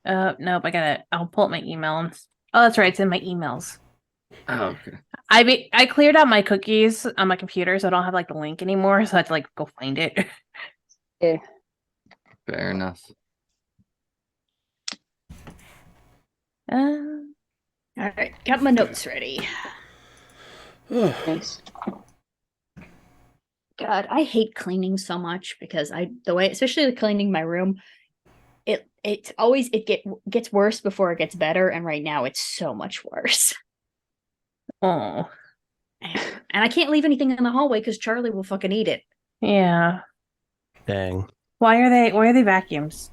Nope, I'll pull up my email. Oh, that's right, it's in my emails. Oh, okay. I cleared out my cookies on my computer, so I don't have like the link anymore, so I have to like go find it. Yeah. Fair enough. Uh, All right, got my notes ready. Nice. God, I hate cleaning so much because the way, especially cleaning my room, it's always gets worse before it gets better, and right now it's so much worse. oh, And I can't leave anything in the hallway because Charlie will fucking eat it. yeah. Dang. Why are they vacuums?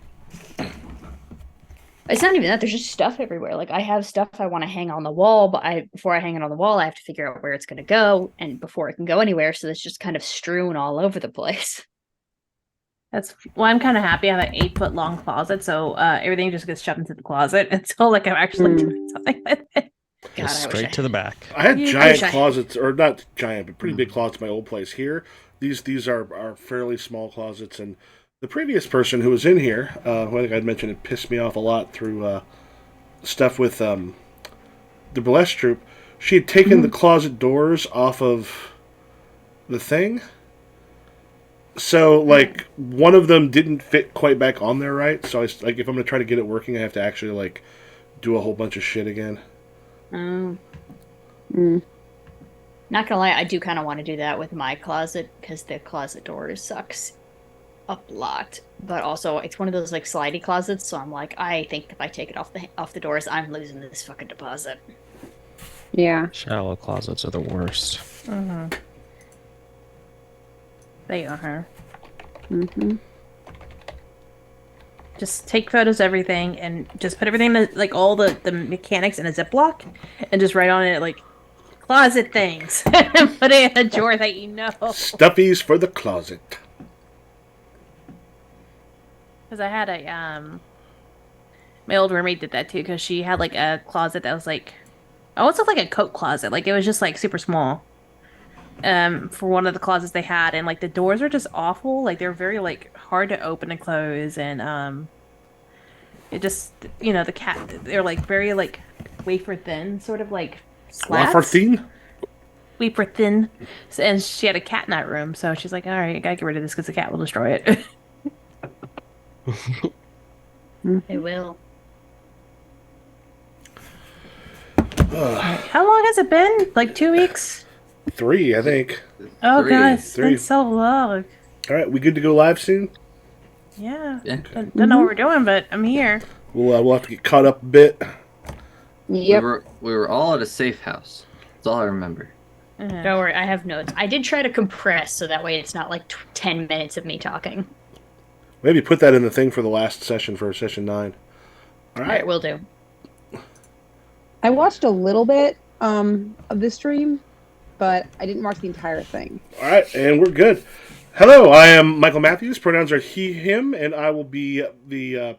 It's not even that. There's just stuff everywhere. Like I have stuff I want to hang on the wall, but before I hang it on the wall, I have to figure out where it's going to go, and before it can go anywhere, so it's just kind of strewn all over the place. I'm kind of happy. I have an 8 foot long closet, so everything just gets shoved into the closet until like I'm actually doing something with it. God, Just straight to the back. I had Yeah. giant closets, or not giant, but pretty big Hmm. closets in my old place. Here, these are fairly small closets, and the previous person who was in here, who I think I'd mentioned, it pissed me off a lot through stuff with the burlesque troupe. She had taken the closet doors off of the thing, so like one of them didn't fit quite back on there right. So like if I'm gonna try to get it working, I have to actually like do a whole bunch of shit again. Um, Mm. Not gonna lie, I do kind of want to do that with my closet because the closet door sucks a lot. But also, it's one of those like slidey closets, so I'm like, I think if I take it off the doors, I'm losing this fucking deposit. Yeah. Shallow closets are the worst. Mm-hmm. They are. Mm-hmm. Just take photos of everything and just put everything in like all the mechanics in a Ziploc and just write on it like closet things and put it in a drawer that you know. Stuffies for the closet. Because I had my old roommate did that too because she had like a closet that was like almost looked like a coat closet, like it was just like super small. For one of the closets they had, and like the doors were just awful, like they're very like hard to open and close, and it just the cat they're like very like wafer thin, sort of like slats. Waferthin? Wafer thin. And she had a cat in that room, so she's like, all right, I gotta get rid of this because the cat will destroy it. It will. How long has it been? Like 2 weeks? 3, I think. Oh Three. god, it's Three. been so long. All right, we good to go live soon? Yeah. Yeah. Don't know what we're doing, but I'm here. We'll have to get caught up a bit. Yep. We were all at a safe house. That's all I remember. Uh-huh. Don't worry, I have notes. I did try to compress so that way it's not like 10 minutes of me talking. Maybe put that in the thing for the last session for session 9. All All right. right, will do. I watched a little bit of the stream, but I didn't watch the entire thing. All right, and we're good. Hello, I am Michael Matthews. Pronouns are he, him, and I will be the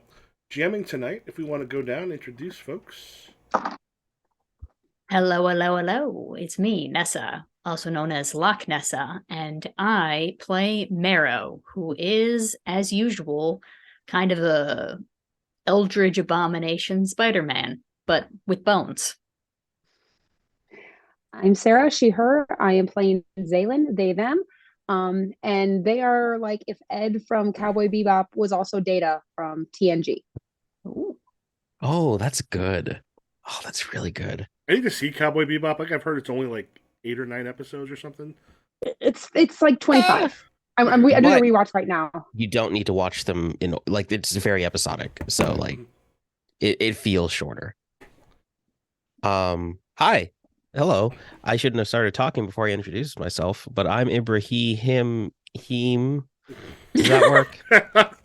jamming tonight. If we want to go down, introduce folks. Hello, hello, hello. It's me, Nessa, also known as Loch Nessa, and I play Marrow, who is, as usual, kind of a Eldritch Abomination Spider-Man, but with bones. I'm Sarah, she, her. I am playing Zaylin, they, them. And they are like if Ed from Cowboy Bebop was also Data from TNG. Ooh. Oh, that's good. Oh, that's really good. I need to see Cowboy Bebop. Like I've heard it's only like 8 or 9 episodes or something. It's like 25. I'm doing a But- rewatch right now. You don't need to watch them in like it's very episodic, so like it feels shorter. Hi. Hello. I shouldn't have started talking before I introduced myself, but I'm Ibrahim. Does that work?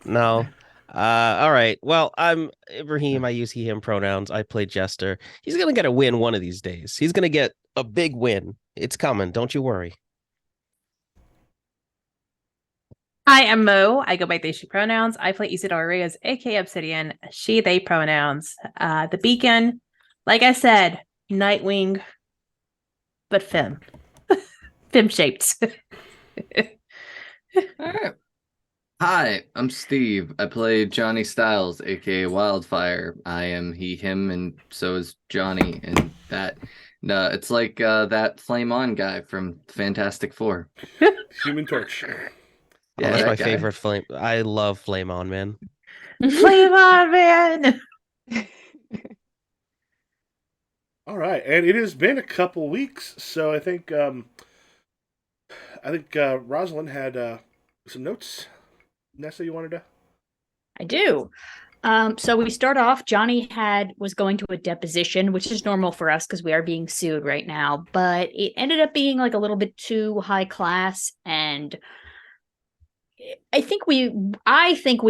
No. All right. Well, I'm Ibrahim. I use he, him pronouns. I play Jester. He's gonna get a win one of these days. He's gonna get a big win. It's coming. Don't you worry. Hi, I'm Mo. I go by they, she pronouns. I play Isidore Reyes, aka Obsidian, she, they pronouns. The beacon, like I said, Nightwing, but fem. Fem shaped. All right. Hi, I'm Steve. I play Johnny Styles, aka Wildfire. I am he, him, and so is Johnny. And that, it's like that Flame On guy from Fantastic Four. Human Torch. Oh, Yeah, that's that my guy. favorite flame. I love Flame On, man. Flame on, man. All right, and it has been a couple weeks, so I think Rosalind had some notes. Nessa, you wanted to? I do. So we start off. Johnny was going to a deposition, which is normal for us because we are being sued right now. But it ended up being like a little bit too high class, and I think we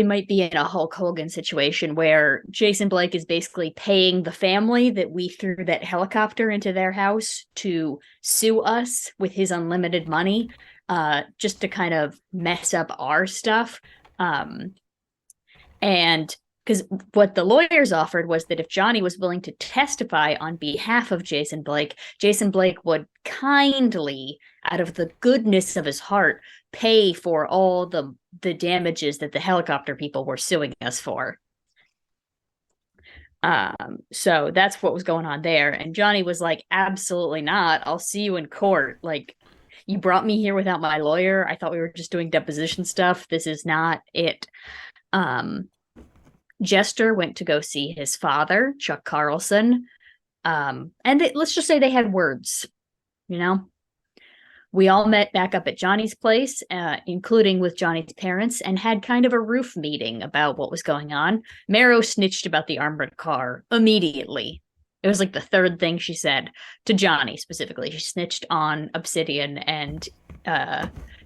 might be in a Hulk Hogan situation where Jason Blake is basically paying the family that we threw that helicopter into their house to sue us with his unlimited money, just to kind of mess up our stuff. Um, and because what the lawyers offered was that if Johnny was willing to testify on behalf of Jason Blake would kindly, out of the goodness of his heart, pay for all the damages that the helicopter people were suing us for. So that's what was going on there. And Johnny was like, absolutely not. I'll see you in court. Like, you brought me here without my lawyer. I thought we were just doing deposition stuff. This is not it. Um, Jester went to go see his father, Chuck Carlson. Let's just say they had words, you know? We all met back up at Johnny's place, including with Johnny's parents, and had kind of a roof meeting about what was going on. Marrow snitched about the armored car immediately. It was like the third thing she said to Johnny specifically. She snitched on Obsidian and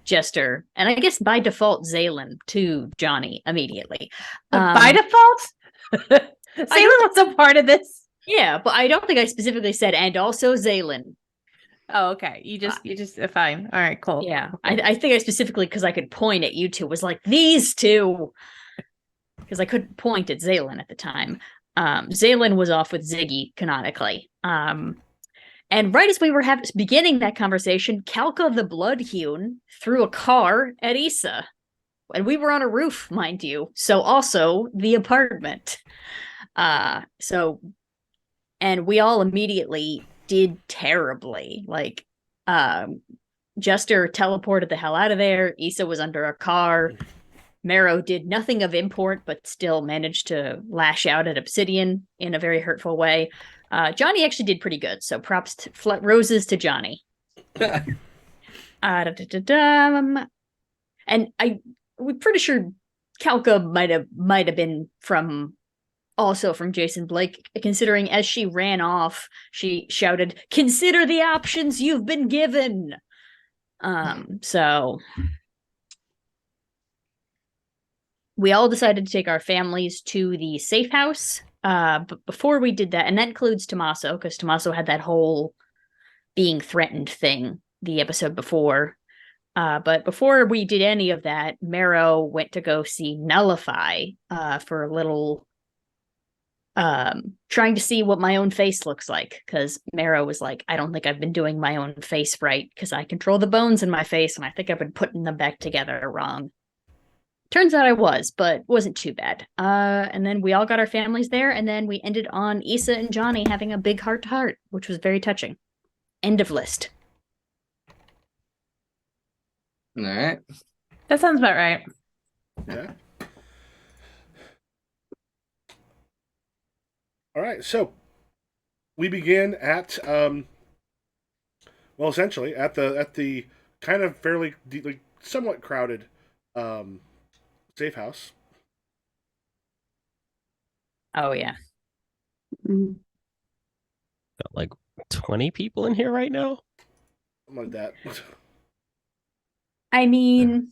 Jester, and I guess by default, Zaylin to Johnny immediately. By default? Salem was a part of this. Yeah, but I don't think I specifically said, and also Zaylin. Oh, okay. You just fine. All right, cool. Yeah, I think I specifically, because I could point at you two, was like, these two, because I couldn't point at Zaylin at the time. Zaylin was off with Ziggy canonically. And right as we were beginning that conversation, Kalka the Bloodhewn threw a car at Issa. And we were on a roof, mind you. So also the apartment. And we all immediately did terribly. Like, Jester teleported the hell out of there. Issa was under a car. Marrow did nothing of import, but still managed to lash out at Obsidian in a very hurtful way. Johnny actually did pretty good, so roses to Johnny. And we're pretty sure Kalka might have been also from Jason Blake, considering as she ran off, she shouted, "Consider the options you've been given." So we all decided to take our families to the safe house. But before we did that, and that includes Tommaso, because Tommaso had that whole being threatened thing the episode before. But before we did any of that, Marrow went to go see Nullify for a little, trying to see what my own face looks like, because Marrow was like, I don't think I've been doing my own face right, because I control the bones in my face, and I think I've been putting them back together wrong. Turns out I was, but wasn't too bad. And then we all got our families there, and then we ended on Issa and Johnny having a big heart-to-heart, which was very touching. End of list. All right. That sounds about right. Yeah. All right, so we begin at essentially at the kind of fairly like, somewhat crowded safe house. Oh yeah. Mhm. Got like 20 people in here right now. Something like that. I mean,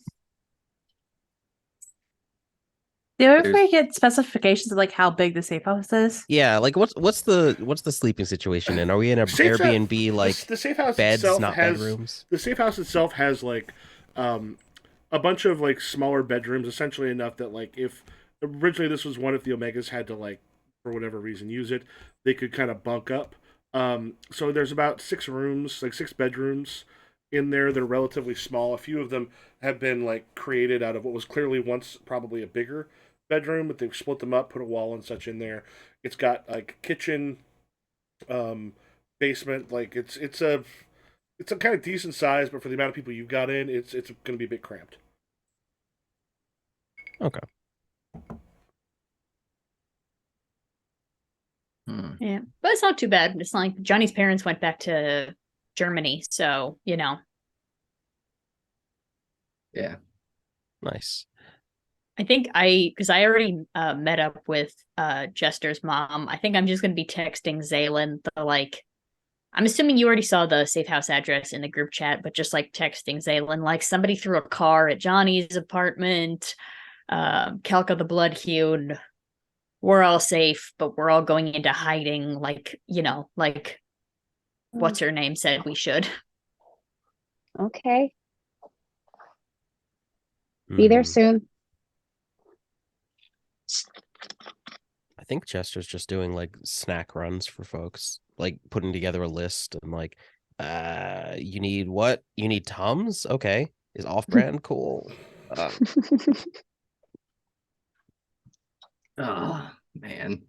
Do you ever There's- get specifications of like how big the safe house is? Yeah, like what's the sleeping situation in? Are we in a Safe house- Airbnb like the safe house beds, itself not has bedrooms? the safe house itself has like a bunch of like smaller bedrooms, essentially enough that like if originally this was one if the Omegas had to like for whatever reason use it, they could kind of bunk up. So there's about 6 rooms, like 6 bedrooms, in there. They're relatively small. A few of them have been like created out of what was clearly once probably a bigger bedroom, but they've split them up, put a wall and such in there. It's got like kitchen, um, basement. Like it's a kind of decent size, but for the amount of people you've got in, it's going to be a bit cramped. Okay. Yeah, but it's not too bad. It's like Johnny's parents went back to Germany, so Yeah. Nice. I think because I already met up with Jester's mom. I think I'm just going to be texting Zaylin the like. I'm assuming you already saw the safe house address in the group chat, but just like texting Zaylin, like somebody threw a car at Johnny's apartment. Kelka the Bloodhewn. We're all safe, but we're all going into hiding. Like like what's her name said we should. Okay. Be there Mhm. soon. I think Chester's just doing like snack runs for folks, like putting together a list and like, you need what? You need Tums? Okay. Is off-brand cool? Oh man.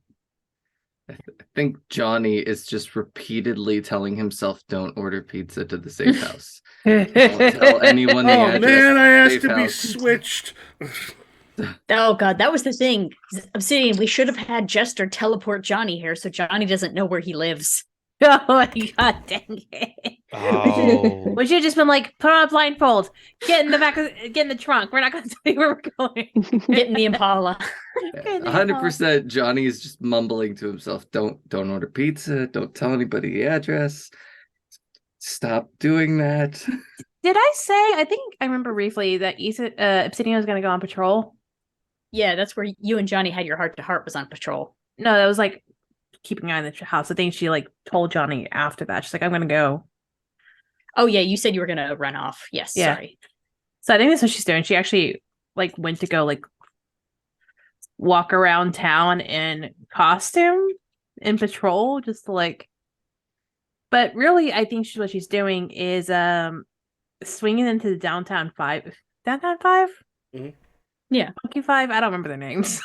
I think Johnny is just repeatedly telling himself, "Don't order pizza to the safe house. Don't tell anyone the Oh address man, to I the asked safe to be house." switched. Oh god, that was the thing. Obsidian, we should have had Jester teleport Johnny here so Johnny doesn't know where he lives. Oh my god, dang it. Oh. We should have just been like, put on a blindfold, get in the trunk. We're not gonna tell you where we're going. Get in the Impala. Get in the 100% Johnny is just mumbling to himself, don't order pizza, don't tell anybody the address. Stop doing that. Did I say, I think I remember briefly that Obsidian was gonna go on patrol? Yeah, that's where you and Johnny had your heart to heart was on patrol. No, that was like keeping an eye on the house. I think she like told Johnny after that. She's like, I'm gonna go. Oh yeah, you said you were gonna run off. Yes, Yeah. sorry. So I think that's what she's doing. She actually like went to go like walk around town in costume in patrol just to like, but really I think what she's doing is swinging into the downtown five. Mhm. Yeah. Funky Five. I don't remember their names.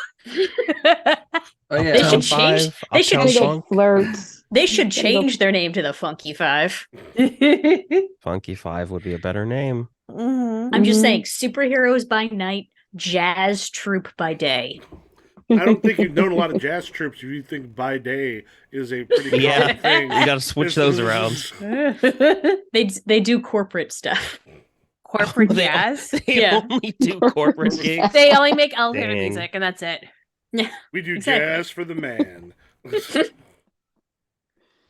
Oh yeah. They should Uptown change- 5, they should Uptown Gonna go Funk. flirts. They should Gonna go- change their name to the Funky Five. Funky 5 would be a better name. Mhm. I'm just Mhm. saying, superheroes by night, jazz troupe by day. I don't think you've known a lot of jazz troops if you think by day is a pretty common Yeah. thing. You got to switch those around. They do corporate stuff. Corporate They- jazz. They Yeah. only do corporate gigs. They only make elevator Dang. music, and that's it. We do Exactly. jazz for the man.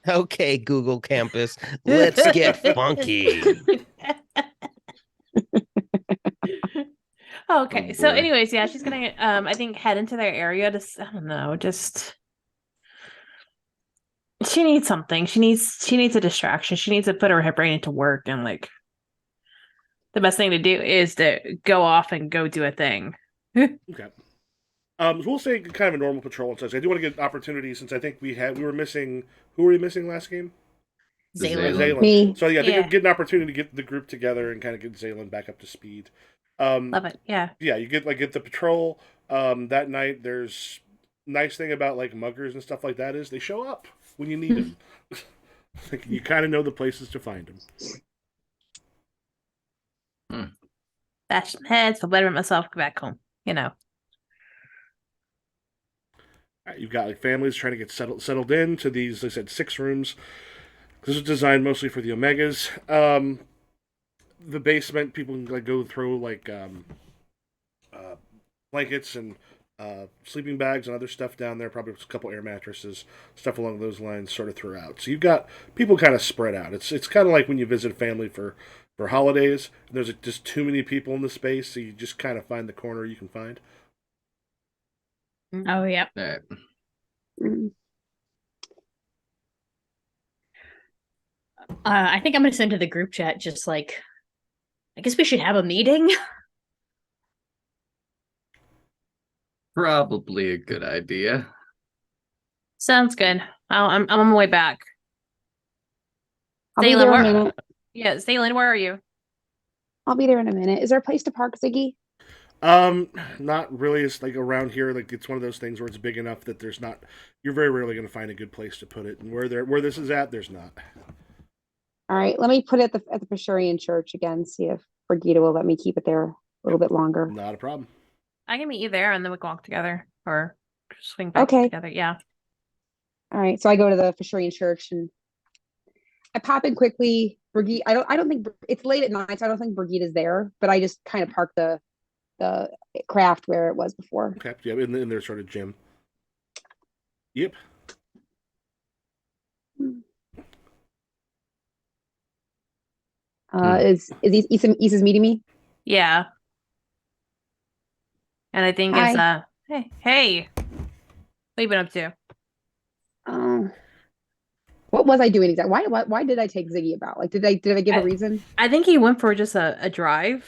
Okay, Google Campus, let's get funky. Okay, Oh, so boy. anyways, yeah, she's gonna I think head into their area to I don't know, just she needs something. She needs a distraction. She needs to put her brain into work, and like the best thing to do is to go off and go do a thing. Okay. So we'll say kind of a normal patrol and such. I do want to get opportunity since I think we were missing. Who were we missing last game? Zaylin. Zaylin. Me. So yeah, I think Yeah. we'll get an opportunity to get the group together and kind of get Zaylin back up to speed. Love it. Yeah. Yeah, you get the patrol. That night, there's nice thing about like muggers and stuff like that is they show up when you need them. Like, you kind of know the places to find them. Bash some heads, feel better about myself, go back home. You know. You've got like families trying to get settled into these, like I said, 6 rooms. This is designed mostly for the Omegas. The basement, people can like go through like blankets and sleeping bags and other stuff down there. Probably a couple air mattresses, stuff along those lines, sort of throughout. So you've got people kind of spread out. It's kind of like when you visit a family for holidays. And there's just too many people in the space, so you just kind of find the corner you can find. Oh yeah. All right. Mm. I think I'm gonna send to the group chat just like I guess we should have a meeting. Probably a good idea. Sounds good. I'm on my way back. I'll be Zaylin, there a where- minute. Yeah, Zaylin, where are you? I'll be there in a minute. Is there a place to park, Ziggy? Not really. It's like around here, like it's one of those things where it's big enough that there's not. You're very rarely going to find a good place to put it, and where this is at, there's not. All right, let me put it at the Pashurian church again, see if Brigida will let me keep it there a little bit longer. Not a problem. I can meet you there and then we can walk together or swing back Okay. together. Yeah. All right, so I go to the Pashurian church and I pop in quickly. Brigida, I don't think it's late at night, so I don't think Brigida's there, but I just kind of park the craft where it was before. Okay. Yeah, in their sort of gym. Yep. Is Issa's meeting me? Yeah. And I think it's Hi. hey. What have you been up to? What was I doing exactly? Why did I take Ziggy about? Like, did I give a reason? I think he went for just a drive,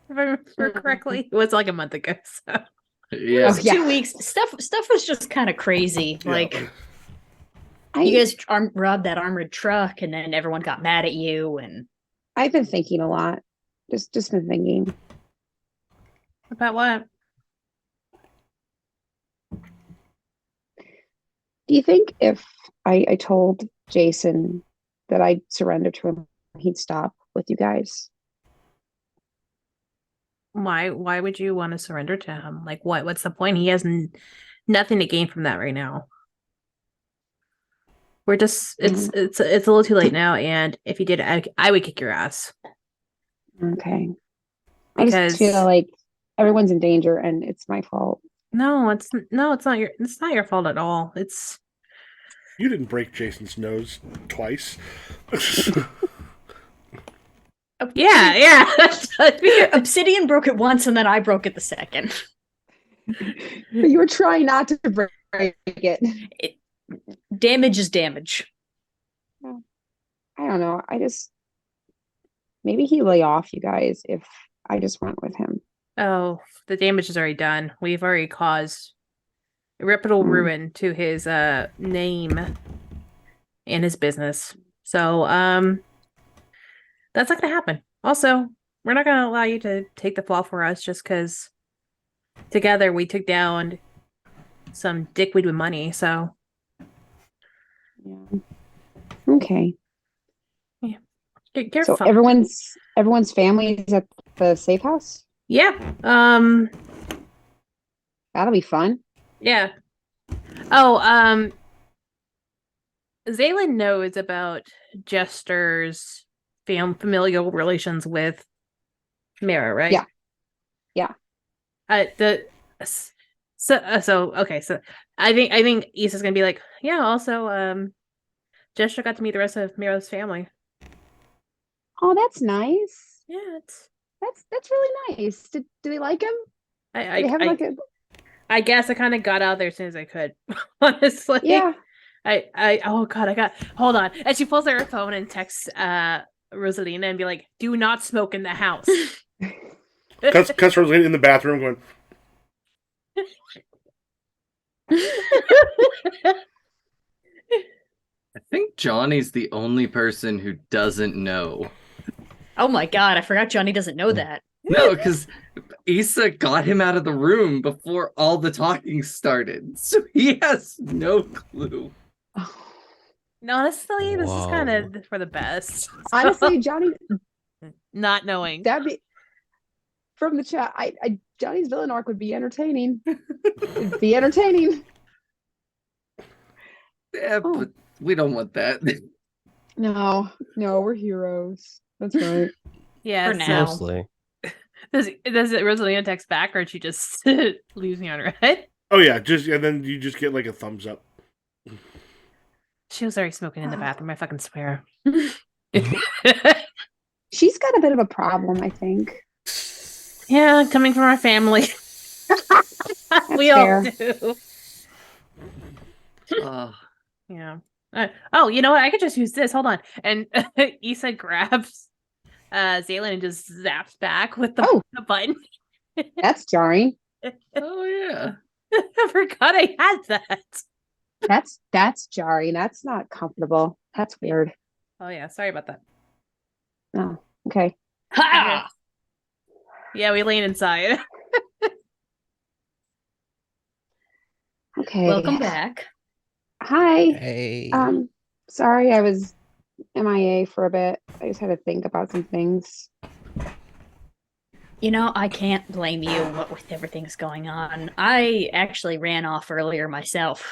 if I remember correctly. It was like a month ago, so It Yeah. Oh, was yeah. 2 weeks. Stuff was just kind of crazy. Yeah. Like I, you guys robbed that armored truck, and then everyone got mad at you. And I've been thinking a lot. Just been thinking. about what? Do you think if I told Jason that I'd surrender to him, he'd stop with you guys? Why would you want to surrender to him? Like what? What's the point? He has nothing to gain from that right now. We're just it's a little too late now, and if you did, I would kick your ass Okay. I because just feel like everyone's in danger and it's my fault. no, it's not your fault at all. It's You didn't break Jason's nose twice. yeah. Obsidian broke it once, and then I broke it the second. But you were trying not to break it. Damage is damage. I don't know. Maybe he lay off you guys if I just went with him. Oh, the damage is already done. We've already caused irreparable ruin to his name and his business. So that's not gonna happen. Also, we're not gonna allow you to take the fall for us just because together we took down some dickweed with money. So Yeah. Okay. you're So fine. everyone's family is at the safe house? Yeah. That'll be fun. Yeah. Oh, Zaylin knows about Jester's familial relations with Mara, right? Yeah. Yeah. So okay, so I think Issa's gonna be like, yeah, also, Jester got to meet the rest of Mira's family. Oh, that's nice. Yeah, it's That's really nice. Do they like him? Do they have like a I guess I kind of got out there as soon as I could, honestly. yeah. Oh god, hold on. And she pulls out her phone and texts Rosalina and be like, do not smoke in the house. Cuss Rosalina in the bathroom going, I think Johnny's the only person who doesn't know. Oh my god, I forgot Johnny doesn't know that. No, because Issa got him out of the room before all the talking started. So he has no clue. Honestly, this is Whoa. kind of for the best. Honestly, Johnny, Not knowing. that'd be from the chat. I Johnny's villain arc would be entertaining. It'd be entertaining. Yeah, but we don't want that. No, we're heroes. That's right. Yeah, For so now. Mostly. does Rosalina text back or she just leaves me on red? oh yeah, and then you just get like a thumbs up. She was already smoking in the bathroom, I fucking swear. She's got a bit of a problem, I think. Yeah, coming from our family. We fair. all do. Uh, Yeah. Oh, you know what? I could just use this. Hold on. And Issa grabs Zaylin and just zaps back with the button. That's jarring. oh yeah. I forgot I had that. That's jarring. That's not comfortable. That's weird. Oh yeah, sorry about that. Oh, okay. Ha! Yeah, we lean inside. Okay. Welcome back. Hi. Hey. Sorry I was MIA for a bit. I just had to think about some things. You know, I can't blame you with everything's going on. I actually ran off earlier myself.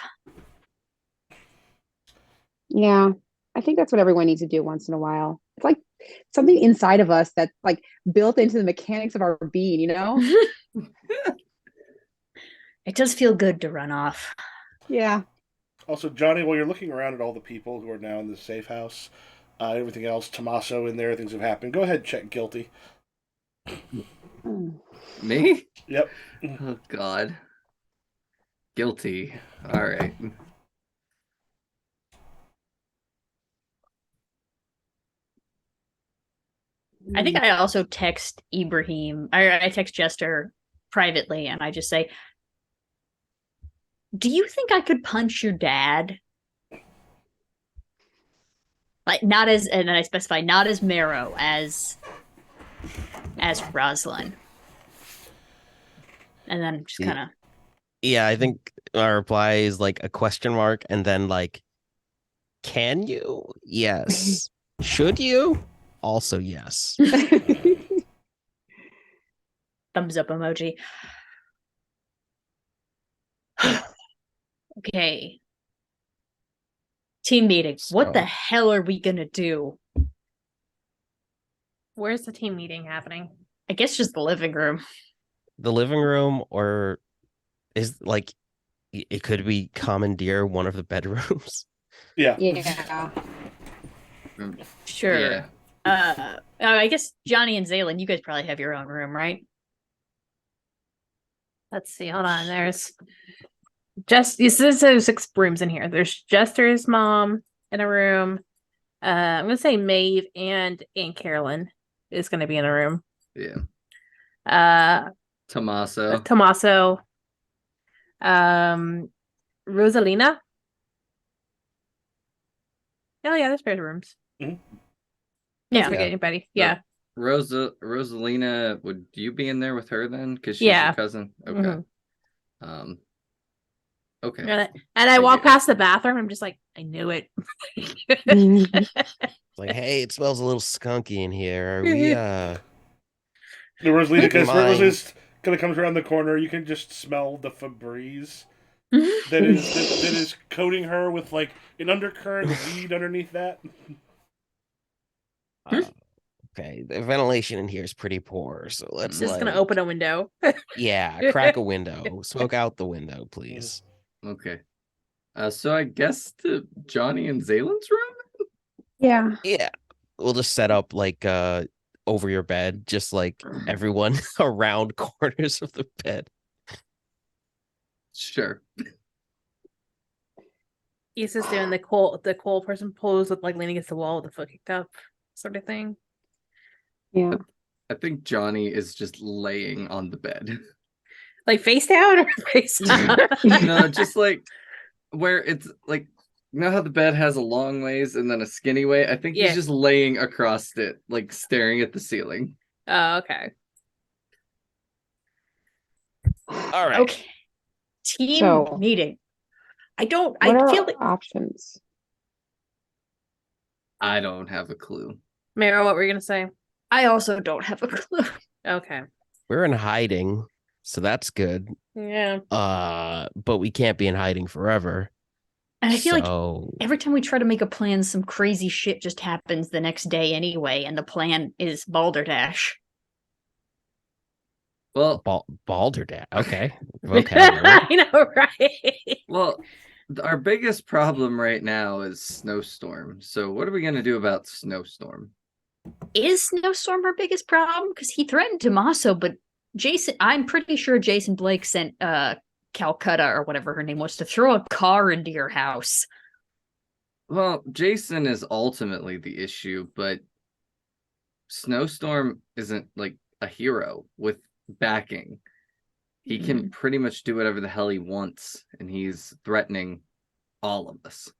Yeah, I think that's what everyone needs to do once in a while. It's like something inside of us that's like built into the mechanics of our being, you know? It does feel good to run off. Yeah. Also, Johnny, while you're looking around at all the people who are now in the safe house, everything else, Tommaso in there, things have happened. Go ahead and check guilty. Mm. Me? Yep. Oh God. Guilty. All right. I think I also text Ibrahim, I text Jester privately, and I just say, "Do you think I could punch your dad?" Like not as, and I specify not as Marrow, as Rosalind, and then just kind of Yeah, I think our reply is like a question mark and then like, can you? Yes. Should you? Also, yes. thumbs up emoji. Okay, team meeting. What the So, hell are we gonna do? Where's the team meeting happening? I guess just the living room. the living room, or is like, it could be commandeer one of the bedrooms. Yeah. Yeah. Sure. Yeah. I guess Johnny and Zaylin, you guys probably have your own room, right? Let's see. Hold on. There's there's 6 rooms in here. There's Jester's mom in a room. I'm gonna say Maeve and Aunt Carolyn is gonna be in a room. Yeah. Tommaso. Tommaso, Rosalina. Oh yeah, there's spare rooms. Mhm. Yeah, Yeah. forget anybody. Yeah, Rosalina, would you be in there with her then? Because she's Yeah. your cousin. Okay. Mhm. Okay. and I I walk get it. past the bathroom. I'm just like, I knew it. It's like, hey, it smells a little skunky in here. Are we The Rosalina, Keep in because mind- Rosalina's kind of comes around the corner, you can just smell the Febreze that is coating her with like an undercurrent of weed underneath that. uh, okay, the ventilation in here is pretty poor, so let's Just gonna like, open a window. yeah, crack a window, smoke out the window, please. Okay. So I guess to Johnny and Zaylen's room? Yeah. Yeah, we'll just set up like over your bed, just like everyone around corners of the bed. Sure. He's just doing the cool person pose with like leaning against the wall with the foot kicked up sort of thing. Yeah. I think Johnny is just laying on the bed. Like face down or face up? No, just like where it's like, you know how the bed has a long ways and then a skinny way? I think Yeah. he's just laying across it, like staring at the ceiling. Oh, okay. All right. Okay. Team So- meeting. I What feel are like our options? I don't have a clue. Mara, what were you gonna say? I also don't have a clue. Okay. We're in hiding, so that's good. Yeah. But we can't be in hiding forever. And I feel like so every time we try to make a plan, some crazy shit just happens the next day anyway, and the plan is balderdash. Well, Balderdash. Okay. Vocabulary. I know, right? well, our biggest problem right now is Snowstorm. So what are we gonna do about Snowstorm? Is Snowstorm our biggest problem? Because he threatened Tommaso, but Jason, I'm pretty sure Jason Blake sent Calcutta or whatever her name was to throw a car into your house. Well, Jason is ultimately the issue, but Snowstorm isn't like a hero with backing. He can pretty much do whatever the hell he wants, and he's threatening all of us.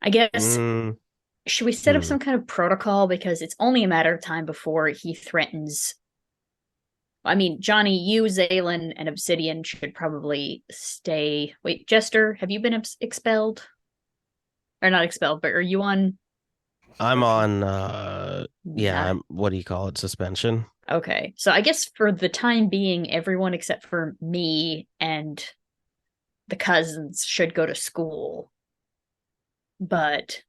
I guess Mm, should we set up some kind of protocol, because it's only a matter of time before he threatens. I mean, Johnny, you, Zaylin, and Obsidian should probably stay. Wait, Jester, have you been expelled? Or not expelled, but are you on? I'm on what do you call it? Suspension. Okay. So I guess for the time being, everyone except for me and the cousins should go to school. But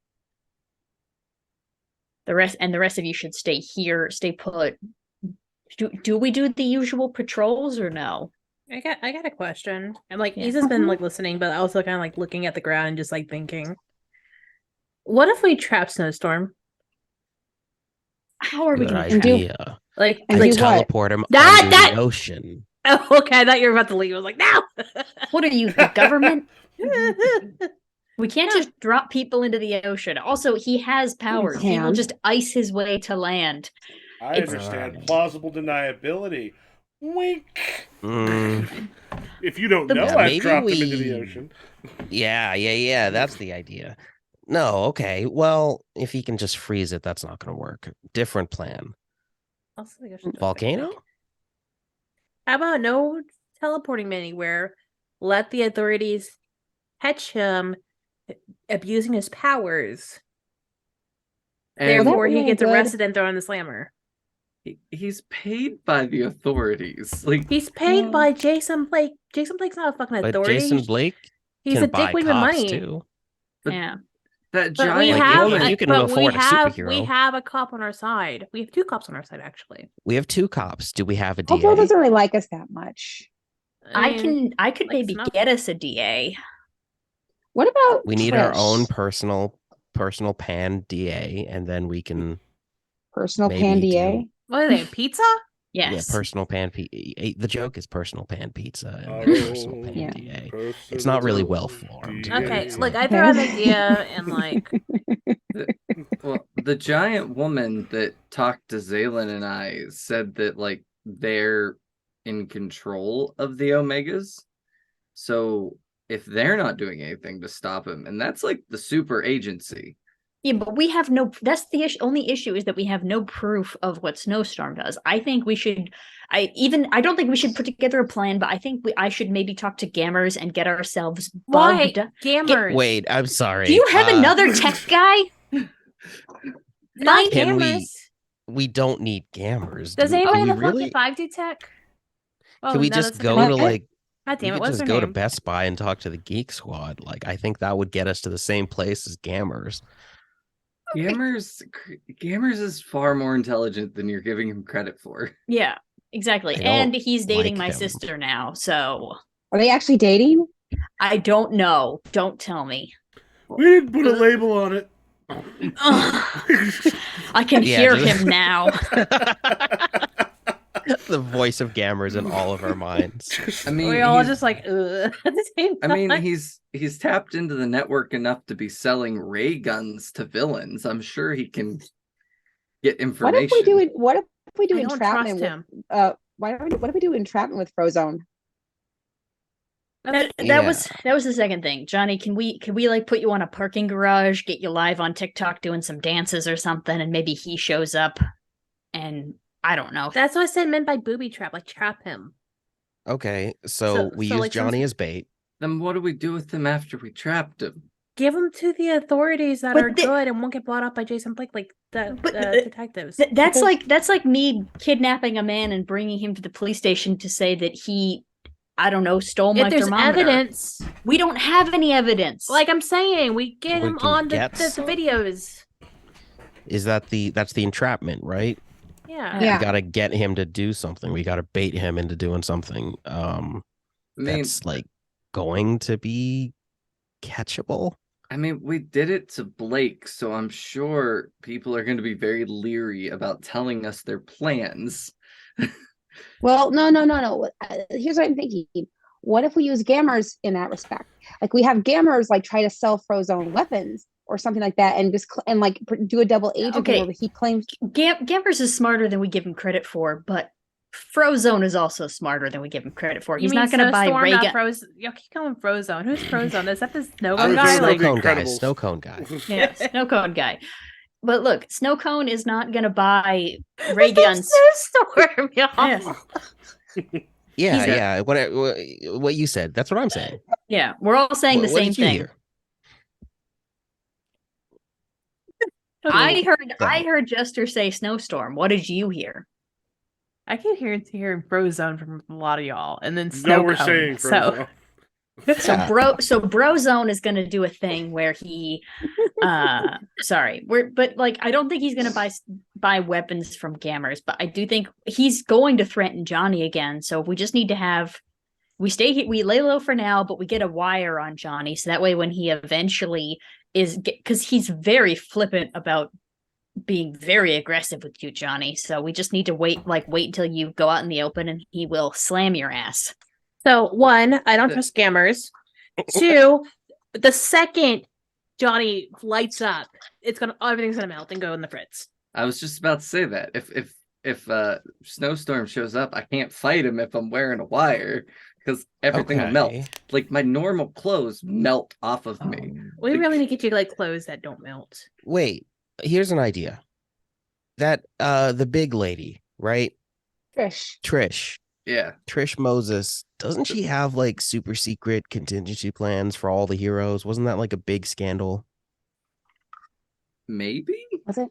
the rest of you should stay here, stay put. Do we do the usual patrols or no? I got a question. I'm like, he's just been like listening, but also kind of like looking at the ground and just like thinking. What if we trap Snowstorm? How are we Good going to do? idea. Like, And I do what? teleport him That- under that- the ocean. oh, okay. I thought you were about to leave. I was like, no. What are you, the government? We can't just drop people into the ocean. Also, he has powers. He will can. just ice his way to land. I understand plausible deniability. Wink. Mm, If you don't know, Yeah, I've maybe dropped him into the we- ocean. yeah. That's the idea. No, okay. Well, if he can just freeze it, that's not going to work. Different plan. Also, I should do a Volcano? thing. How about no teleporting him anywhere? Let the authorities catch him abusing his powers. And Therefore, be he really gets good. arrested and thrown in the slammer. he's paid by the authorities. Like, He's paid Yeah. by Jason Blake. Jason Blake's not a fucking But authority. Jason Blake He's can a buy dickweed with cops money. too. But- Yeah. that But we giant have, woman. you can but we afford a have, superhero. we have a cop on our side. We have two cops on our side, actually. We have 2 cops. Do we have a Hopefully, DA? doesn't really like us that much. I mean, could like maybe snuff. get us a DA. What about We need our Trish? own personal pan DA, and then we can personal maybe pan do- DA? What are they? Pizza? Yes. personal pan. The joke is personal pan pizza and Oh, personal pan Yeah. DA. It's not really well Personal formed. DA. Okay, Yeah. look, I threw out an idea and like, Well, the giant woman that talked to Zaylin and I said that like they're in control of the Omegas. So if they're not doing anything to stop him, and that's like the super agency. Yeah, but we have no. That's the only issue is that we have no proof of what Snowstorm does. I think we should. I don't think we should put together a plan, but I think I should maybe talk to Gammers and get ourselves why? bugged. Gammers. Wait, I'm sorry. Do you have another tech guy? Not Can we- Gammers. We don't need gammers. Does do anybody in we the really? fucking 5 do tech? Oh, Can we no, just that's go okay. to What? like? God We damn it, could what's just her go to name? Best Buy and talk to the Geek Squad. Like, I think that would get us to the same place as gammers. Gammers is far more intelligent than you're giving him credit for. Yeah, exactly. I don't And he's dating like my him. sister now, so Are they actually dating? I don't know. Don't tell me. We didn't put a label on it. I can Yeah, hear just- him now. The voice of gammers in all of our minds. I mean, We all he's- just like, ugh, at the same I time. mean, he's tapped into the network enough to be selling ray guns to villains. I'm sure he can get What information. if we do it? What if we do I don't entrapment? trust him. What if we do entrapment with Frozone? That Yeah. was the second thing. Johnny, can we like put you on a parking garage, get you live on TikTok doing some dances or something, and maybe he shows up and I don't know. That's what I said meant by booby trap, like trap him. Okay, so So- we so, use like, Johnny since- as bait. Then what do we do with him after we trapped him? Give him to the authorities that But are the- good and won't get brought up by Jason Blake, like the But- detectives. That's like me kidnapping a man and bringing him to the police station to say that he, I don't know, stole my If there's thermometer. evidence, We don't have any evidence. like I'm saying, we get We him can on get the some. videos. Is that's the entrapment, right? Yeah. Yeah. We gotta get him to do something. We gotta bait him into doing something. I mean, That's like going to be catchable. we did it to Blake, so I'm sure people are going to be very leery about telling us their plans. Well, no. Here's what I'm thinking. What if we use Gammers in that respect? Like we have Gammers like try to sell Frozone weapons or something like that, and just do a double agent Okay. thing where he claims. Gampers is smarter than we give him credit for, but Frozone is also smarter than we give him credit for. You He's mean not going to buy Snowstorm, ray not gun. Frozen? Yo, keep going Frozone. Who's Frozone? Is that the snow I was guy? just Like, looking- Snow cone guy. Incredibles. Snow cone guy. Yeah, snow cone guy. But look, Snowcone is not gonna buy ray guns. Snowstorm, y'all. Yes. Yeah, He's- yeah. What you said. That's what I'm saying. Yeah, we're all saying the What same did you thing. hear? I That. heard Jester say snowstorm. What did you hear? I keep hearing Frozone from a lot of y'all, and then No, snow we're cone. saying So Frozone. So Yeah. Brozone is gonna do a thing where he but like I don't think he's gonna buy weapons from Gammers, but I do think he's going to threaten Johnny again. So we just need to have we stay here, we lay low for now, but we get a wire on Johnny so that way when he eventually because he's very flippant about being very aggressive with you, Johnny. So we just need to wait until you go out in the open and he will slam your ass. So one, I don't trust scammers. Two, the second Johnny lights up, everything's gonna melt and go in the fritz. I was just about to say that. If Snowstorm shows up, I can't fight him if I'm wearing a wire because everything will melt. Okay. Like my normal clothes melt off of me. We really need to get you like clothes that don't melt. Wait, here's an idea. That the big lady, right? Trish. Yeah. Trish Moses, doesn't she have like super secret contingency plans for all the heroes? Wasn't that like a big scandal? Maybe? Was it?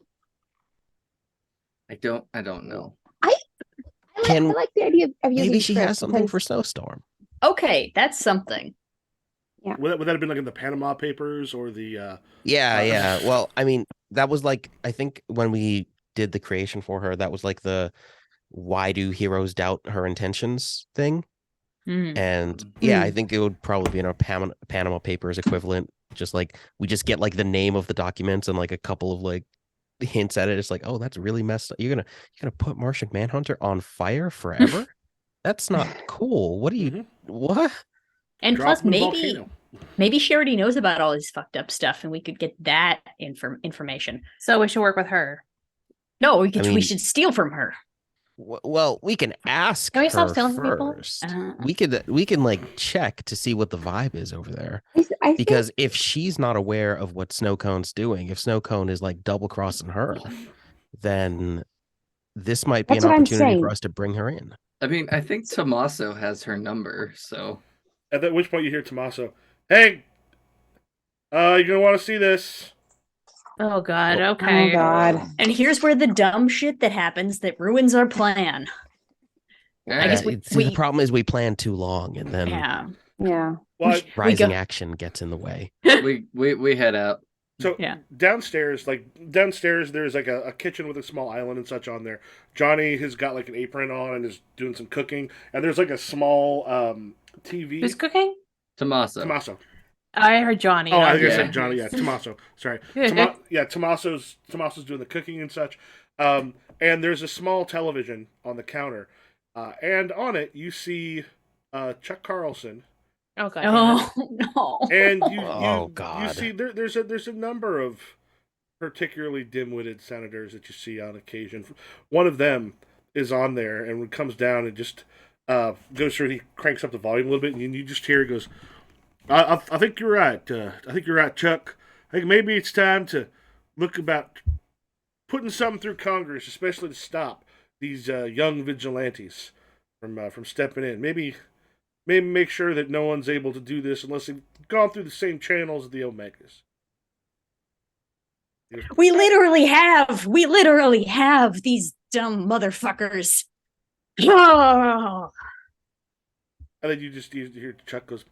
I don't know. I Can- like the idea of using Maybe she Trish has something because- for Snowstorm. Okay, that's something. Would that have been like in the Panama Papers or the? Yeah. Well, I mean, that was like I think when we did the creation for her, that was like the why do heroes doubt her intentions thing. Mhm. And yeah, I think it would probably be in our Panama Papers equivalent. Just like we just get like the name of the documents and like a couple of like hints at it. It's like, oh, that's really messed up. You're gonna put Martian Manhunter on fire forever? That's not cool. What do you Mhm. what? And Drop plus him in the maybe volcano. she already knows about all this fucked up stuff and we could get that information. So we should work with her. No, we mean- should steal from her. Well, we can ask Can we stop her stealing from people? first. Uh, We can like check to see what the vibe is over there. I think- Because if she's not aware of what Snowcone's doing, if Snowcone is like double crossing her, then this might be That's an what I'm opportunity for saying. us to bring her in. I mean, I think Tommaso has her number, so At which point you hear Tommaso, "Hey, you're gonna want to see this." Oh God. Oh. Okay. Oh God. and here's where the dumb shit that happens that ruins our plan. yeah. I guess The problem is we plan too long, and then Yeah. Yeah. Well, rising go- action gets in the way. we head out. so Yeah. downstairs, there's like a kitchen with a small island and such on there. Johnny has got like an apron on and is doing some cooking, and there's like a small TV. Who's cooking? Tommaso. Tommaso. I heard Johnny. Oh, I think I Yeah. said Johnny. Yeah, Tommaso. Sorry. Tommaso's doing the cooking and such. And there's a small television on the counter, and on it you see Chuck Carlson, Oh God. Oh no. and you Oh, you God. see there's a number of particularly dim-witted senators that you see on occasion. One of them is on there, and when it comes down and just goes through, and he cranks up the volume a little bit, and you just hear it goes, I think you're right. I think you're right, Chuck. I think maybe it's time to look about putting something through Congress, especially to stop these young vigilantes from stepping in. Maybe make sure that no one's able to do this unless they've gone through the same channels as the Omegas. We literally have these dumb motherfuckers. Oh. And then you hear Chuck goes,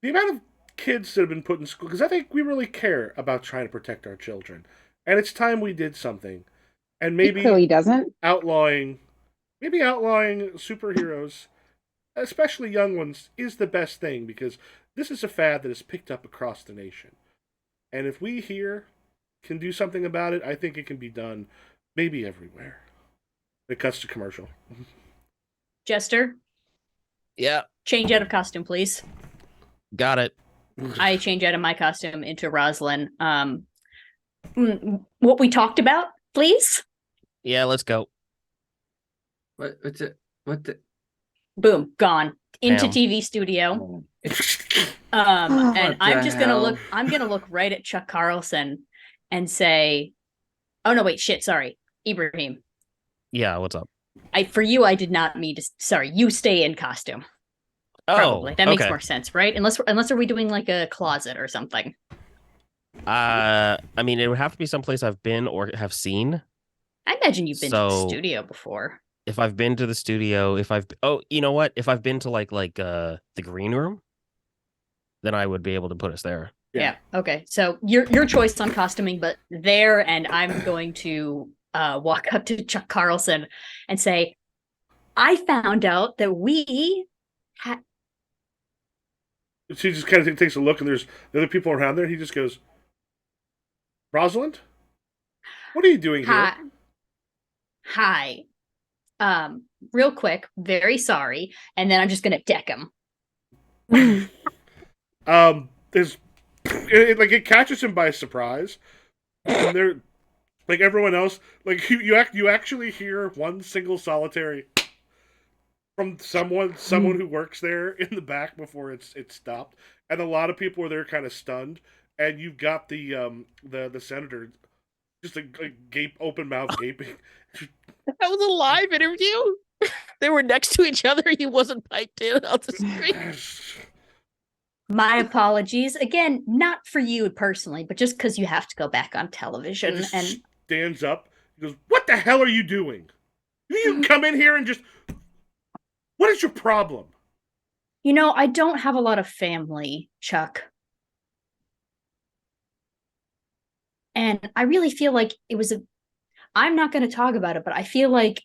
the amount of kids that have been put in school, because I think we really care about trying to protect our children. And it's time we did something. And He maybe clearly doesn't. outlawing superheroes, especially young ones, is the best thing, because this is a fad that is picked up across the nation. And if we here can do something about it, I think it can be done maybe everywhere. It cuts to commercial. Jester, Yeah, change out of costume, please. got it. I change out of my costume into Rosalind. What we talked about, please. Yeah, let's go. What's it? What the? Boom, gone into Damn. TV studio. Oh, And What I'm the just gonna hell? look. I'm gonna look right at Chuck Carlson and say, Oh no, wait, shit, sorry. Ibrahim. Yeah, what's up? For you, I did not mean to. Sorry, you stay in costume. Oh, Probably that makes okay. more sense, right? Unless are we doing like a closet or something? I mean, it would have to be someplace I've been or have seen. I imagine you've been to the So studio before. if I've been to the studio, if I've you know what? If I've been to the green room, then I would be able to put us there. Yeah. Okay. So your choice on costuming, but there, and I'm going to walk up to Chuck Carlson and say, I found out that we had She just kind of takes a look, and there's the other people around there. He just goes, Rosalind, what are you doing here? hi hi. Real quick, very sorry, and then I'm just gonna deck him. There's it catches him by surprise, and they're like everyone else. Like you actually hear one single solitary from someone who works there in the back before it's stopped, and a lot of people are there kind of stunned. And you've got the senator just a gape, open mouth gaping. That was a live interview. They were next to each other. He wasn't piped in out the street. My apologies again, not for you personally, but just because you have to go back on television. Just And stands up. He goes, "What the hell are you doing? You come in here and just what is your problem?" I don't have a lot of family, Chuck. And I really feel like I'm not going to talk about it, but I feel like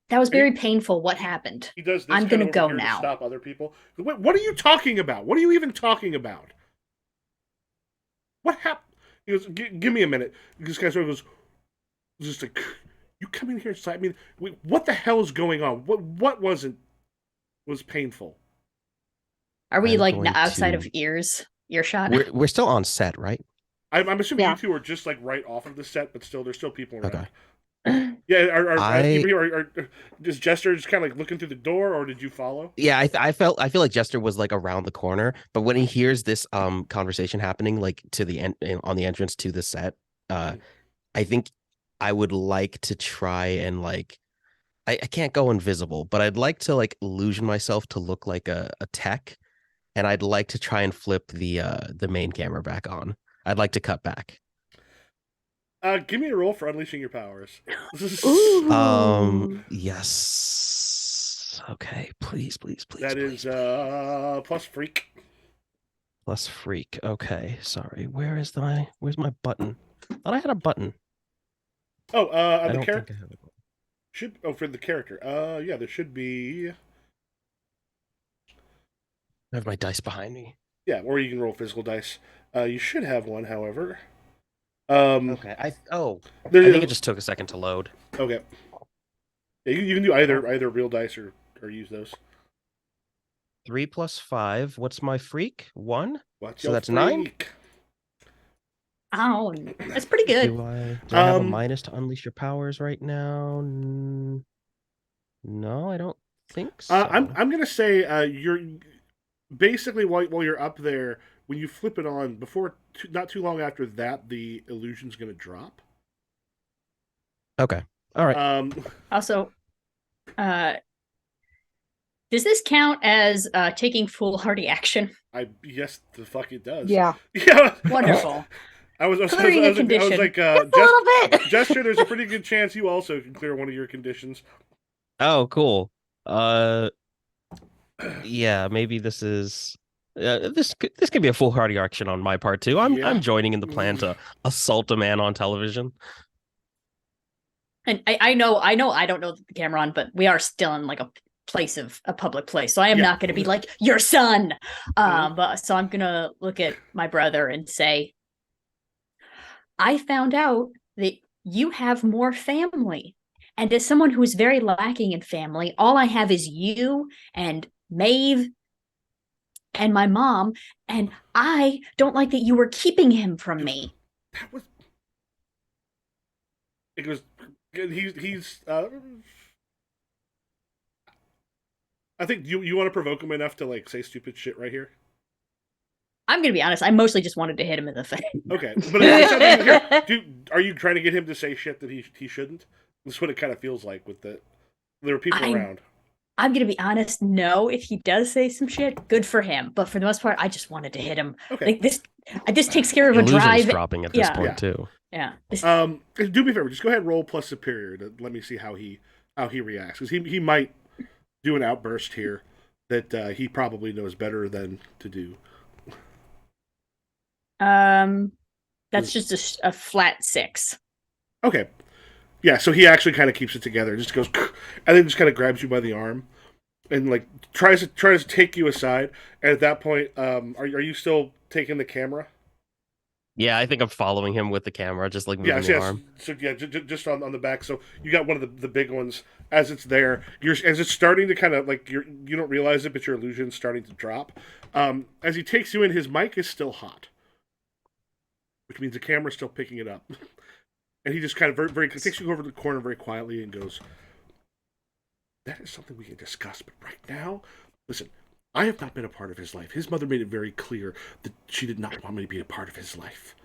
that was very painful what happened. He does this I'm kind going of to over go here to now. stop other people. What are you talking about? What are you even talking about? What happened? He goes, "Give me a minute." This guy sort of goes, just like, "You come in here and slap me. Wait, what the hell is going on? What was painful?" Are we I'm like going outside to. of earshot? We're still on set, right? I'm assuming Yeah. you two are just like right off of the set, but still, there's still people around. Okay. Yeah, I is Jester just kind of like looking through the door, or did you follow? Yeah, I feel like Jester was like around the corner, but when he hears this conversation happening like to the end on the entrance to the set, I think I would like to try and like I can't go invisible, but I'd like to like illusion myself to look like a tech, and I'd like to try and flip the main camera back on. I'd like to cut back. Give me a roll for unleashing your powers. Yes. Okay, please, please, please, That is please, please. plus freak. Plus freak. Okay, sorry. Where's my button? Thought I had a button. Oh, I the don't character think I have a button. should. Oh, for the character. Yeah, there should be. I have my dice behind me. Yeah, or you can roll physical dice. You should have one, however. Okay. I There, think it just took a second to load. okay. Yeah, you can do either real dice or use those. 3 plus 5. What's my freak? 1? What's So your that's 9? freak? Oh, that's pretty good. Do I have a minus to unleash your powers right now? No, I don't think so. I'm gonna say you're basically while you're up there when you flip it on before not too long after that the illusion's gonna drop. Okay. All right. Also, uh, does this count as taking foolhardy action? Yes, the fuck it does. Yeah. Yeah. Wonderful. I was Clearing a like, condition. just a little bit. gesture. There's a pretty good chance you also can clear one of your conditions. Oh, cool. Yeah, maybe this is this could be a foolhardy action on my part too. Yeah. I'm joining in the plan to assault a man on television. And I know I don't know the camera on, but we are still in like a public place. So I am Yeah. not going to be like your son. But so I'm going to look at my brother and say, I found out that you have more family. And as someone who is very lacking in family, all I have is you and Maeve and my mom. And I don't like that you were keeping him from me. That was. It was. He's. I think you want to provoke him enough to like say stupid shit right here. I'm gonna be honest. I mostly just wanted to hit him in the face. Okay, but it's something here. Are you trying to get him to say shit that he shouldn't? That's what it kind of feels like with the. There are people around. I'm gonna be honest. No, if he does say some shit, good for him. But for the most part, I just wanted to hit him. Okay. Like this takes care of a Illusion's drive. dropping at this point too. Yeah. Do me a favor. Just go ahead and roll plus superior to let me see how he reacts, because he might do an outburst here that he probably knows better than to do. That's just a flat 6. Okay. Yeah, so he actually kind of keeps it together. Just goes, and then just kind of grabs you by the arm, and like tries to take you aside. And at that point, are you still taking the camera? Yeah, I think I'm following him with the camera, just like moving the arm. So yeah, just on the back. So you got one of the big ones as it's there. As it's starting to kind of like you don't realize it, but your illusion's starting to drop. As he takes you in, his mic is still hot, which means the camera's still picking it up. And he just kind of very takes you over to the corner very quietly and goes, "That is something we can discuss, but right now, listen, I have not been a part of his life. His mother made it very clear that she did not want me to be a part of his life.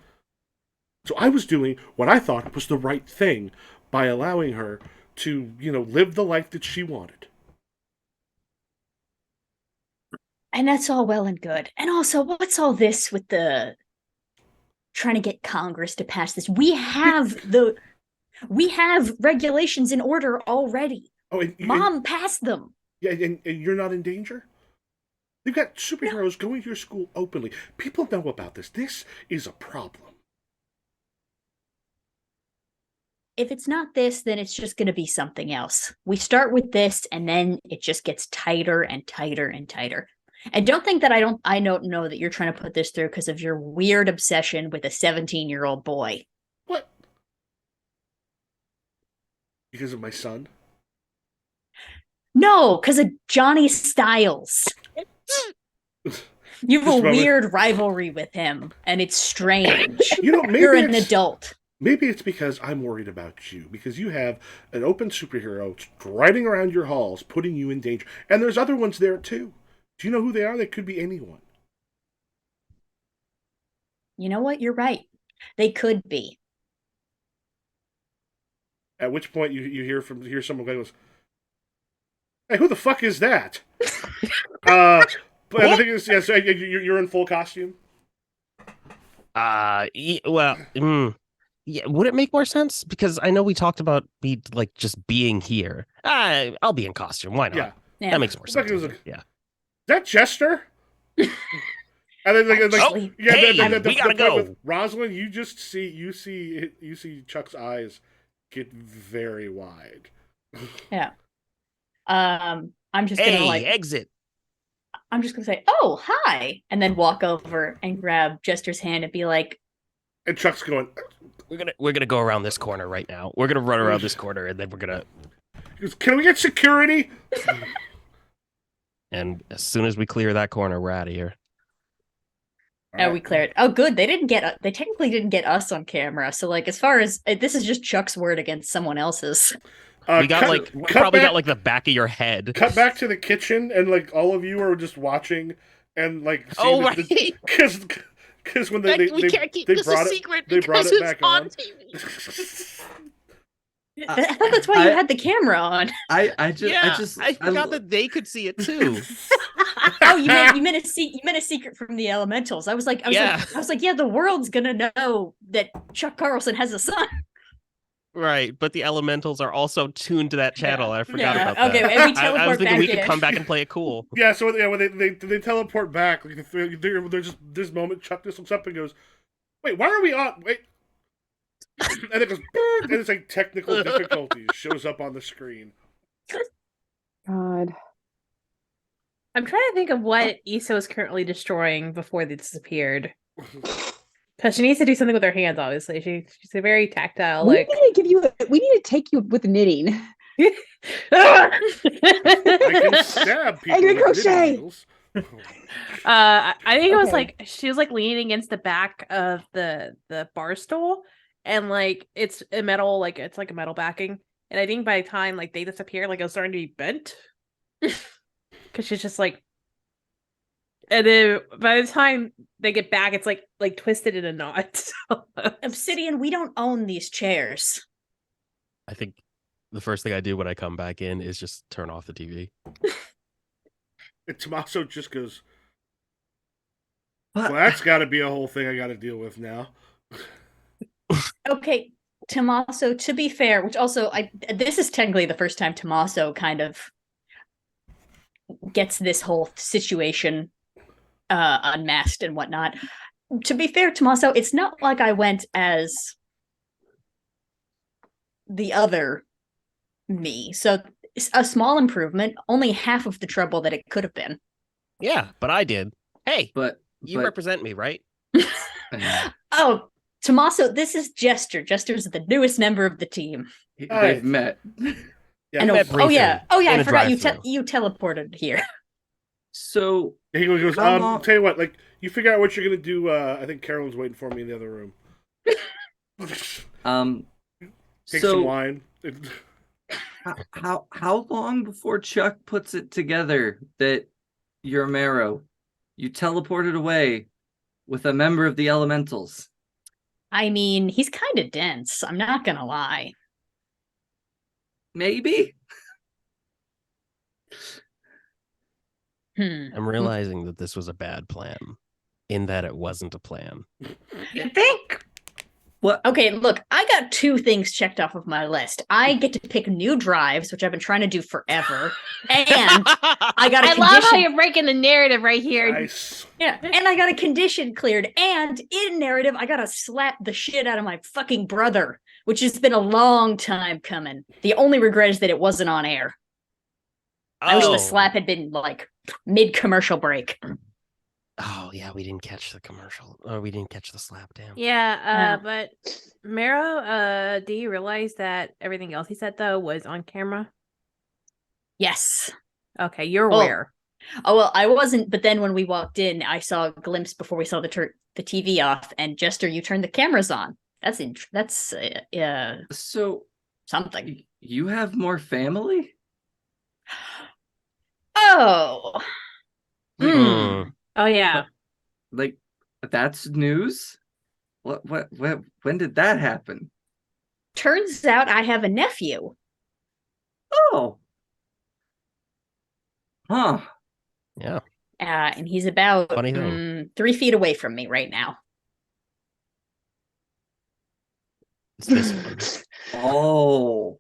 So I was doing what I thought was the right thing by allowing her to, live the life that she wanted." And that's all well and good. And also, what's all this with the trying to get Congress to pass this? We have regulations in order already. Oh, Mom passed them. Yeah, and you're not in danger? They've got superheroes going to your school openly. People know about this. This is a problem. If it's not this, then it's just going to be something else. We start with this, and then it just gets tighter and tighter and tighter. And don't think that I don't know that you're trying to put this through because of your weird obsession with a 17-year-old boy. What? Because of my son? No, because of Johnny Styles. You have a weird rivalry with him, and it's strange. Maybe you're an adult. Maybe it's because I'm worried about you, because you have an open superhero riding around your halls, putting you in danger. And there's other ones there, too. Do you know who they are? They could be anyone. You know what? You're right. They could be. At which point you hear someone goes, "Hey, who the fuck is that?" But the thing is, so you're in full costume? Yeah, would it make more sense? Because I know we talked about me like just being here. I'll be in costume. Why not? Yeah. That makes more sense. Yeah. Is that Chester? And then we gotta go. With Rosalind, you see Chuck's eyes get very wide. Yeah. I'm just gonna exit. I'm just gonna say, "Oh, hi," and then walk over and grab Jester's hand and be like, and Chuck's going, We're gonna go around this corner right now. We're gonna run around this corner, and then we're gonna. He goes, "Can we get security?" And as soon as we clear that corner, we're out of here. we cleared. Oh, good. They technically didn't get us on camera. So, like, as far as this is just Chuck's word against someone else's. We got got like the back of your head. Cut back to the kitchen, and like all of you are just watching, and like because when they can't keep this a secret they brought it back on. I thought that's why you had the camera on. I forgot that they could see it too. Oh, you meant a secret from the elementals. I was like, the world's gonna know that Chuck Carlson has a son. Right, but the elementals are also tuned to that channel. I forgot about that. Okay, and we teleport I was thinking back we could come back and play it cool. Yeah, so when they teleport back, like, there's just this moment. Chuck just looks up and goes, "Wait, why are we on? Wait." And it goes, and it's like technical difficulties shows up on the screen. God. I'm trying to think of what Issa is currently destroying before they disappeared. Because she needs to do something with her hands, obviously. She's a very tactile, we need to take you with knitting. I can stab people. Angry crochet. I think it was like she was like leaning against the back of the bar stool, and like it's a metal, like it's like a metal backing. And I think by the time like they disappeared, like it was starting to be bent. Because she's just like And then by the time they get back, it's like twisted in a knot. Obsidian, we don't own these chairs. I think the first thing I do when I come back in is just turn off the TV. And Tommaso just goes, What? well, that's got to be a whole thing I got to deal with now. Okay, Tommaso, to be fair, which also this is technically the first time Tommaso kind of gets this whole situation unmasked and whatnot. To be fair, Tommaso, it's not like I went as the other me. So it's a small improvement, only half of the trouble that it could have been. Yeah, but I did. Hey, But you represent me, right? Oh, Tommaso, this is Jester. Jester's the newest member of the team. they've met. Yeah, I know. met Oh yeah. Oh yeah. in I a forgot you. drive-thru. You teleported here. So he goes, How long- tell you what, like, you figure out what you're going to do. I think Carolyn's waiting for me in the other room. Take some wine. How long before Chuck puts it together that you're Marrow? You teleported away with a member of the Elementals. I mean, he's kind of dense. I'm not gonna lie. Maybe? I'm realizing that this was a bad plan, in that it wasn't a plan. You think? What? Okay, look, I got 2 things checked off of my list. I get to pick new drives, which I've been trying to do forever, and I got a I condition. love how you're breaking the narrative right here. Nice. Yeah, and I got a condition cleared, and in narrative, I gotta slap the shit out of my fucking brother, which has been a long time coming. The only regret is that it wasn't on air. I wish the slap had been like mid-commercial break. Oh yeah, we didn't catch the commercial. Oh, we didn't catch the slap. Damn. Yeah, Oh. but Marrow, do you realize that everything else he said though was on camera? Yes. Okay, you're Well, aware. Oh well, I wasn't. But then when we walked in, I saw a glimpse before we saw the TV off. And Jester, you turned the cameras on. That's So something. you have more family? Oh. Hmm. Oh yeah. Like that's news? What when did that happen? Turns out I have a nephew. Oh. Huh. Yeah. And he's about Funny thing. 3 feet away from me right now. It's this one. Oh.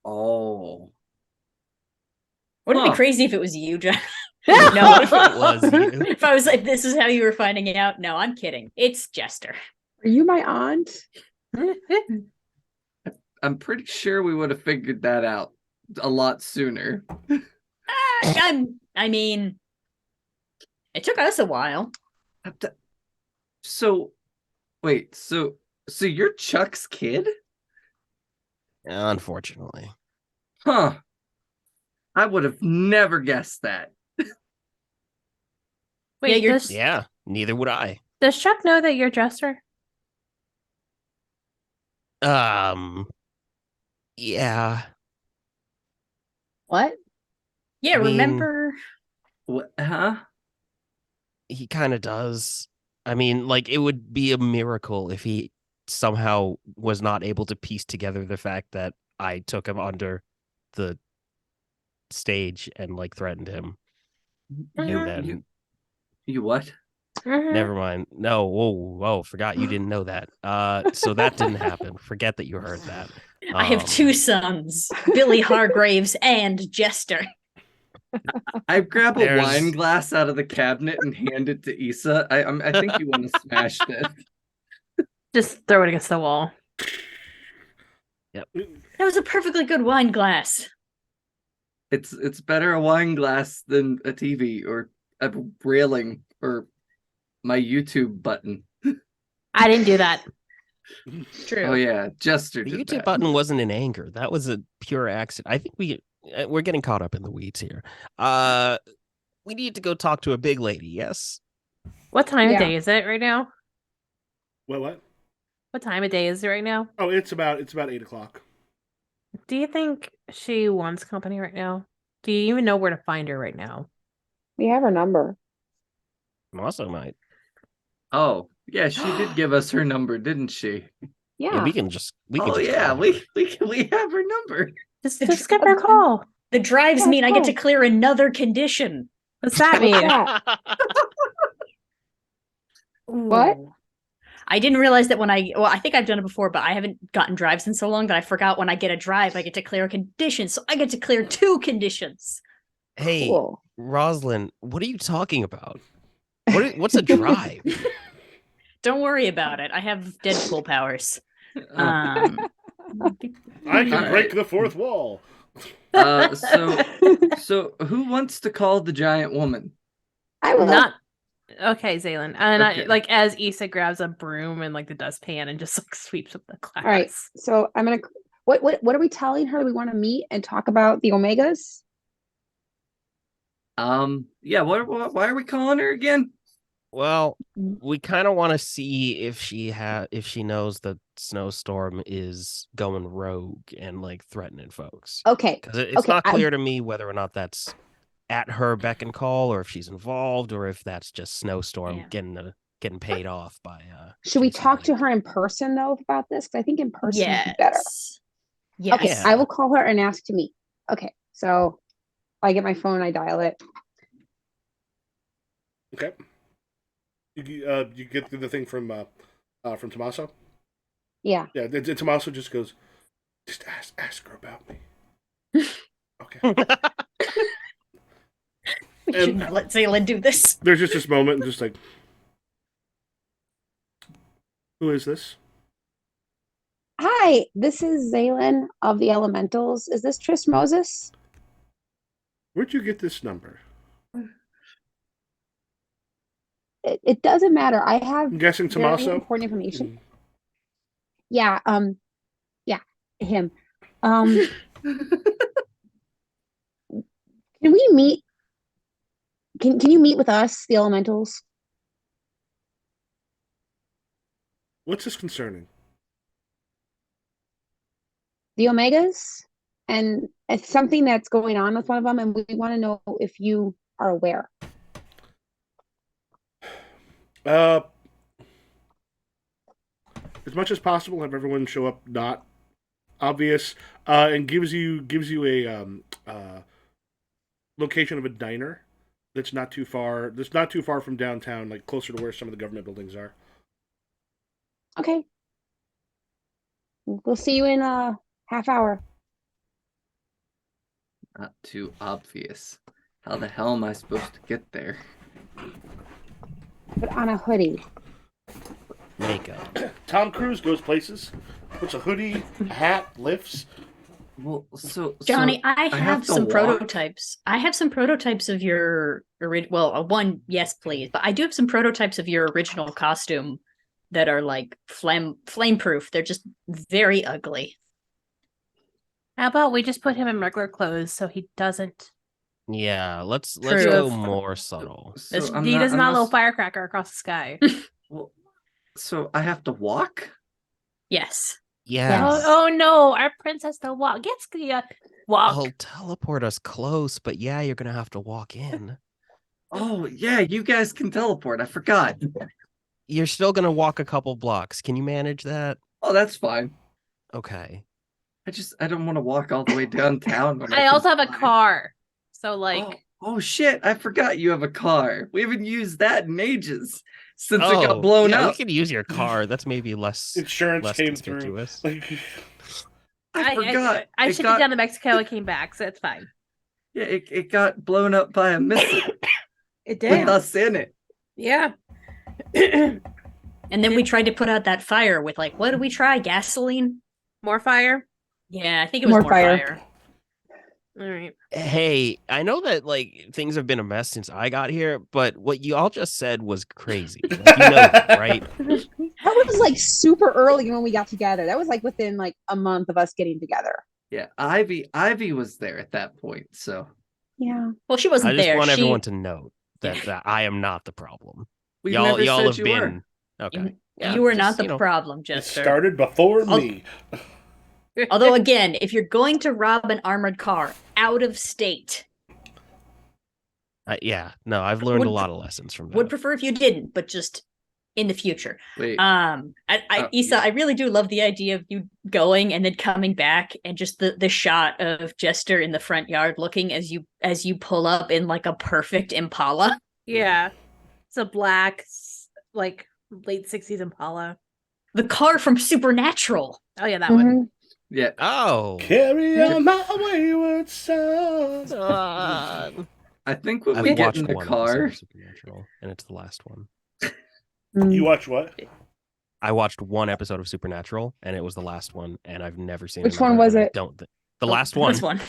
Oh. Wouldn't it Huh. be crazy if it was you, John? No, No, if it was you. if I was like, this is how you were finding out. No, I'm kidding. It's Jester. Are you my aunt? I'm pretty sure we would have figured that out a lot sooner. I mean, it took us a while. So, wait, so you're Chuck's kid? Unfortunately. Huh. I would have never guessed that. Wait, you're- Yeah, neither would I. does Chuck know that you're Jester? Yeah. What? Yeah, I mean- remember? What? Huh? He kind of does. I mean, like, it would be a miracle if he somehow was not able to piece together the fact that I took him under the stage and like threatened him. And then You what? never mind. No, whoa, forgot you didn't know that. So that didn't happen. Forget that you heard that. I have 2 sons, Billy Hargraves and Jester. I grab a There's- wine glass out of the cabinet and hand it to Issa. I think you want to smash this. Just throw it against the wall. That was a perfectly good wine glass. It's better a wine glass than a TV or a railing or my YouTube button. I didn't do that. True. Oh yeah, Jester The did YouTube that. button wasn't in anger. That was a pure accident. I think we're getting caught up in the weeds here. We need to go talk to a big lady. Yes. What time of Yeah. day is it right now? What? What time of day is it right now? Oh, it's about 8:00. Do you think she wants company right now? Do you even know where to find her right now? We have her number. Also might. Oh, yeah, she did give us her number, didn't she? Yeah, Yeah. we can just Oh just yeah, call her. we have her number. Just give her a Okay. call. The drives Yeah, mean I get to cool. clear another condition. What's that What's mean? that? What? Ooh. I didn't realize that I think I've done it before, but I haven't gotten drives in so long that I forgot when I get a drive, I get to clear a condition. So I get to clear 2 conditions. Hey, Cool. Rosalind, what are you talking about? What's a drive? Don't worry about it. I have Deadpool powers. Oh. Um, I can All break right. the fourth wall. So who wants to call the giant woman? I will. Not okay, Zaylin. And Okay. I like as Issa grabs a broom and like the dustpan and just like sweeps up the class. All right. So I'm gonna. What are we telling her? We want to meet and talk about the Omegas. Yeah, why are we calling her again? Well, we kind of want to see if she knows that Snowstorm is going rogue and like threatening folks. Okay. Because it's Okay, not clear to me whether or not that's at her beck and call, or if she's involved, or if that's just Snowstorm Yeah. getting paid off by. Should we Jason talk to Blake. her in person though about this? Because I think in person would be better. Yes. Okay, Yeah. I will call her and ask to meet. Okay, so I get my phone, I dial it. Okay. You get the thing from Tommaso? Yeah. Yeah, Tommaso just goes, just ask her about me. Okay. We And- should not let Zaylin do this. There's just this moment, and just like, who is this? Hi, this is Zaylin of the Elementals. Is this Tris Moses? Where'd you get this number? It doesn't matter. I have I'm guessing very Tommaso. important information. Mm. Yeah, yeah, him. Can we meet? Can you meet with us, the Elementals? What's this concerning? The Omegas? And it's something that's going on with one of them, and we want to know if you are aware. As much as possible, have everyone show up not obvious, and gives you a location of a diner that's not too far. That's not too far from downtown, like closer to where some of the government buildings are. Okay. We'll see you in a half hour. Not too obvious. How the hell am I supposed to get there? Put on a hoodie. Makeup. Tom Cruise goes places, puts a hoodie, a hat, lifts. Well, so Johnny, I have have to some walk? prototypes. I have some prototypes of your one, yes, please. But I do have some prototypes of your original costume that are like flame proof. They're just very ugly. How about we just put him in regular clothes so he doesn't Yeah, let's True. go more subtle. he does not a little firecracker across the sky. Well, so I have to walk? Yes. Yes. Oh no, our princess to walk. Gets the walk. I'll teleport us close, but yeah, you're gonna have to walk in. Oh yeah, you guys can teleport. I forgot. You're still gonna walk a couple blocks. Can you manage that? Oh, that's fine. Okay. I don't want to walk all the way downtown. When I can also have a fly. car. So like Oh shit, I forgot you have a car. We haven't used that in ages since it got blown yeah, up. we could use your car. That's maybe less Insurance came conspicuous. through. Like, I forgot. I It shipped got- it down to Mexico and came back, so it's fine. Yeah, it got blown up by a missile It with us in it. Yeah. And then we tried to put out that fire with like, what did we try? Gasoline? More fire? Yeah, I think it was more fire. All right. Hey, I know that like things have been a mess since I got here, but what you all just said was crazy. Like, you know that, right? That was like super early when we got together. That was like within like a month of us getting together. Yeah, Ivy was there at that point, so Yeah. Well, she I wasn't just there. want She- everyone to know that I am not the problem. we y'all never said have you been were. okay. Yeah, you were just, not the you know. problem, it Jester. started before I'll- me. Although, again, if you're going to rob an armored car out of state, Yeah, no, I've learned a Would- lot of lessons from Would that. prefer if you didn't, but just in the future. Wait. Issa, Yeah. I really do love the idea of you going and then coming back and just the shot of Jester in the front yard looking as you pull up in like a perfect Impala. Yeah. It's a black, like late 60s Impala. The car from Supernatural. Oh yeah, that one. Yeah. Oh, Carry on my wayward son. I think when I've we get watched in the one episode car, of Supernatural, and it's the last one. You watch what? I watched one episode of Supernatural, and it was the last one, and I've never seen. Which another, one was and I it? don't. The last one. This one.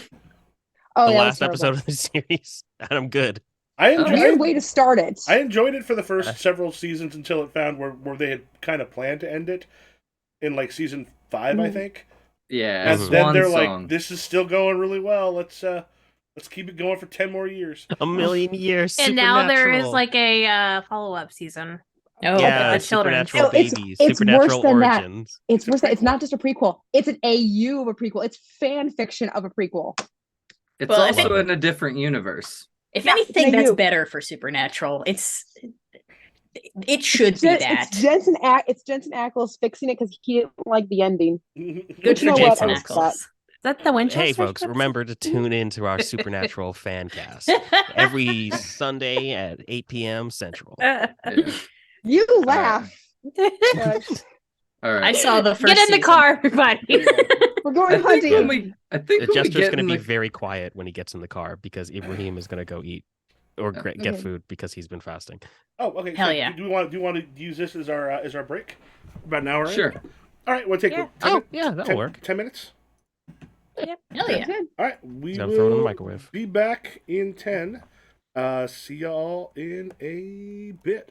Oh, The yeah, last episode of the series, and I'm good. Weird way to start it. I enjoyed it for the first several seasons until it found where they had kind of planned to end it in like season 5, I think. yeah, And then Swan they're Song. like, "This is still going really well. Let's keep it going for 10 more years." A million years. And now there is Supernatural. like a follow-up season. Oh, yeah, the children's. Supernatural No, it's- babies, it's Supernatural worse than that. origins. It's It's a worse. It's prequel. not just a prequel. It's an AU of a prequel. It's fan fiction of a prequel. It's Well, I also think- in a different universe. If Yeah, anything, they that's do. better for Supernatural. It should be that. It's Jensen Ackles fixing it because he didn't like the ending. Good You for know what? Jensen I respect Ackles. Is that the Winchester? Hey, folks, remember to tune in to our Supernatural fan cast every Sunday at 8 p.m. Central. Yeah. You laugh. But All right. I saw the first Get in the season. car, everybody. we're going I think hunting. when we, I think when we Jester's get going to in be the, very quiet when he gets in the car because Ibrahim is going to go eat or get Okay. food because he's been fasting. Oh, okay. Hell so yeah. Do we want to use this as our break? About an hour. in? sure. All right. We'll take Yeah. 10 yeah, that'll 10 work. 10 minutes. Hell yeah. Good. All right. We So throw it in the will microwave. be back in 10. See y'all in a bit.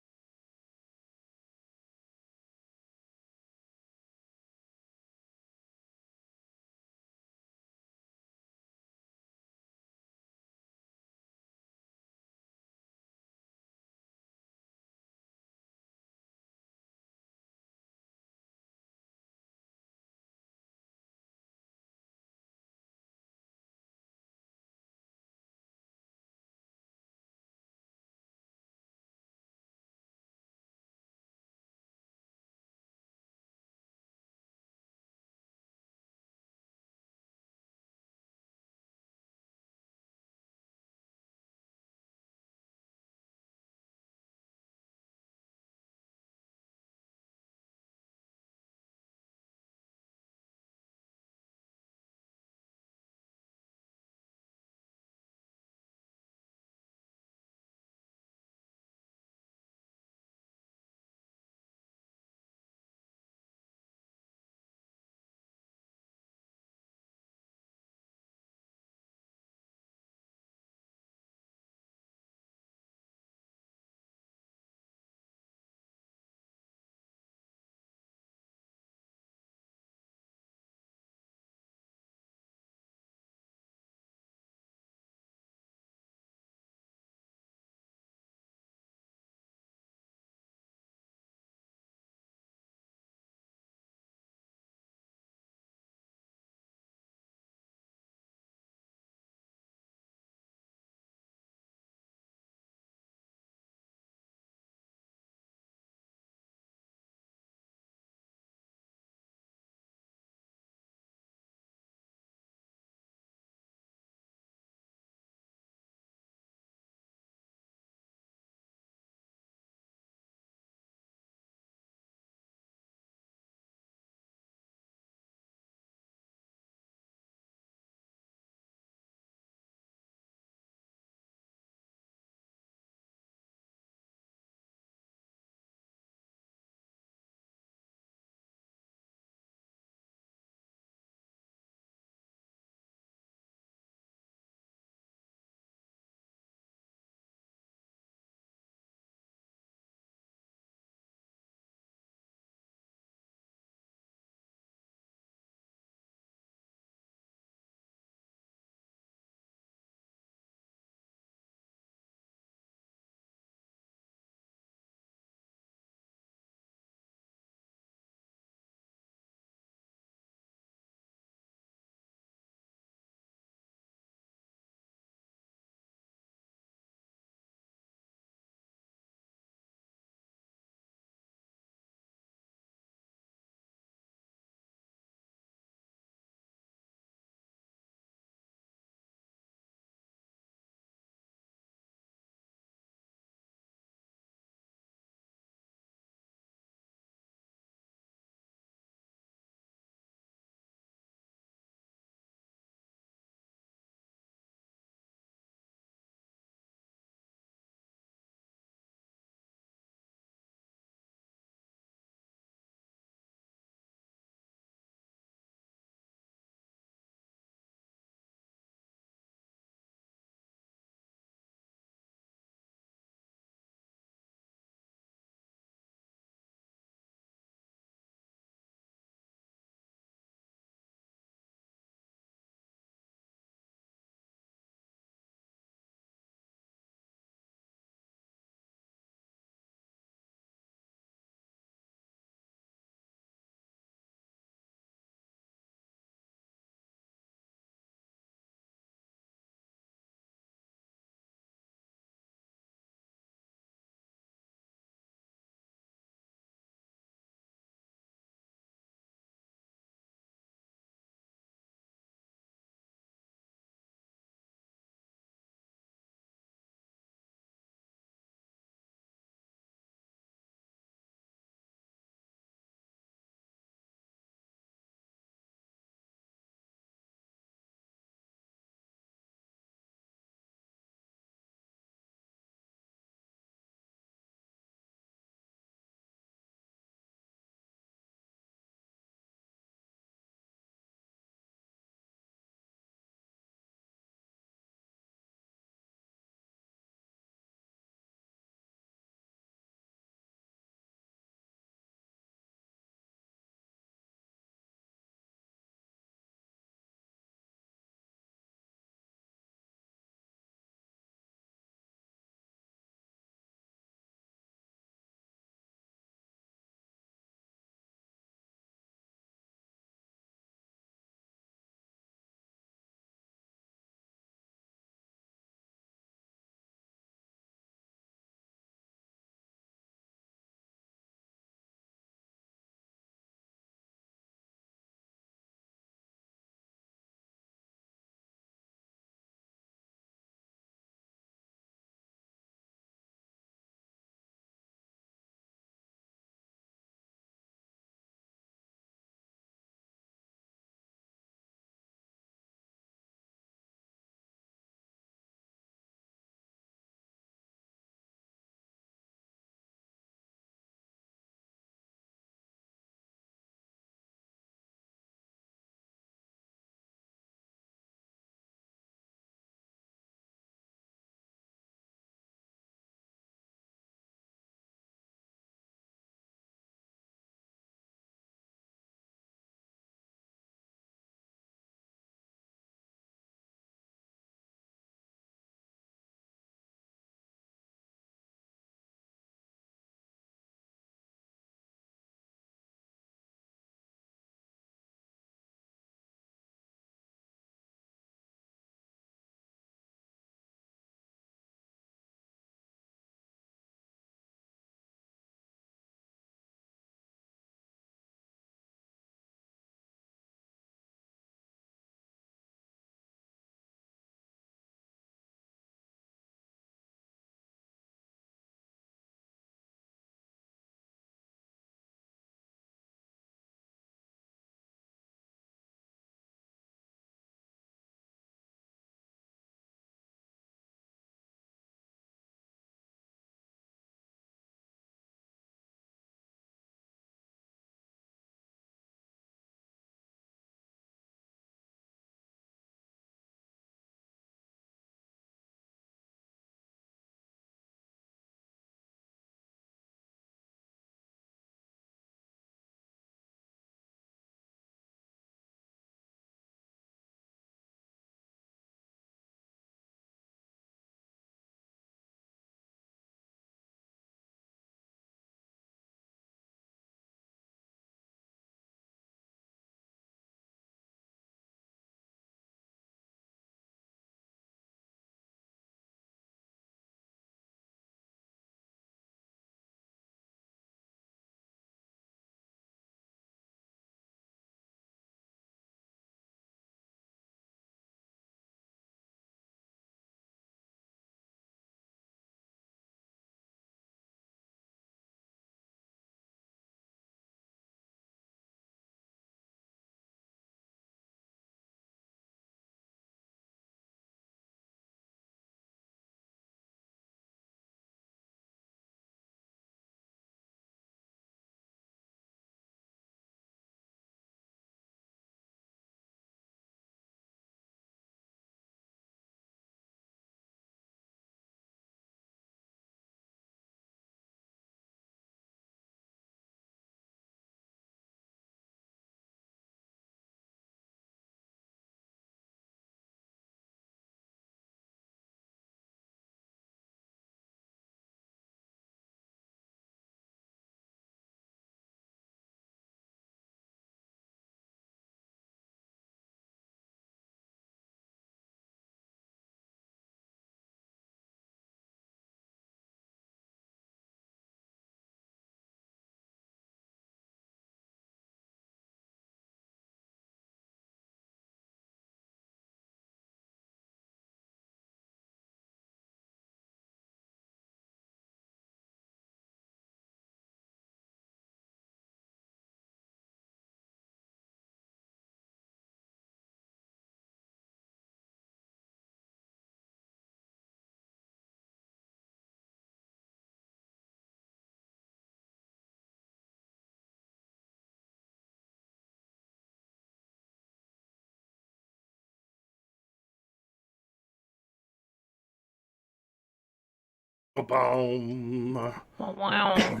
Ba-boom. Wow.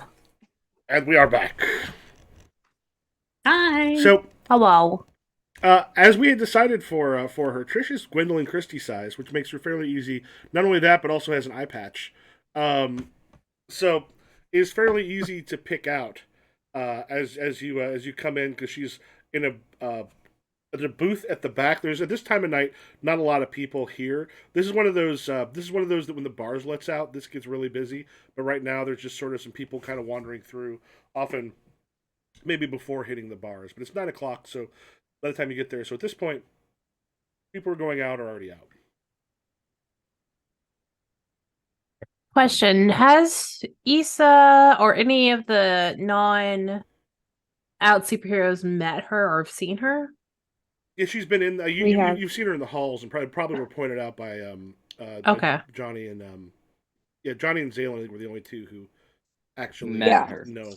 And we are back. Hi. So, Hello. as we had decided for her, Trish is Gwendolyn Christie size, which makes her fairly easy. Not only that, but also has an eye patch. So it's fairly easy to pick out as you come in because she's in a booth at the back. There's at this time of night not a lot of people here. This is one of those. This is one of those that when the bars lets out, this gets really busy. But right now, there's just sort of some people kind of wandering through. Often, maybe before hitting the bars, but it's 9 o'clock, so by the time you get there, so at this point, people are going out or already out. Question: has Issa or any of the non-out superheroes met her or seen her? Yeah, she's been in. We have. You've seen her in the halls, and probably were pointed out by Okay. Johnny and Johnny and Zaylen, I think, were the only two who actually Met her. know.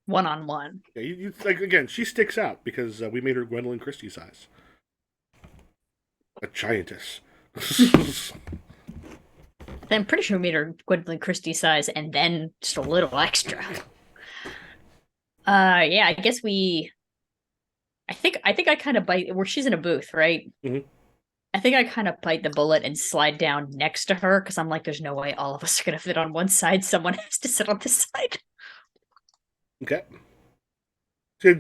One-on-one. Yeah, you like again. She sticks out because we made her Gwendolyn Christie size, a giantess. I'm pretty sure we made her Gwendolyn Christie size and then just a little extra. Yeah, I guess I think I kind of bite where she's in a booth, right? Mhm. I think I kind of bite the bullet and slide down next to her because I'm like, there's no way all of us are gonna fit on one side. Someone has to sit on this side. Okay. So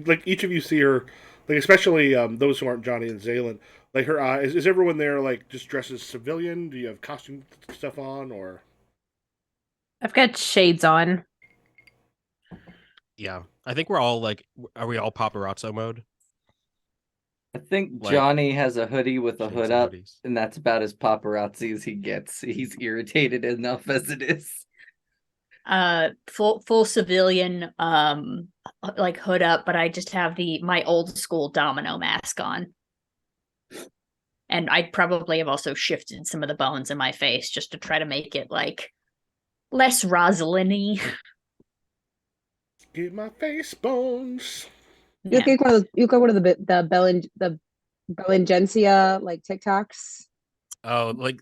like each of you see her, like especially those who aren't Johnny and Zaylen. Like her eyes. Is everyone there like just dressed as civilian? Do you have costume stuff on or? I've got shades on. Yeah, I think we're all like, are we all paparazzo mode? I think Like, Johnny has a hoodie with a shades hood and up, hoodies. and that's about as paparazzi as he gets. He's irritated enough as it is. Full civilian, like hood up, but I just have my old school domino mask on. And I probably have also shifted some of the bones in my face just to try to make it like less Rosalind-y. Get my face bones. You Yeah. look like one of those. You look like one of the Belingencia like TikToks. Oh, like,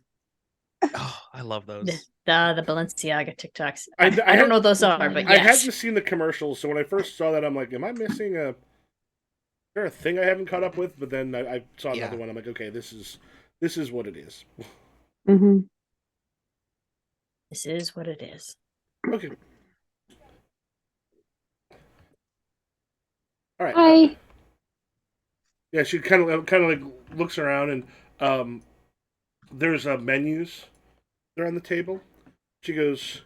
oh, I love those. The Balenciaga TikToks. I I don't had- know what those are, but I yes. hadn't seen the commercials, so when I first saw that, I'm like, "Am I missing a? Is there a thing I haven't caught up with?" But then I saw another Yeah. one. I'm like, "Okay, this is what it is." Mm-hmm. This is what it is. Okay. All right. Hi. Yeah, she kind of like looks around and there's menus there on the table. She goes,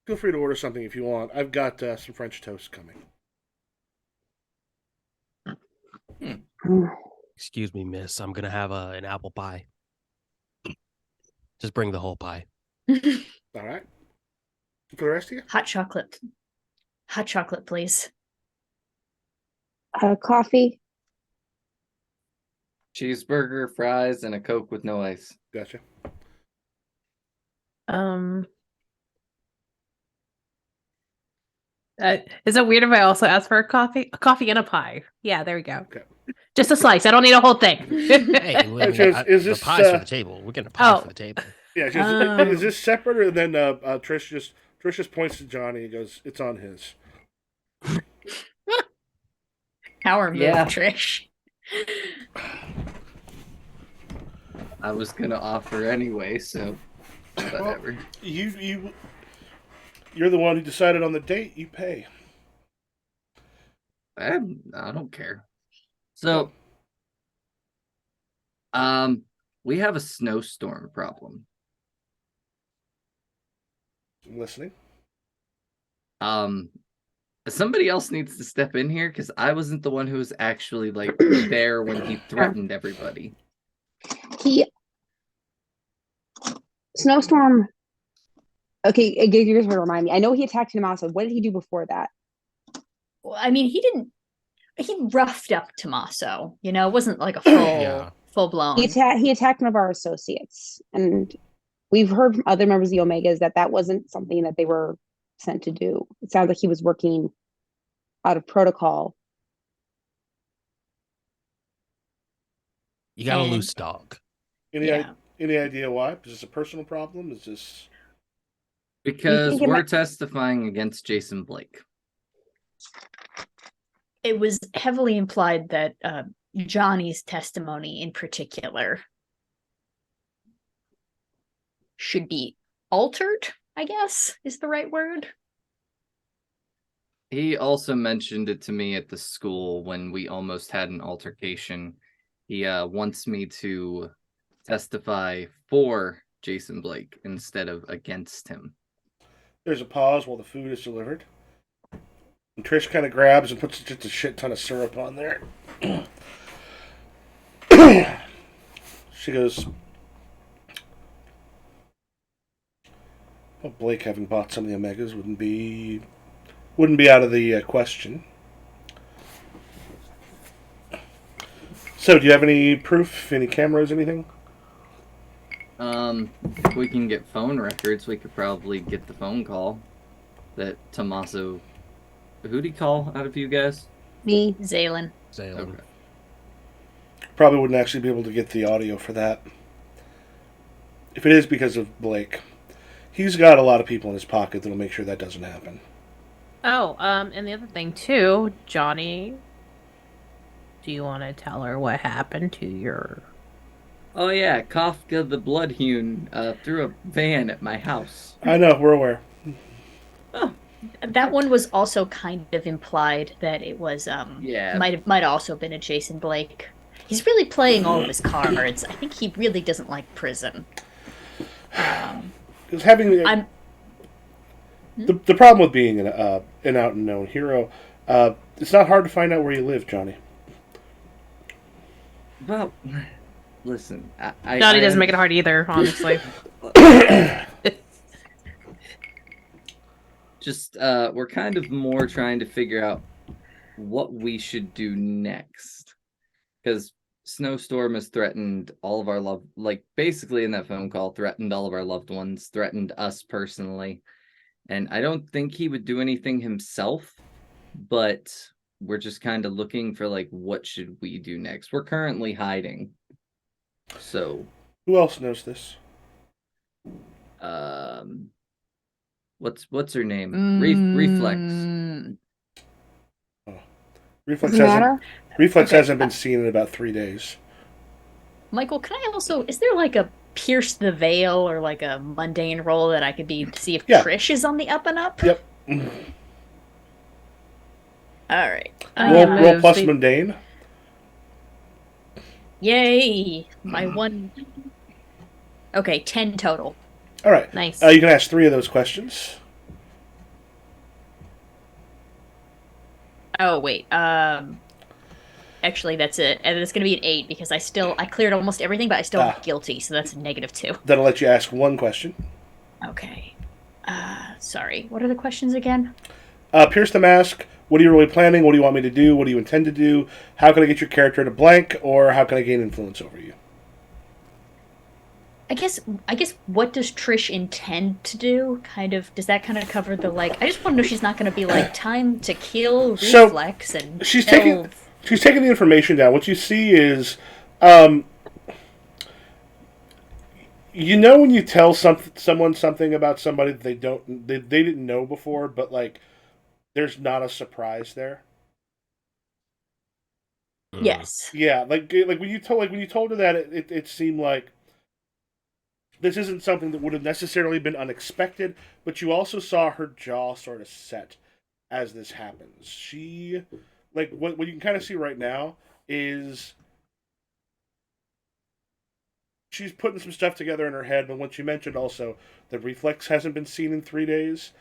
"Feel free to order something if you want. I've got some French toast coming." Excuse me, miss. I'm gonna have an apple pie. Just bring the whole pie. All right. For the rest of you, Hot chocolate. Hot chocolate, please. Coffee. Cheeseburger, fries, and a Coke with no ice. gotcha. Is it weird if I also ask for a coffee and a pie? Yeah, there we go. Okay. Just a slice. I don't need a whole thing. Hey, I mean, Is the this, pie's for the table. We're getting a pie for the table. Yeah, she goes, is this separate or then Trish just points to Johnny and goes, "It's on his." Power move, Yeah. Trish. I was gonna offer anyway, so whatever. You're the one who decided on the date. You pay. I don't care. So, we have a snowstorm problem. I'm listening. Somebody else needs to step in here because I wasn't the one who was actually like there when he threatened everybody. Snowstorm. Okay, you guys to remind me. I know he attacked Tommaso. What did he do before that? Well, I mean, he roughed up Tommaso. You know, it wasn't like a full blown. He attacked one of our associates, and we've heard from other members of the Omegas that wasn't something that they were sent to do. It sounds like he was working out of protocol. You got a And- loose dog. Any Yeah. Any idea why? Is this a personal problem? Is this Because it we're might- testifying against Jason Blake. It was heavily implied that Johnny's testimony in particular should be altered, I guess is the right word. He also mentioned it to me at the school when we almost had an altercation. He wants me to testify for Jason Blake instead of against him. there's a pause while the food is delivered? And Trish kind of grabs and puts just a shit ton of syrup on there. She goes, well, Blake having bought some of the Omegas wouldn't be out of the question. So, do you have any proof? Any cameras? Anything? If we can get phone records, we could probably get the phone call that Tommaso. Who'd he call out of you guys? Me. Zalen. Okay. Probably wouldn't actually be able to get the audio for that. If it is because of Blake, he's got a lot of people in his pocket that'll make sure that doesn't happen. Oh, and the other thing too, Johnny, do you want to tell her what happened to your... Oh yeah, Kafka the Bloodhewn threw a van at my house. I know, we're aware. Oh, That one was also kind of implied that it was yeah. might also been a Jason Blake. He's really playing all of his cards. I think he really doesn't like prison. Because having I'm the problem with being an out and known hero, it's not hard to find out where you live, Johnny. Well, listen, Johnny doesn't make it hard either, honestly. Just we're kind of more trying to figure out what we should do next, because Snowstorm has threatened all of our basically in that phone call, threatened all of our loved ones, threatened us personally, and I don't think he would do anything himself, but we're just kind of looking for what should we do next. We're currently hiding, so Who else knows this? what's her name? Reflex. Reflex Doesn't hasn't matter. Reflex Okay. hasn't been seen in about 3 days. Michael, can I also, is there like a pierce the veil or like a mundane roll that I could be to see if Yeah. Trish is on the up and up? Yep. All right. Roll plus we- mundane. Yay! My one. Okay, 10 total. All right. Nice. You can ask 3 of those questions. Oh wait. Actually, that's it, and it's gonna be an 8 because I cleared almost everything, but I still am guilty, so that's a -2. That'll let you ask 1 question. Okay. Sorry. What are the questions again? Pierce the mask. What are you really planning? What do you want me to do? What do you intend to do? How can I get your character to blank? Or how can I gain influence over you? I guess what does Trish intend to do? Does that kind of cover the I just want to know she's not going to be time to kill So, reflex and She's kill- taking the information down. What you see is, when you tell someone something about somebody that they didn't know before, but there's not a surprise there. Yes. Yeah, when you told her that, it seemed like this isn't something that would have necessarily been unexpected, but you also saw her jaw sort of set as this happens. She, what you can kind of see right now is she's putting some stuff together in her head, but when she mentioned also that Reflex hasn't been seen in 3 days,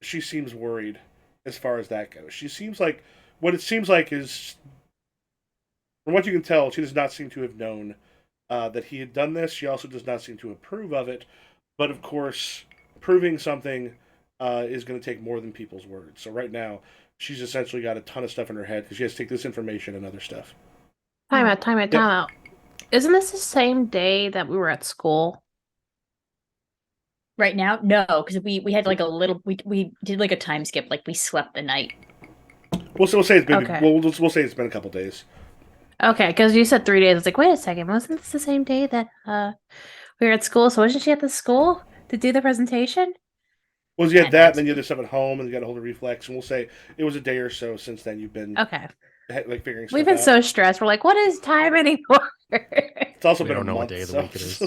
she seems worried as far as that goes. She seems like, what it seems like is, from what you can tell, she does not seem to have known that he had done this. She also does not seem to approve of it. But of course, proving something is going to take more than people's words. So right now, she's essentially got a ton of stuff in her head because she has to take this information and other stuff. Time out. Isn't this the same day that we were at school? Right now, no, because we had a little we did a time skip, we slept the night. We'll say it's been Okay. we'll say it's been a couple days. Okay, because you said 3 days. I was like, wait a second, wasn't this the same day that we were at school? So wasn't she at the school to do the presentation? Was you had That that, had and then to you had the be. stuff at home, and you got a hold of Reflex, and we'll say it was a day or so since then you've been Okay. like figuring We've stuff been out. so stressed. We're like, what is time anymore? It's also We been a don't know what month, day of the so week it is.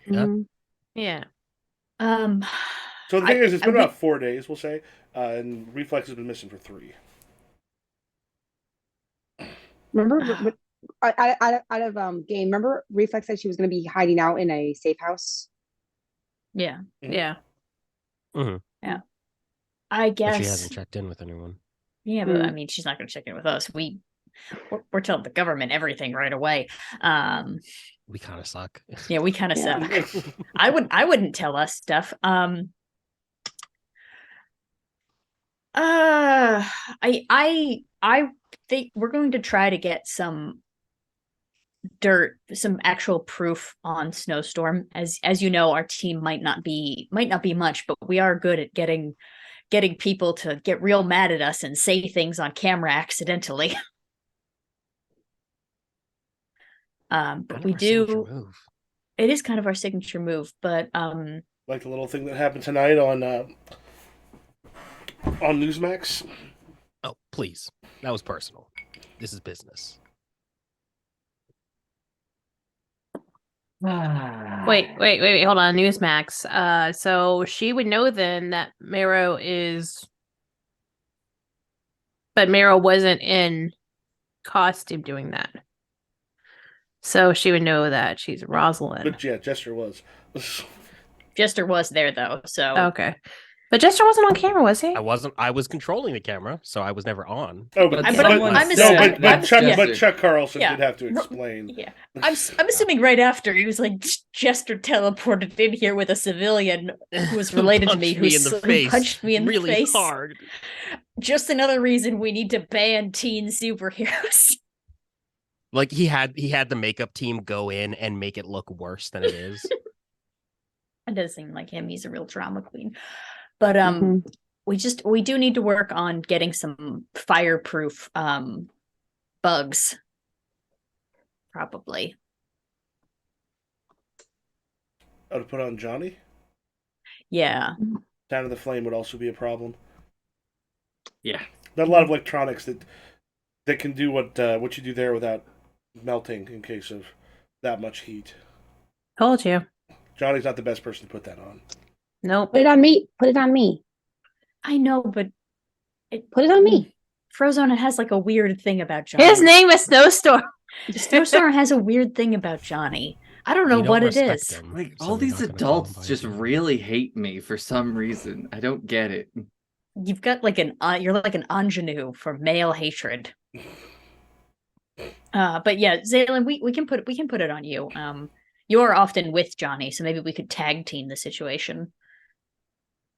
Yeah. Mhm. Yeah. Um, so the thing is, it's been we about 4 days, we'll say, and Reflex has been missing for 3. Remember, but out of game. Remember, Reflex said she was going to be hiding out in a safe house. yeah, Yeah. Hmm. yeah. I But she guess. hasn't checked in with anyone. Yeah, but I Mm. mean, she's not going to check in with us. We're telling the government everything right away. We kind of suck. Yeah, we kind of Yeah. suck. I wouldn't tell us stuff. I think we're going to try to get some some actual proof on Snowstorm. As you know, our team might not be much, but we are good at getting people to get real mad at us and say things on camera accidentally. But Kind of we our signature do. move. It is kind of our signature move, but Like the little thing that happened tonight on Newsmax. Oh, please. That was personal. This is business. Wait. Hold on. Newsmax. So she would know then that Marrow is, but Marrow wasn't in costume doing that. So she would know that she's Rosalind. But yeah, Jester was. Jester was there though, so Okay. But Jester wasn't on camera, was he? I was controlling the camera, so I was never on. Oh, But but someone I'm no, assuming- but Chuck, yeah. but Chuck Carlson Yeah. did have to explain. yeah. I'm assuming right after he was like Jester teleported in here with a civilian who was related to me, Punched me in the who face punched me in really the face. hard. Just another reason we need to ban teen superheroes. Like he had the makeup team go in and make it look worse than it is. It does seem like him. He's a real drama queen. But Mhm. we do need to work on getting some fireproof bugs. Probably. Oh, to put on Johnny? Yeah. Down of the Flame would also be a problem. Yeah. Not a lot of electronics that can do what you do there without melting in case of that much heat. Told you. Johnny's not the best person to put that on. Nope. Put it on me. Put it on me. I know, but Put it on me. Frozone has like a weird thing about Johnny. His name is Snowstorm. Snowstorm has a weird thing about Johnny. I don't know We don't what it respect is. him, Like so all we're these not gonna call him adults by just his name. really hate me for some reason. I don't get it. You've got like you're like an ingenue for male hatred. But yeah, Zaylin, we can put it on you. You are often with Johnny, so maybe we could tag team the situation.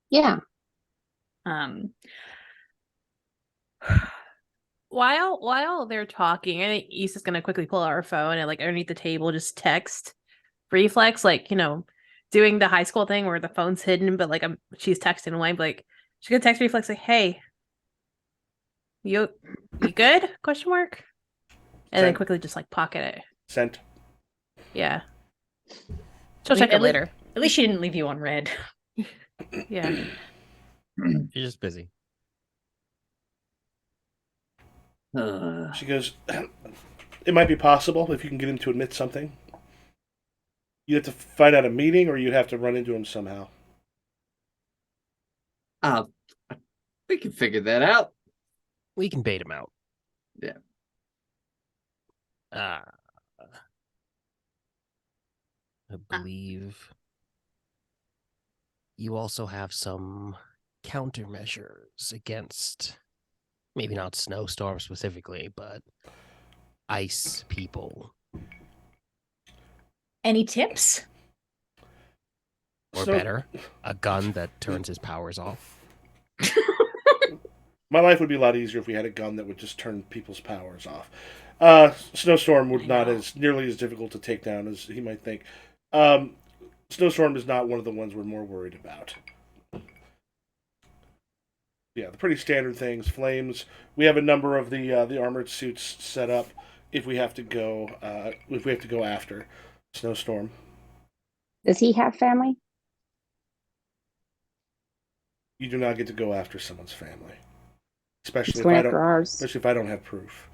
Yeah. Um, While they're talking, I think Issa's gonna quickly pull out her phone and like underneath the table just text Reflex, like, doing the high school thing where the phone's hidden, but like she's texting away, like she's gonna text Reflex like, "Hey, you good?" Question mark. And then Sent. quickly just like pocket it. Sent. Yeah. She'll We- check it at lea- later. at least she didn't leave you on red. Yeah. You're just busy. She goes, it might be possible if you can get him to admit something. You have to find out a meeting, or you'd have to run into him somehow. Uh, we can figure that out. We can bait him out. Yeah. I believe you also have some countermeasures against maybe not Snowstorm specifically, but ice people. Any tips? Or So- better, a gun that turns his powers off. My life would be a lot easier if we had a gun that would just turn people's powers off. Snowstorm would not as nearly as difficult to take down as he might think. Snowstorm is not one of the ones we're more worried about. Yeah, the pretty standard things. Flames. We have a number of the armored suits set up. if we have to go after Snowstorm. Does he have family? You do not get to go after someone's family, especially He's if going I after don't. ours. Especially if I don't have proof.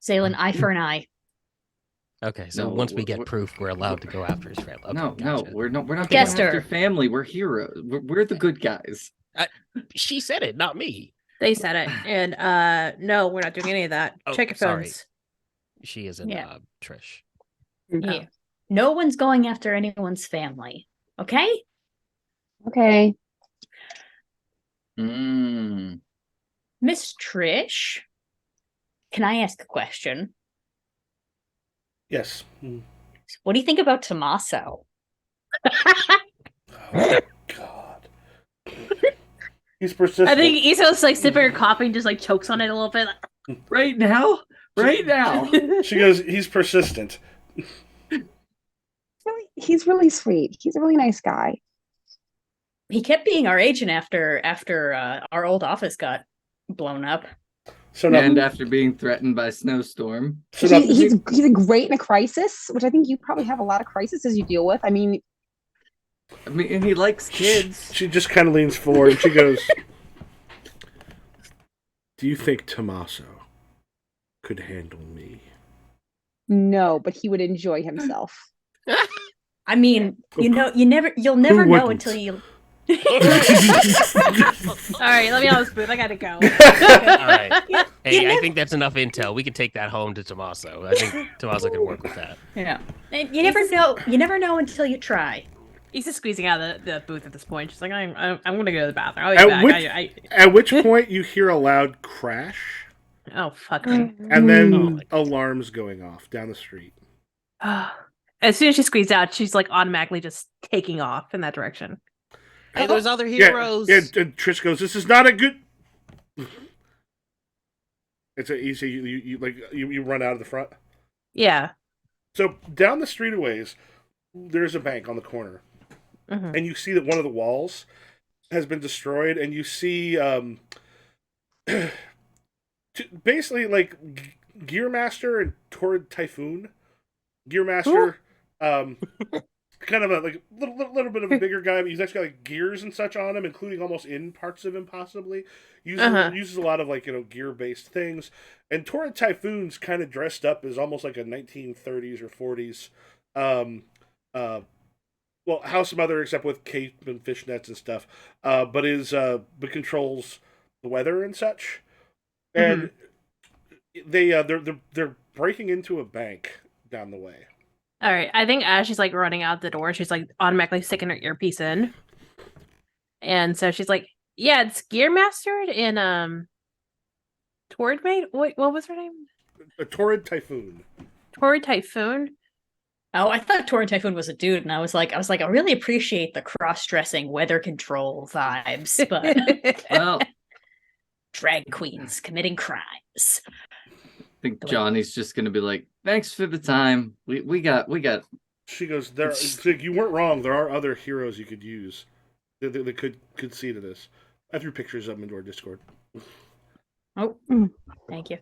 Zaylen, eye for an eye. Okay, so No, once we we're- get proof, we're allowed to go after his family. Okay, No, gotcha. we're not going Jester. after family. We're heroes. We're the good guys. She said it, not me. They said it. And no, we're not doing any of that. Oh, Check your sorry. phones. She isn't Yeah. Trish. Yeah. No one's going after anyone's family. Okay? Okay. Mm. Miss Trish, can I ask a question? Yes. What do you think about Tommaso? Oh, God. He's persistent. I think Issa's like sipping her coffee and just like chokes on it a little bit. Right now? Right now. She goes, he's persistent. He's really sweet. He's a really nice guy. He kept being our agent after our old office got blown up. So now, And after being threatened by Snowstorm. so now He's great in a crisis, which I think you probably have a lot of crises you deal with. I mean, I mean, and he likes kids. she just kind of leans forward and she goes, "Do you think Tommaso could handle me?" no, but he would enjoy himself. I mean, you'll never know wouldn't? until you All right, let me on this booth. I gotta go. All right. Hey, you I never- think that's enough intel. We can take that home to Tommaso. I think Tommaso can work with that. Yeah. You never know. You never know until you try. He's just squeezing out of the booth at this point. She's like, I'm gonna go to the bathroom. I'll be At back. which, at which point you hear a loud crash Oh fuck me. and then Oh my God. alarms going off down the street. As soon as she squeezed out, she's like automatically just taking off in that direction. Hey, there's other heroes. Yeah, and Trish goes, "This is not a good." It's a easy. You run out of the front. Yeah. So down the street a ways, there's a bank on the corner, Mhm. and you see that one of the walls has been destroyed, and you see basically like Gearmaster and Torrid Typhoon. Gearmaster, kind of a like little bit of a bigger guy, but he's actually got like gears and such on him, including almost in parts of him possibly. Uses a lot of like gear based things. And Torrid Typhoon's kind of dressed up as almost like a 1930s or 40s well, house mother except with cape and fishnets and stuff. But controls the weather and such. And they're breaking into a bank down the way. All right. I think as she's like running out the door, she's like automatically sticking her earpiece in. And so she's like, yeah, it's Gearmaster and Torrid Maid. What was her name? A Torrid Typhoon. Torrid Typhoon. Oh, I thought Torrid Typhoon was a dude, and I was like, I really appreciate the cross-dressing weather control vibes, but Well, drag queens committing crimes. I think Johnny's just gonna be like, "Thanks for the time. We got." She goes, "It's like, you weren't wrong. There are other heroes you could use that could see to this." I threw pictures of them into our Discord. Oh, thank you.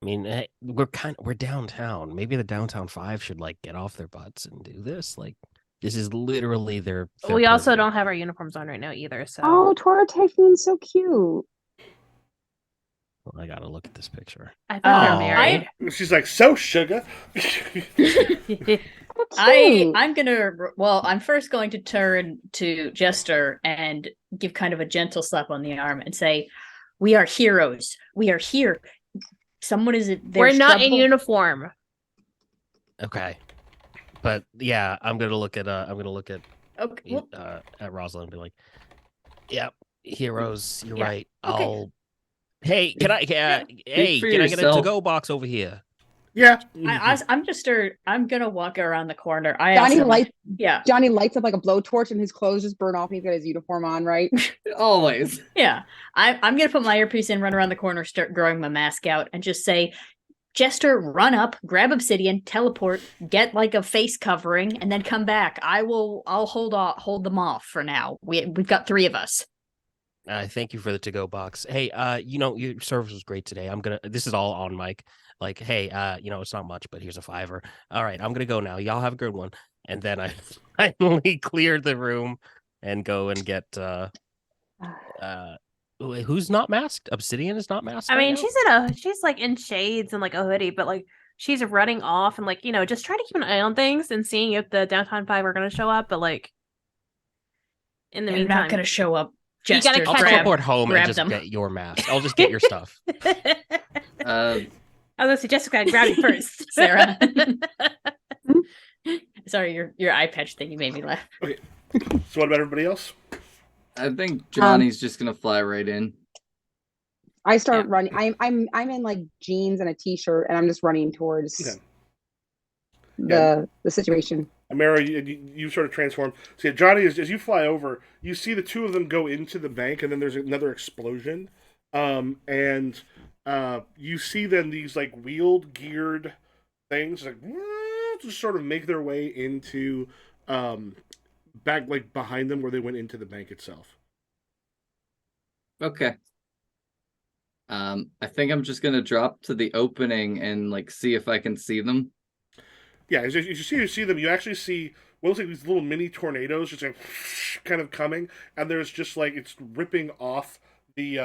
I mean, hey, we're downtown. Maybe the downtown five should like get off their butts and do this. Like, this is literally their. We also purview. don't have our uniforms on right now either. So Oh, Torrid Typhoon's so cute. Well, I gotta look at this picture. I thought they're Oh, married. She's like, "So sugar." I'm first going to turn to Jester and give kind of a gentle slap on the arm and say, "We are heroes. We are here. Someone is We're not in uniform. Okay, but yeah, I'm gonna look at Okay. Well, at Rosalind and be like, "Yep, heroes. You're Yeah, right. okay. Hey, can I? Hey, for can I get a yourself. to-go box over here?" Yeah. I'm gonna walk around the corner. Johnny lights up like a blowtorch and his clothes just burn off and he's got his uniform on, right? Always. Yeah. I'm gonna put my earpiece in, run around the corner, start growing my mask out, and just say, Jester, run up, grab obsidian, teleport, get like a face covering, and then come back. I'll hold them off for now. We've got 3 of us. Thank you for the to-go box. Hey, your service was great today. This is all on mic. Like, hey, it's not much, but here's a $5. All right, I'm gonna go now. Y'all have a good one. And then I finally cleared the room and go and get who's not masked? Obsidian is not masked I right mean, now. she's like in shades and like a hoodie, but like she's running off and like, just try to keep an eye on things and seeing if the downtown five are gonna show up. But like in the They're not meantime, gonna show up. you gotta Jester, I'll catch grab teleport home and grab just them. get your mask. I'll just get your stuff. I was gonna say Jessica grab you first, Sarah. Sorry, your eye patch thing, you made me laugh. Okay. So what about everybody else? I think Johnny's just gonna fly right in. I start running. I'm in like jeans and a t-shirt, and I'm just running towards the situation. Amara, you sort of transform. So yeah, Johnny, as you fly over, you see the two of them go into the bank, and then there's another explosion. And you see then these like wheeled, geared things like just sort of make their way into back like behind them where they went into the bank itself. Okay. I think I'm just gonna drop to the opening and like see if I can see them. Yeah, as you see them, you actually see what looks like these little mini tornadoes just like kind of coming, and there's just like it's ripping off the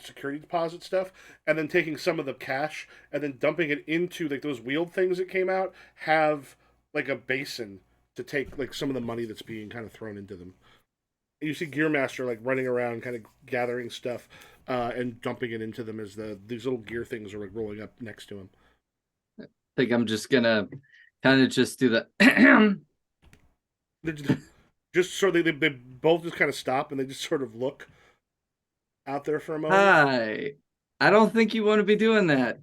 security deposit stuff, and then taking some of the cash and then dumping it into like those wheeled things that came out have like a basin to take like some of the money that's being kind of thrown into them. And you see Gearmaster like running around, kind of gathering stuff and dumping it into them as these little gear things are like rolling up next to him. I think I'm just gonna kind of just do the just sort of they both just kind of stop and they just sort of look out there for a moment. Hi. I don't think you want to be doing that.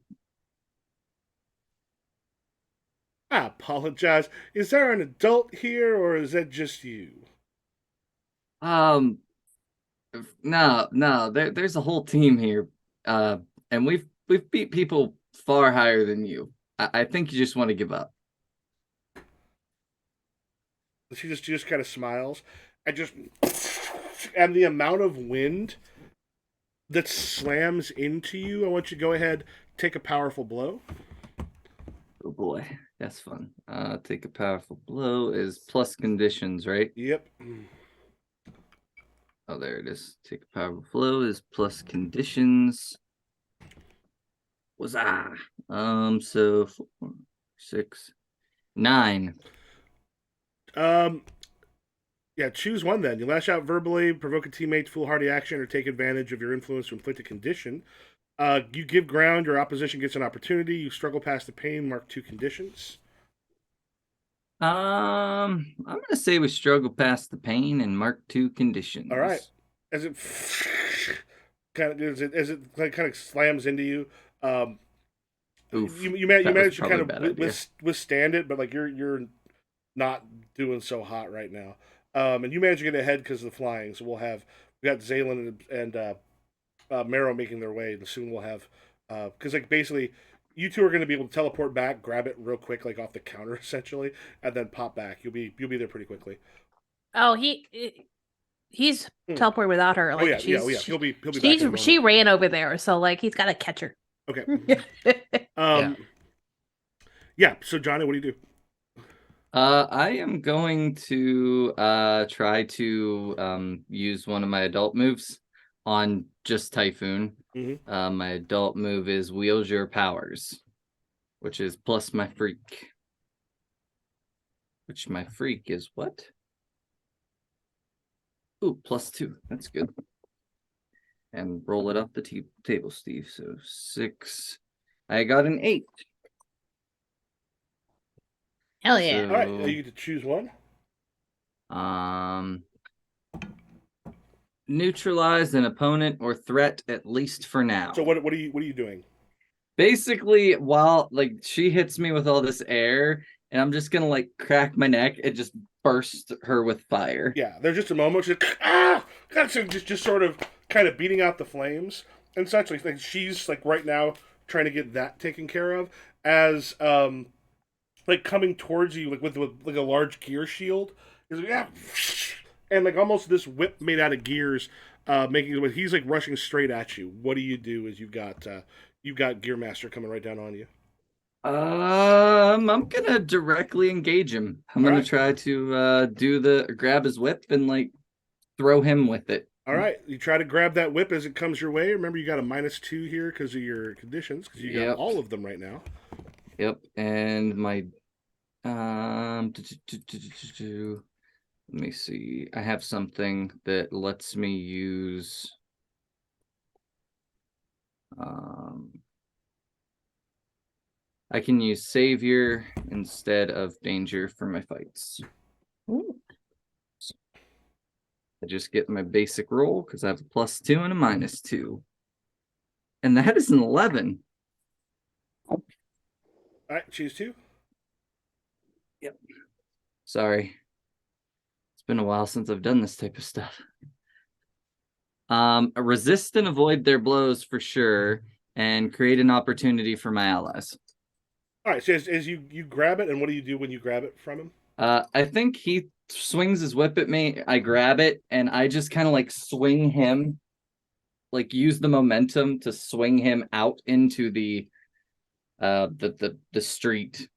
I apologize. Is there an adult here or is that just you? No, there's a whole team here. And we've beat people far higher than you. I think you just want to give up. She just kind of smiles and just and the amount of wind that slams into you, I want you to go ahead, take a powerful blow. Oh boy, that's fun. Take a powerful blow is plus conditions, right? Yep. Oh, there it is. Take a powerful blow is plus conditions. Was so 4, 6, 9. Yeah, choose one then. You lash out verbally, provoke a teammate to foolhardy action, or take advantage of your influence to inflict a condition. You give ground, your opposition gets an opportunity. You struggle past the pain, mark 2 conditions. I'm gonna say we struggle past the pain and mark 2 conditions. All right. As it kind of slams into you, Oof, you manage to kind of withstand it, but like you're not doing so hot right now. And you manage to get ahead because of the flying. So we got Zaylen and Marrow making their way, and soon we'll have because like basically you two are going to be able to teleport back, grab it real quick, like off the counter essentially, and then pop back. You'll be there pretty quickly. Oh, he's teleported without her. Like, oh yeah. He'll be back. She ran over there, so like he's got to catch her. Okay. Yeah. Yeah. So Johnny, what do you do? I am going to try to use one of my adult moves on just Typhoon. Mm-hmm. My adult move is wield your powers, which is plus my freak. Which my freak is what? Ooh, +2. That's good. And roll it up the table, Steve. So 6. I got an 8. Hell yeah. All right, you get to choose one. Neutralize an opponent or threat at least for now. So what are you doing? Basically, while like she hits me with all this air, and I'm just gonna like crack my neck and just burst her with fire. Yeah, there's just a moment she's just sort of kind of beating out the flames and such. Like she's like right now trying to get that taken care of as like coming towards you like with like a large gear shield. He's like, yeah, and like almost this whip made out of gears, making it. He's like rushing straight at you. What do you do? As you've got Gearmaster coming right down on you. I'm gonna directly engage him. I'm All gonna right, try to do the grab his whip and like throw him with it. all right. You try to grab that whip as it comes your way. Remember, you got a -2 here because of your conditions, because you got Yep. all of them right now. Yep. And my let me see. I have something that lets me use I can use Savior instead of Danger for my fights. Ooh. I just get my basic roll because I have a +2 and a -2. And that is an 11. All right, choose two. Yep. Sorry. It's been a while since I've done this type of stuff. Resist and avoid their blows for sure, and create an opportunity for my allies. All right, so as you grab it, and what do you do when you grab it from him? I think he swings his whip at me. I grab it, and I just kind of like swing him, like use the momentum to swing him out into the street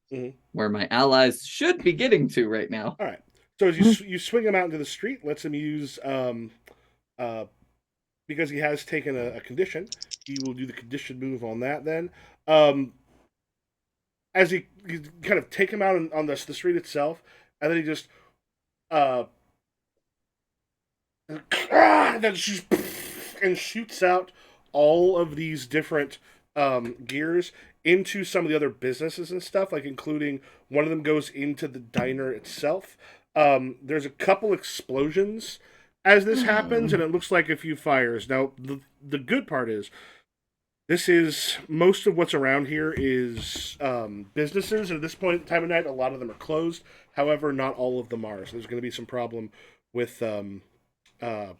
where my allies should be getting to right now. All right. So as you swing him out into the street, lets him use because he has taken a condition, he will do the condition move on that. Then, as you kind of take him out on the street itself, and then he just and then shoots out all of these different gears into some of the other businesses and stuff, like including one of them goes into the diner itself. There's a couple explosions as this happens, and it looks like a few fires. Now, the good part is, this is most of what's around here is businesses, and at this point in time of night, a lot of them are closed. However, not all of them are. So there's going to be some problem with some of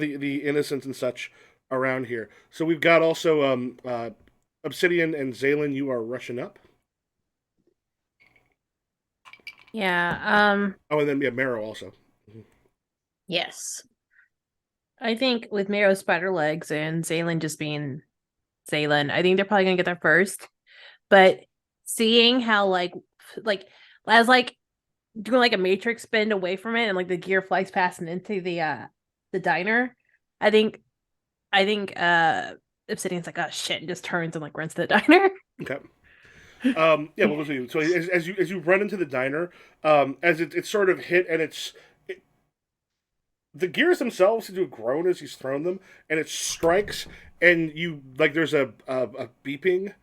the innocents and such around here. So we've got also Obsidian and Zalen. You are rushing up. Yeah. Oh, and then we have Marrow also. Yes. I think with Marrow's spider legs and Zalen just being Zalen, I think they're probably gonna get there first. But seeing how like as like doing like a matrix spin away from it and like the gear flies passing into the diner, I think Obsidian's like, oh shit, and just turns and like runs to the diner. Okay. Yeah, what was it? So as you run into the diner, as it's sort of hit, and the gears themselves seem to have grown as he's thrown them, and it strikes, and you like there's a beeping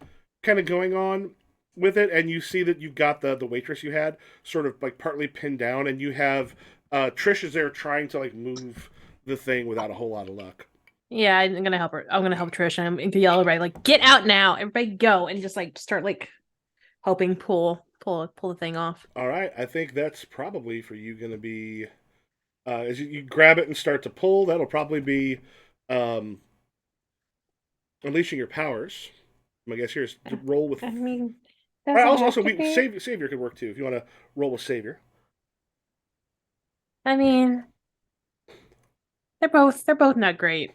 kind of going on with it, and you see that you've got the waitress you had sort of like partly pinned down, and you have Trish is there trying to like move the thing without a whole lot of luck. Yeah, I'm gonna help her. I'm gonna help Trish. I'm gonna yell everybody like, get out now, everybody go, and just like start like helping pull the thing off. All right, I think that's probably for you going to be as you grab it and start to pull. That'll probably be um, unleashing your powers. I guess here's to roll with. I mean, All does right, it also, have to we be? savior could work too if you want to roll with savior. I mean, they're both not great.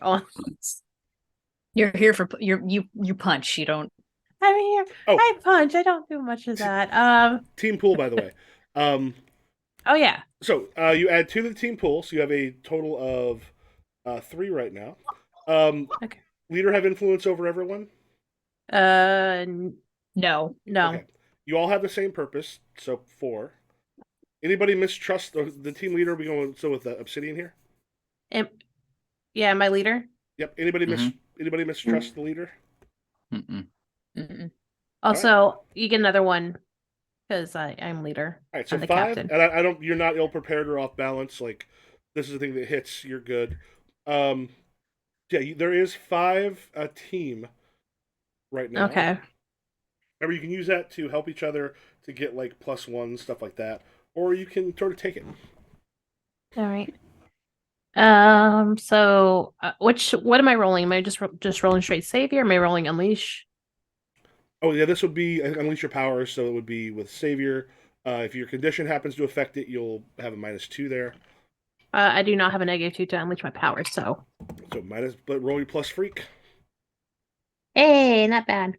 You're here for you punch. You don't. I mean, Oh. I punch. I don't do much of that. Team pool, by the way. Oh yeah. So you add 2 to the team pool, so you have a total of 3 right now. Okay. Leader have influence over everyone. No. Okay. You all have the same purpose, so 4. Anybody mistrust the team leader? Are we going with Obsidian here? Yeah, my leader. Yep. Anybody mistrust the leader? Mm-mm. Mm-mm. Also, you get another one because I'm leader. All right, so I'm the 5, captain. and I don't. You're not ill prepared or off balance. Like this is the thing that hits. You're good. Yeah, there is 5 team right now. Okay. Remember, you can use that to help each other to get like +1 stuff like that, or you can sort of take it. All right. So what am I rolling? Am I just rolling straight savior? Am I rolling unleash? Oh yeah, this would be unleash your powers, so it would be with savior. If your condition happens to affect it, you'll have a -2 there. I do not have a -2 to unleash my powers, so. So but roll your plus freak. Hey, not bad.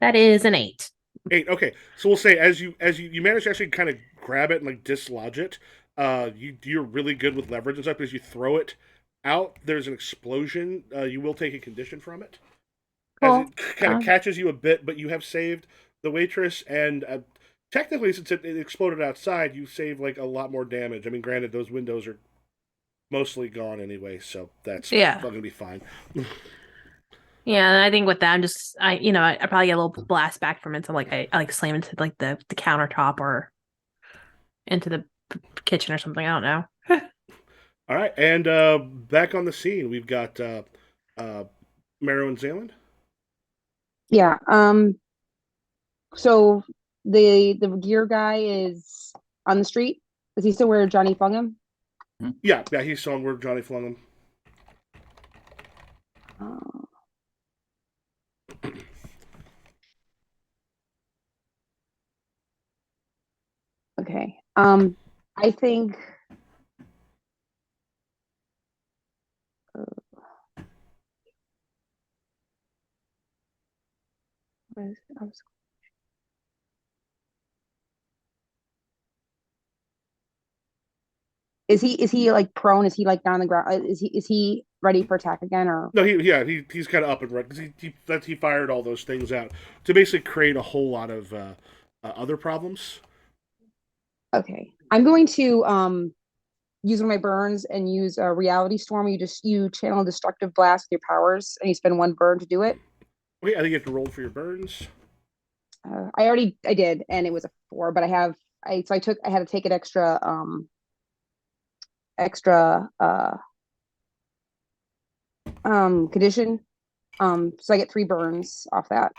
That is an 8. 8. Okay, so we'll say as you manage to actually kind of grab it and like dislodge it. You're really good with leverage and stuff because you throw it out. There's an explosion. You will take a condition from it as Cool. it kind of catches you a bit, but you have saved the waitress and. Technically, since it exploded outside, you save like a lot more damage. I mean, granted, those windows are mostly gone anyway, so that's Yeah. gonna be fine. Yeah, and I think with that, I probably get a little blast back from it. So like I like slam into like the countertop or into the kitchen or something. I don't know. All right, and back on the scene, we've got Marrow and Zayland. Yeah. So the gear guy is on the street. Is he still where Johnny flung him? Yeah, he's on where Johnny flung him. Okay. I think. I was Is he like prone? Is he like down on the ground? Is he ready for attack again or? No, he's kind of up and right because he fired all those things out to basically create a whole lot of other problems. Okay, I'm going to use one of my burns and use a reality storm. You channel a destructive blast with your powers, and you spend one burn to do it. Okay, I think you have to roll for your burns. I did, and it was a 4, but I had to take an extra condition. So I get 3 burns off that.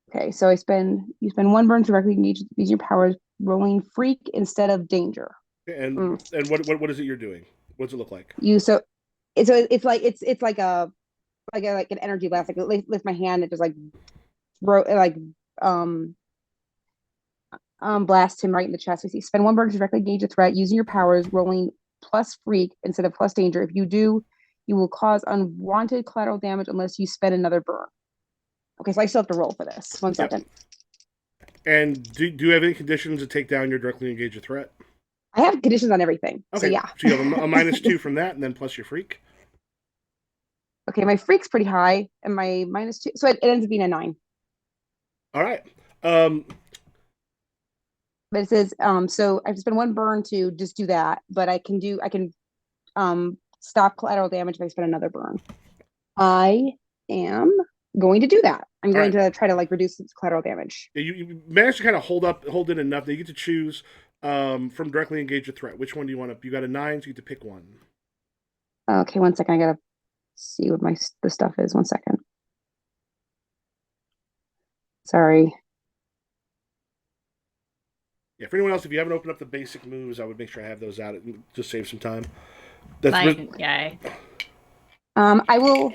Okay, so you spend 1 burn to directly engage use your powers, rolling freak instead of danger. And what is it you're doing? What does it look like? It's like an energy blast. Like lift my hand, it just like blast him right in the chest. We see spend 1 burn to directly engage a threat using your powers, rolling plus freak instead of plus danger. If you do, you will cause unwanted collateral damage unless you spend another burn. Okay, so I still have to roll for this. One second. And do you have any conditions to take down your directly engage a threat? I have conditions on everything. Okay, so yeah. So you have a -2 from that, and then plus your freak. Okay, my freak's pretty high, and my -2, so it ends up being a 9. All right. But it says so I have to spend 1 burn to just do that, but I can stop collateral damage if I spend another burn. I am going to do that. I'm going to try to like reduce collateral damage. Yeah, you managed to kind of hold in enough that you get to choose from directly engage a threat. Which one do you want to? You got a 9, so you get to pick one. Okay, 1 second. I gotta see what the stuff is. 1 second. Sorry. Yeah, for anyone else, if you haven't opened up the basic moves, I would make sure I have those out. Just save some time. Fine, guy. I will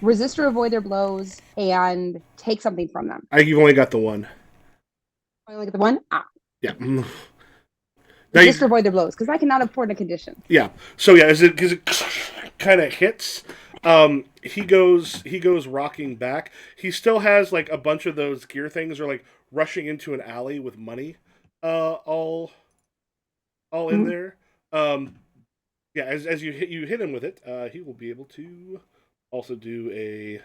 resist or avoid their blows and take something from them. You've only got the one. I only get the one? Yeah. Resist or avoid their blows, because I cannot afford a condition. Yeah. So yeah, because it kind of hits. He goes rocking back. He still has like a bunch of those gear things, or like rushing into an alley with money, all in there. Yeah, as you hit him with it, he will be able to also do a.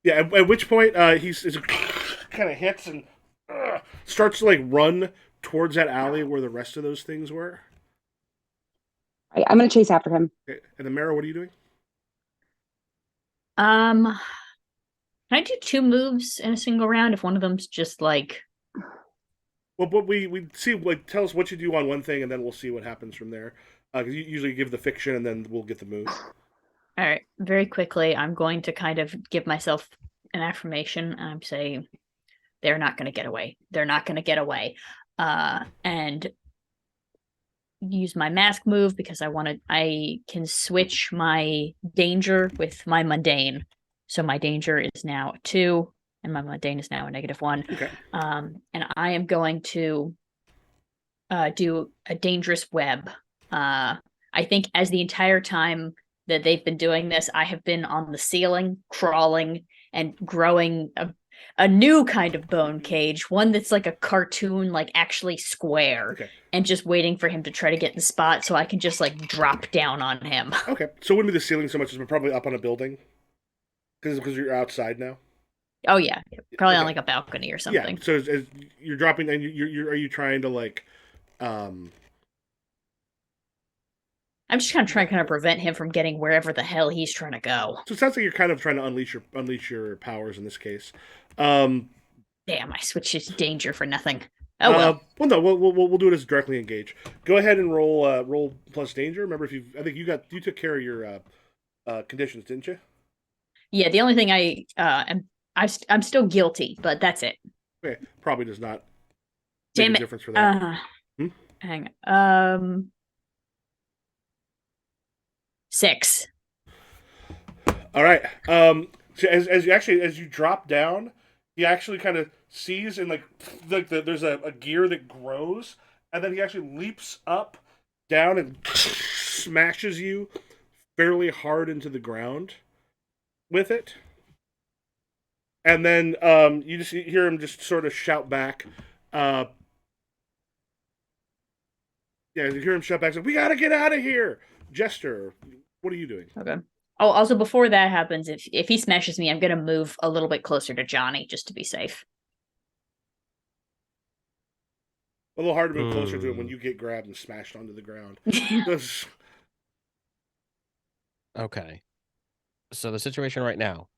Yeah, at which point he's kind of hits and starts to like run towards that alley where the rest of those things were. I'm going to chase after him. Okay. And then Mara, what are you doing? Can I do 2 moves in a single round if one of them's just like? Well, but we see, like, tell us what you do on one thing, and then we'll see what happens from there. Because you usually give the fiction, and then we'll get the move. All right, very quickly, I'm going to kind of give myself an affirmation. I'm saying they're not going to get away. They're not going to get away. And use my mask move because I can switch my danger with my mundane. So my danger is now 2, and my mundane is now a -1. Okay. And I am going to do a dangerous web. I think as the entire time that they've been doing this, I have been on the ceiling, crawling and growing a new kind of bone cage, one that's like a cartoon, like actually square, Okay. and just waiting for him to try to get in the spot so I can just like drop down on him. Okay. So it wouldn't be the ceiling so much as probably up on a building because you're outside now. Oh yeah, probably on Okay. like a balcony or Yeah. something. So as you're dropping, and are you trying to like, um, I'm just trying to prevent him from getting wherever the hell he's trying to go. So it sounds like you're kind of trying to unleash your powers in this case. Um, Damn, I switched to danger for nothing. Oh well. Well, no, we'll do it as directly engage. Go ahead and roll plus danger. Remember, I think you took care of your conditions, didn't you? Yeah, the only thing I'm still guilty, but that's it. Okay, probably does not make Damn a it. difference for that. Hang on. 6. All right. So as you drop down, he actually kind of sees and there's a gear that grows, and then he actually leaps up, down, and smashes you fairly hard into the ground with it. And then you just hear him just sort of shout back. Yeah, you hear him shout back, "We gotta get out of here!" Jester, what are you doing? Okay. Oh, also before that happens, if he smashes me, I'm gonna move a little bit closer to Johnny just to be safe. A little hard to move closer to him when you get grabbed and smashed onto the ground. Okay. So the situation right now,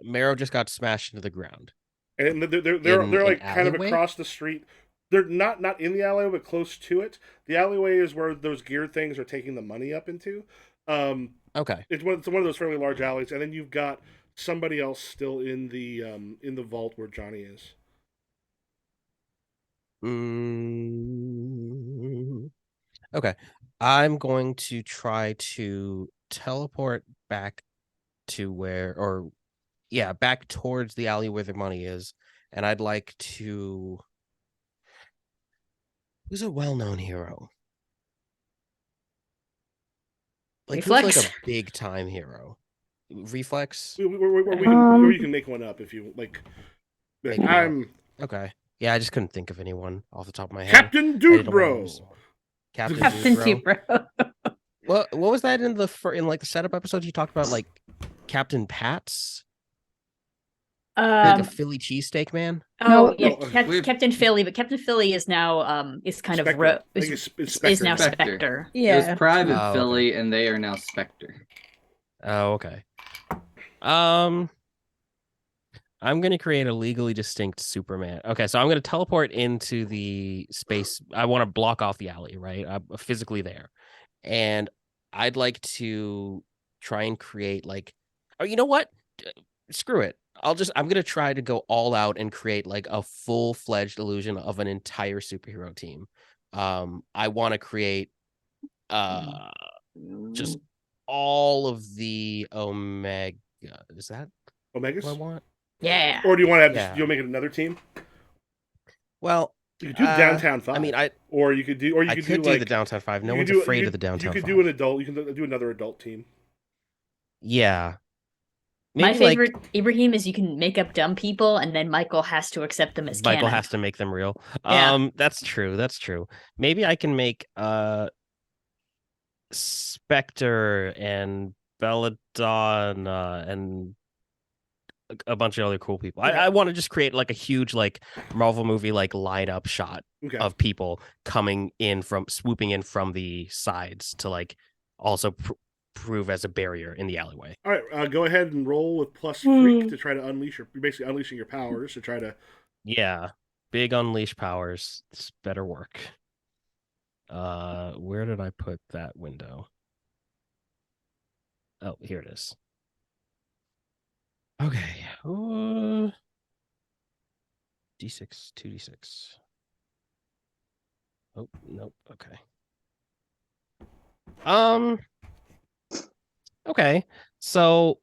Marrow just got smashed into the ground. And they're like kind of alleyway? across the street. They're not in the alleyway, but close to it. The alleyway is where those gear things are taking the money up into. Okay. It's one of those fairly large alleys, and then you've got somebody else still in the vault where Johnny is. Okay. I'm going to try to teleport back to back towards the alley where the money is. And I'd like to. Who's a well-known hero? Reflex? Who's like a big time hero? Reflex? Or you can make one up if you like. Okay. Yeah, I just couldn't think of anyone off the top of my head. Captain Dude Bro. Captain Dude, bro. What was that in the setup episode? You talked about like Captain Pat's, like a Philly cheesesteak man. Oh yeah, No, Captain Philly, but Captain Philly is now is kind Spectre. of I think it's is now Spectre. Spectre. It was Private Oh, okay. Philly, and they are now Spectre. Oh, okay. I'm gonna create a legally distinct Superman. Okay, so I'm gonna teleport into the space. I want to block off the alley, right? I'm physically there, and I'd like to try and create like, oh, you know what? Screw it. I'm gonna try to go all out and create like a full-fledged illusion of an entire superhero team. I want to create just all of the Omega. Is that Omegas? what I want? Yeah. Or do you want to have Yeah. you'll make it another team? Well, You could do Downtown 5. I mean, or you could do I could do the Downtown 5. No you one's could do- afraid you of the Downtown You could 5. do an adult. You can do another adult team. Yeah. My Maybe, like, favorite Ibrahim is you can make up dumb people and then Michael has to accept them as Michael canon. has to make them real. Yeah. That's true. That's true. Maybe I can make Spectre and Belladonna and a bunch of other cool people. Okay. I want to just create like a huge like Marvel movie like lineup shot Okay. of people swooping in from the sides to like also prove as a barrier in the alleyway. All right. Go ahead and roll with plus freak to try to unleash you're basically unleashing your powers to try to. Yeah, big unleash powers. This better work. Where did I put that window? Oh, here it is. Okay. D6, 2d6. Oh, nope. Okay. Okay. So,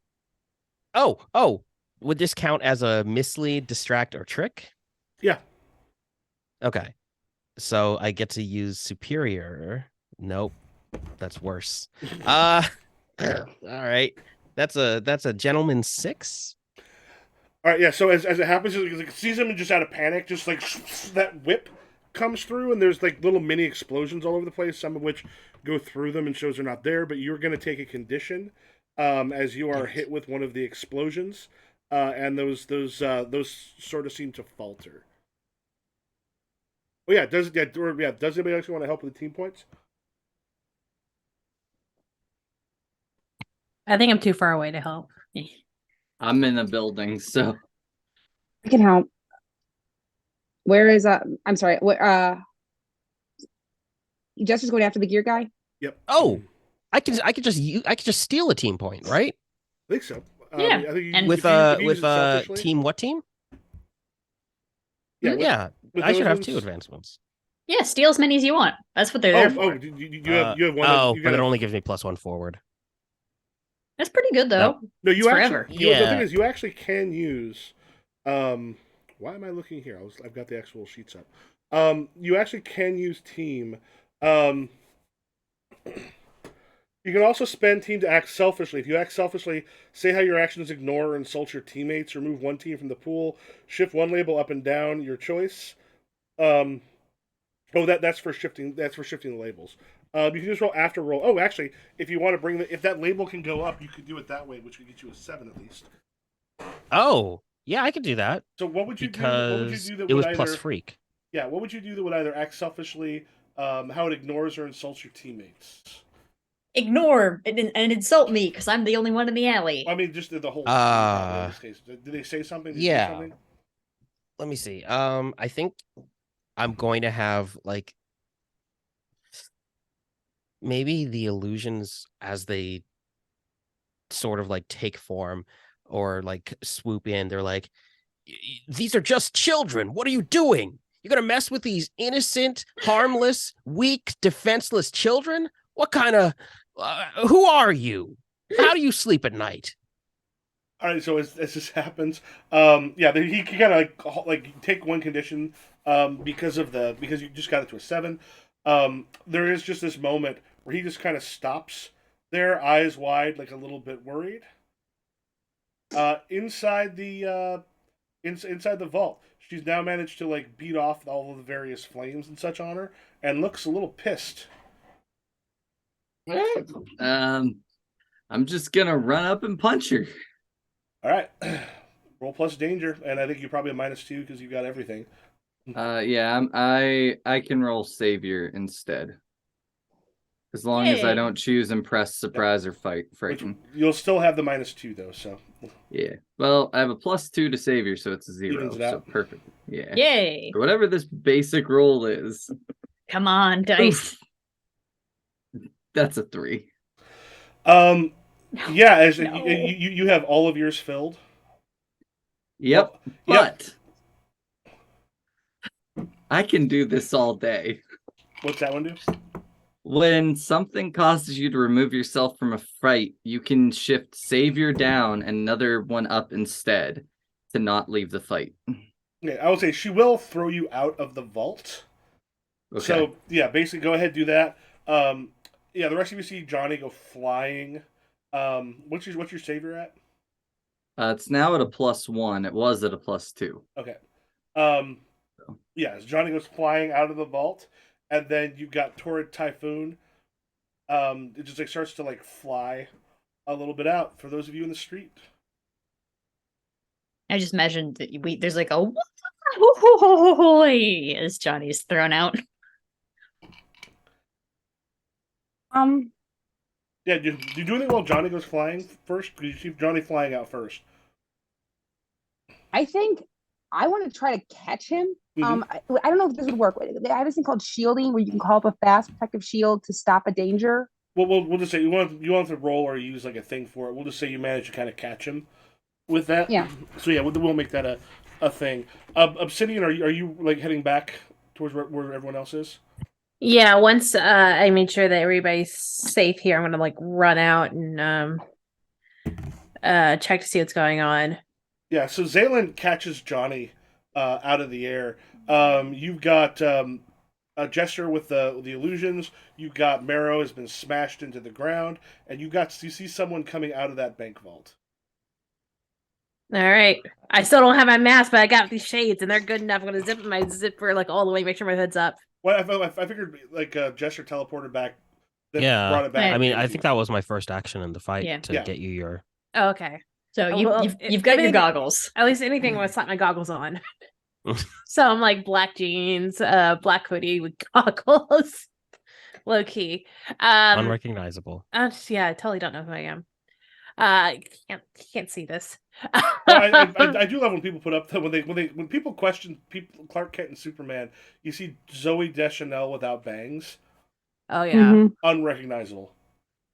oh, would this count as a mislead, distract, or trick? Yeah. Okay. So I get to use superior. Nope. That's worse. All right. That's a gentleman 6. All right, yeah. So as it happens, it sees him and just out of panic, just like that whip comes through, and there's like little mini explosions all over the place. Some of which go through them and shows they're not there. But you're going to take a condition as you are hit with one of the explosions, and those sort of seem to falter. Oh yeah, does does anybody actually want to help with the team points? I think I'm too far away to help. I'm in a building, so I can help. Where is I'm sorry. Justice going after the gear guy? Yep. Oh, I could just steal a team point, right? I think so. Yeah, I think and With if you use it selfishly- team what team? Yeah, Yeah, with I those should have ones- 2 advancements. yeah, steal as many as you want. That's what they're there for. You have one. Oh, you but got it only gives me +1 forward. That's pretty good though. No, It's you actually. forever. The Yeah. thing is, you actually can use. Why am I looking here? I've got the actual sheets up. You actually can use team. You can also spend team to act selfishly. If you act selfishly, say how your actions ignore or insult your teammates, remove one team from the pool, shift one label up and down, your choice. That's for shifting. That's for shifting the labels. You can just roll after roll. Oh, actually, if you want to if that label can go up, you could do it that way, which would get you a 7 at least. Oh, yeah, I could do that. So what would you do? What would you Because do that it would was plus either? freak. Yeah, what would you do that would either act selfishly, how it ignores or insults your teammates? Ignore and insult me because I'm the only one in the alley. I mean, just the whole. In this case, did they say something? Did you Yeah. do something? Let me see. I think I'm going to have like maybe the illusions as they sort of like take form or like swoop in. They're like, these are just children. What are you doing? You're gonna mess with these innocent, harmless, weak, defenseless children? What kind of who are you? How do you sleep at night? All right, so as this happens, he can kind of like take one condition because you just got it to a 7. There is just this moment where he just kind of stops there, eyes wide, like a little bit worried. Inside the vault, she's now managed to like beat off all of the various flames and such on her, and looks a little pissed. I'm just gonna run up and punch her. All right, roll plus danger, and I think you probably have -2 because you got everything. Yeah, I can roll savior instead. As long as I Yay. don't choose impress, surprise, or frighten. You'll still have the -2 though, so Yeah. Well, I have a +2 to savior, so it's a 0. Evens it So out. perfect. Yeah. Yay! Whatever this basic roll is, Come on, dice. that's a 3. Yeah, as No. you have all of yours filled. Yep. Well, But I can do this all day. What's that one do? When something causes you to remove yourself from a fight, you can shift savior down and another one up instead to not leave the fight. Yeah, I would say she will throw you out of the vault. Okay. So yeah, basically go ahead, do that. The rest of you see Johnny go flying. What's your savior at? It's now at a +1. It was at a +2. Okay. As Johnny goes flying out of the vault, and then you've got Torrid Typhoon. It just like starts to like fly a little bit out for those of you in the street. I just imagined that there's like a as Johnny's thrown out. Yeah, do you do anything while Johnny goes flying first? Because you see Johnny flying out first. I think I want to try to catch him. Mhm. I don't know if this would work. I have this thing called shielding, where you can call up a fast protective shield to stop a danger. Well, we'll just say you want to roll or use like a thing for it. We'll just say you manage to kind of catch him with that. Yeah. So yeah, we'll make that a thing. Obsidian, are you like heading back towards where everyone else is? Yeah, once I made sure that everybody's safe here, I'm gonna like run out and check to see what's going on. Yeah, so Zaylin catches Johnny out of the air. You've got a Jester with the illusions. You've got Marrow has been smashed into the ground, and you see someone coming out of that bank vault. All right. I still don't have my mask, but I got these shades, and they're good enough. I'm gonna zip my zipper like all the way, make sure my hood's up. Well, I figured like Jester teleported back, then Yeah. brought it back. I and mean, gave it I to think you. that was my first action in the fight Yeah. to Yeah. get you your. Oh, okay. So Well, you've got your anything- goggles. At least anything with slap my goggles on. So I'm like black jeans, black hoodie with goggles, low key. Unrecognizable. Yeah, I totally don't know who I am. Can't see this. I do love when people put up that when people question people Clark Kent and Superman, you see Zoe Deschanel without bangs, Oh yeah. Mhm. unrecognizable.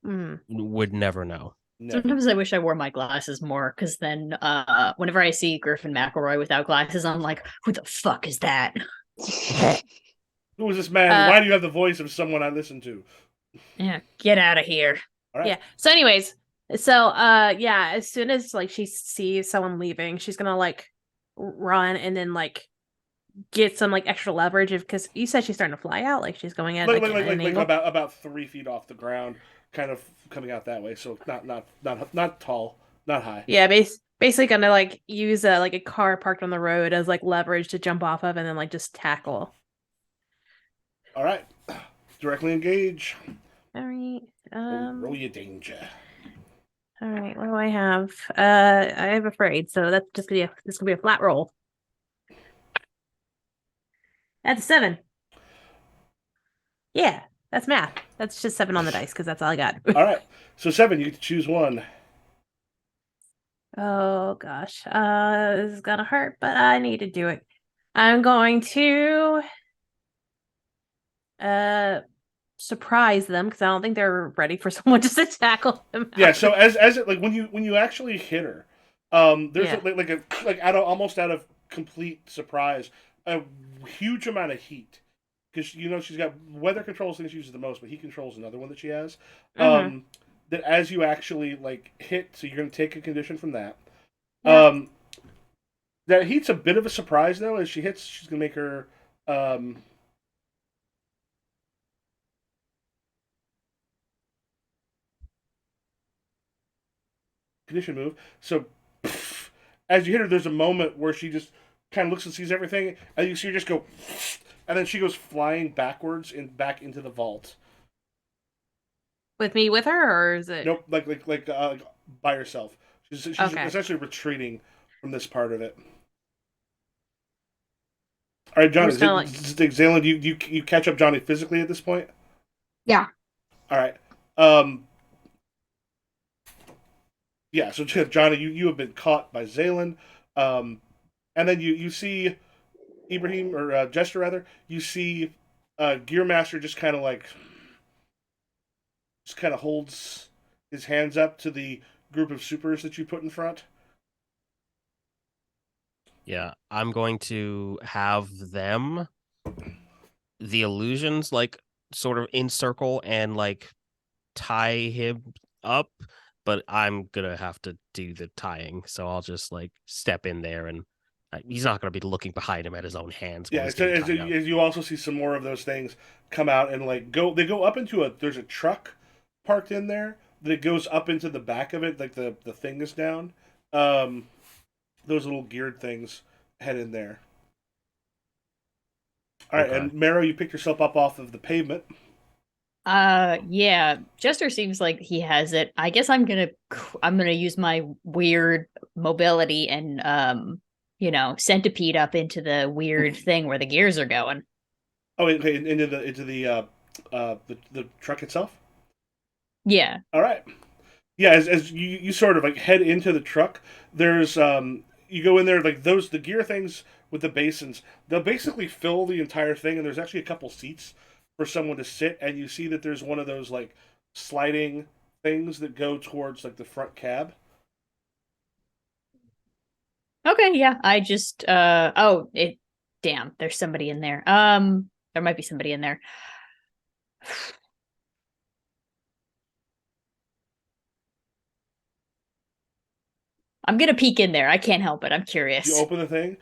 Mm. Would never know. Never. Sometimes I wish I wore my glasses more, because then whenever I see Griffin McElroy without glasses, I'm like, who the fuck is that? Who is this man? Why do you have the voice of someone I listen to? Yeah, get out of here. All right. Yeah. So anyways, yeah, as soon as like she sees someone leaving, she's gonna like run and then like get some like extra leverage because you said she's starting to fly out, like she's going at Like, like, an angle. about 3 feet off the ground, kind of coming out that way. So not tall, not high. Yeah, basically gonna like use like a car parked on the road as like leverage to jump off of and then like just tackle. All right, directly engage. All right. Roll your danger. All right. What do I have? I have afraid, so that's just gonna be this gonna be a flat roll. That's a 7. Yeah, that's math. That's just 7 on the dice because that's all I got. All right, so 7. You get to choose one. Oh gosh. This is gonna hurt, but I need to do it. I'm going to surprise them because I don't think they're ready for someone just to tackle them. Yeah. So as it like when you actually hit her, there's Yeah. like almost out of complete surprise, a huge amount of heat because she's got weather controls things she uses the most, but heat controls another one that she has. Mhm. That as you actually like hit, so you're going to take a condition from that. Yeah. That heat's a bit of a surprise though. As she hits, she's going to make her. Condition move. So, as you hit her, there's a moment where she just kind of looks and sees everything, and you see her just go, and then she goes flying backwards and back into the vault. With me with her, or is it? Nope, like by herself. She's Okay. essentially retreating from this part of it. All right, Johnny. just kinda like- Zaylan, you catch up Johnny physically at this point? Yeah. All right. Yeah, so Johnny, you have been caught by Zaylin, and then you see Ibrahim or Jester rather. You see Gearmaster just kind of holds his hands up to the group of supers that you put in front. Yeah, I'm going to have them, the illusions, like sort of encircle and like tie him up, but I'm gonna have to do the tying, so I'll just like step in there and he's not gonna be looking behind him at his own hands. When Yeah, he's so getting tied up. you also see some more of those things come out and like go. They go up into there's a truck parked in there that goes up into the back of it, like the thing is down. Those little geared things head in there. All right, Okay. and Marrow, you picked yourself up off of the pavement. Yeah, Jester seems like he has it. I guess I'm gonna use my weird mobility and centipede up into the weird thing where the gears are going. Oh, okay, into the truck itself. Yeah. All right. Yeah, as you sort of like head into the truck, there's you go in there like the gear things with the basins. They'll basically fill the entire thing, and there's actually a couple seats for someone to sit. And you see that there's one of those like sliding things that go towards like the front cab. Okay, yeah. I just damn, there's somebody in there. There might be somebody in there. I'm gonna peek in there. I can't help it. I'm You curious. open the thing.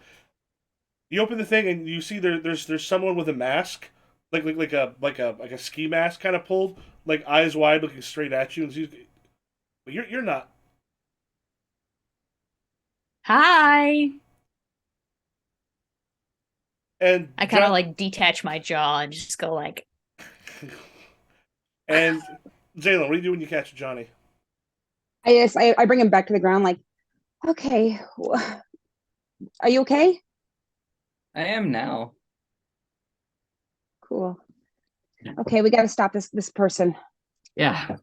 You open the thing and you see there's someone with a mask, like a ski mask kind of pulled, like eyes wide, looking straight at you, and but you're not. Hi. And I kind of like detach my jaw and just go like, and Zayla, what do you do when you catch Johnny? I bring him back to the ground like, okay, are you okay? I am now. Cool. Okay, we got to stop this person. Yeah.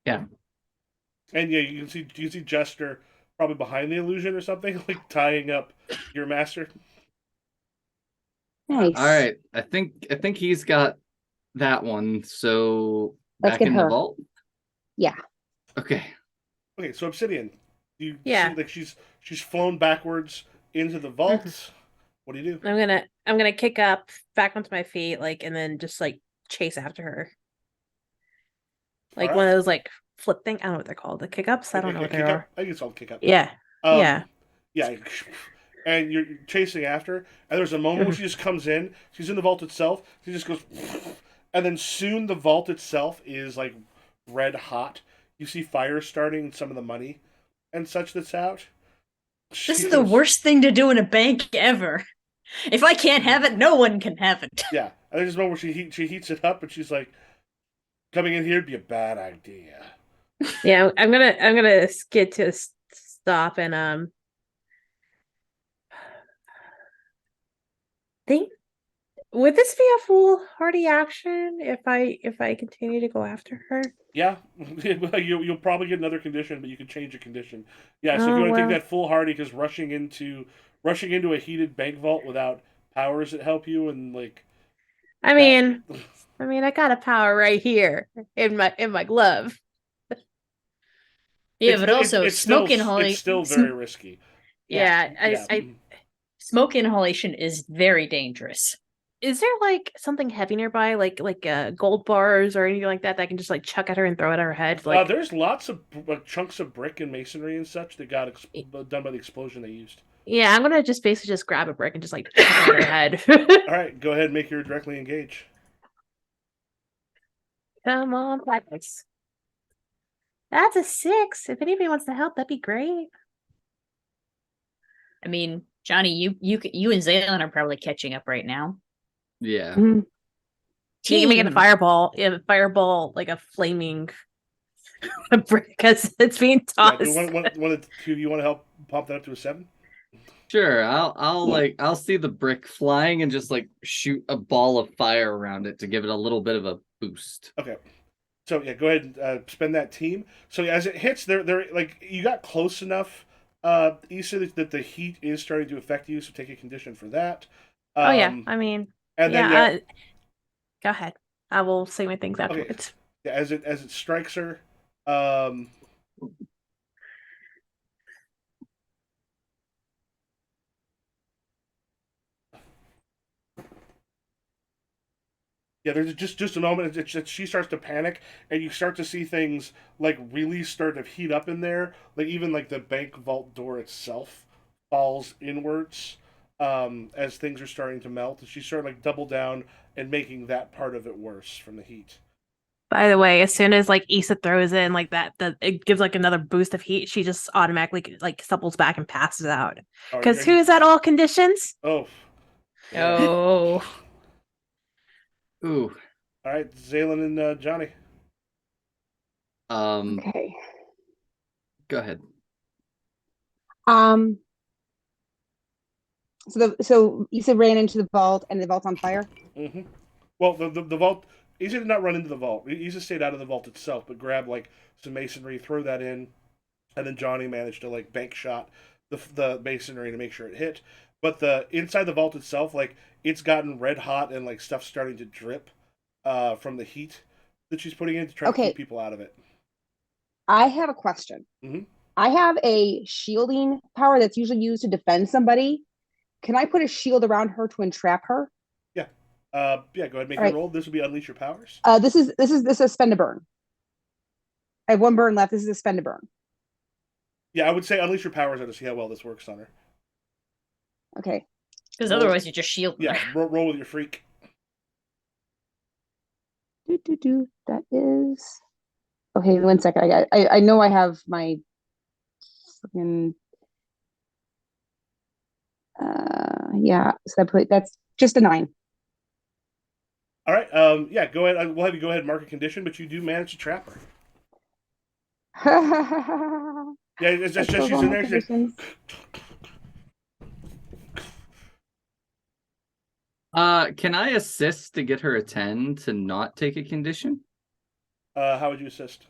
And yeah, you can see Jester probably behind the illusion or something, like tying up your master. Nice. All right. I think he's got that one. So Let's back get in the her. vault. Yeah. Okay. Okay, so Obsidian, you Yeah. see like she's flown backwards into the vault. What do you do? I'm gonna kick up back onto my feet, like, and then just like chase after her. Like one of Alright. those like flip thing. I don't know what they're called. The kick ups. I don't know what they Kick up. are. I think it's called kick up. Yeah. Yeah. Yeah. And you're chasing after, and there's a moment where she just comes in. She's in the vault itself. She just goes, and then soon the vault itself is like red hot. You see fire starting in some of the money and such that's out. this is the worst thing to do in a bank ever. If I can't have it, no one can have it. Yeah, and there's a moment where she heats it up, and she's like, "Coming in here would be a bad idea." Yeah. I'm gonna skid to a stop and think. Would this be a foolhardy action if I continue to go after her? Yeah, you'll probably get another condition, but you can change a condition. Yeah, so if you Oh want to take well. that foolhardy, because rushing into a heated bank vault without powers that help you and like I that. mean, I got a power right here in my glove. Yeah, but also it's smoke still very risky. Yeah. Yeah. Smoke inhalation is very dangerous. Is there like something heavy nearby, like gold bars or anything like that I can just like chuck at her and throw it at her head? Like, There's lots of chunks of brick and masonry and such that got done by the explosion they used. yeah, I'm gonna just basically just grab a brick and just like chuck it at her head. All right, go ahead and make your directly engage. Come on, practice. That's a 6. If anybody wants to help, that'd be great. I mean, Johnny, you and Zaylin are probably catching up right now. Yeah. Mhm. You can make it a Team. fireball. Yeah, fireball like a flaming brick because it's being Yeah, tossed. do one of the two of you want to help pop that up to a 7? Sure. I'll see the brick flying and just like shoot a ball of fire around it to give it a little bit of a boost. Okay. So yeah, go ahead and spend that team. So as it hits, they're like you got close enough, Issa, that the heat is starting to affect you. So take a condition for that. Oh yeah, I mean, and yeah. then Go ahead. I will say my things okay, afterwards. yeah, as it strikes her, um, yeah, there's just a moment that she starts to panic, and you start to see things like really start to heat up in there. Like even like the bank vault door itself falls inwards as things are starting to melt, and she's starting to like double down and making that part of it worse from the heat. By the way, as soon as like Issa throws in like that, it gives like another boost of heat. She just automatically like supples back and passes out. Are Because you- who's at all conditions? Oh, Oh, Ooh. all right, Zaylin and Johnny. Okay. Go ahead. So Issa ran into the vault and the vault's on fire. Mm-hmm. Well, the vault. Issa did not run into the vault. Issa stayed out of the vault itself, but grabbed like some masonry, throw that in, and then Johnny managed to like bank shot the masonry to make sure it hit. But the inside the vault itself, like it's gotten red hot and like stuff starting to drip from the heat that she's putting in to try to Okay. keep people out of it. I have a question. Mhm. I have a shielding power that's usually used to defend somebody. Can I put a shield around her to entrap her? Yeah. Yeah, go ahead and make All your right. roll. This will be unleash your powers. This is spend a burn. I have one burn left. This is a spend a burn. Yeah, I would say unleash your powers on to see how well this works on her. Okay. Because Roll- otherwise you're just shielding Yeah, her. roll with your freak. That is. Okay, 1 second. I know I have my freaking. Yeah. So that's just a 9. All right. Yeah. Go ahead. We'll have you go ahead and mark a condition, but you do manage to trap her. Yeah, it's just Those she's all in my there. conditions. Can I assist to get her a 10 to not take a condition? How would you assist?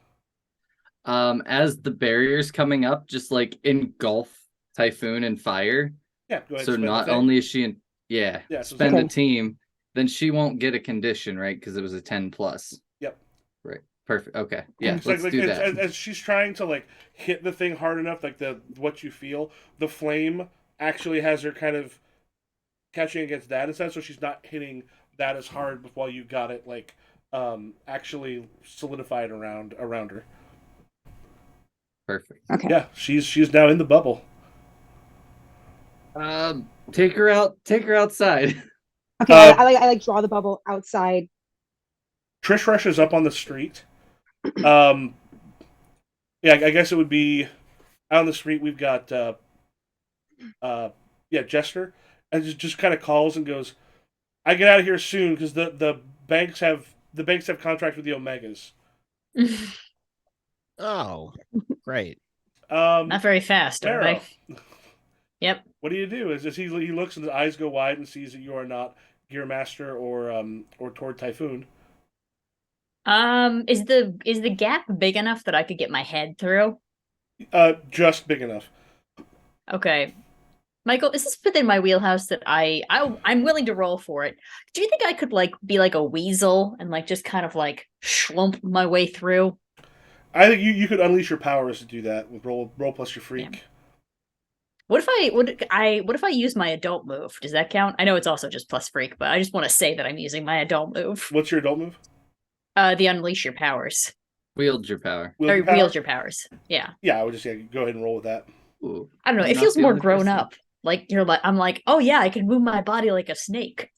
As the barrier's coming up, just like engulf Typhoon and fire. Yeah. Go ahead. So And spend the not thing. only is she in, yeah, Yeah, so spend a Okay. team, then she won't get a condition, right? Because it was a 10 plus. Yep. Right. Perfect. Okay. Yeah, It's let's like do that. as she's trying to like hit the thing hard enough, like the what you feel, the flame actually has her kind of catching against that instead, so she's not hitting that as hard while you got it like actually solidified around her. Perfect. Okay. Yeah, she's now in the bubble. Take her out. Take her outside. Okay. I like draw the bubble outside. Trish rushes up on the street. Um, yeah, I guess it would be out on the street. We've got yeah, Jester, and just kind of calls and goes, "I get out of here soon because the banks have contracts with the Omegas." Oh, great. Not very fast, are Marrow, they? Yep. what do you do? Is he looks and his eyes go wide and sees that you are not Gear Master or Toward Typhoon. Is the gap big enough that I could get my head through? Just big enough. Okay. Michael, is this within my wheelhouse that I'm willing to roll for it? Do you think I could like be like a weasel and like just kind of like schlump my way through? I think you could unleash your powers to do that with roll plus your freak. Yeah. What if I use my adult move? Does that count? I know it's also just plus freak, but I just want to say that I'm using my adult move. What's your adult move? The unleash your powers. Wield your power. Wield your powers. Yeah. Yeah, I would just go ahead and roll with that. Ooh, I don't know. I'm It not feels the more only grown person. up. Like I'm like, oh yeah, I can move my body like a snake.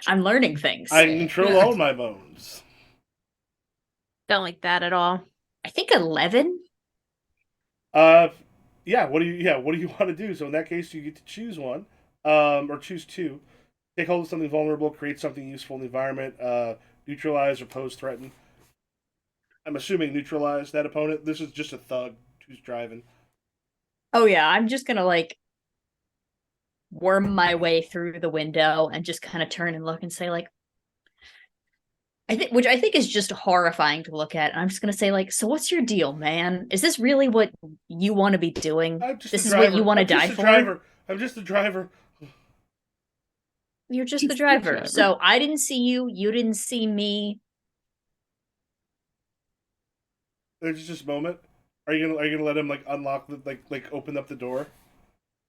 I'm learning things. I can control all my bones. Don't like that at all. I think 11. Yeah. What do you want to do? So in that case, you get to choose one, or choose two. Take hold of something vulnerable, create something useful in the environment, neutralize or pose threaten. I'm assuming neutralize that opponent. This is just a thug who's driving. Oh yeah, I'm just gonna like worm my way through the window and just kind of turn and look and say like, which I think is just horrifying to look at. And I'm just gonna say like, so what's your deal, man? Is this really what you want to be doing? This is what you want to die for? Driver. I'm just the driver. You're just the driver. So I didn't see you. You didn't see me. There's just a moment. Are you gonna let him like unlock the like open up the door?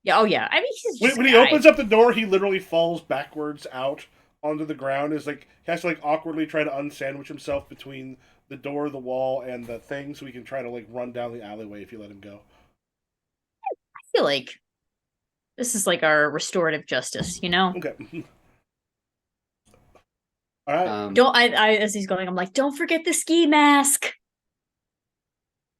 Yeah. Oh yeah. I mean, he's just When he opens up the door, he literally falls backwards out onto the ground. Is like he has to like awkwardly try to unsandwich himself between the door, the wall, and the thing, so he can try to like run down the alleyway if you let him go. I feel like this is like our restorative justice, you know? Okay. All right. Don't I as he's going, I'm like, don't forget the ski mask.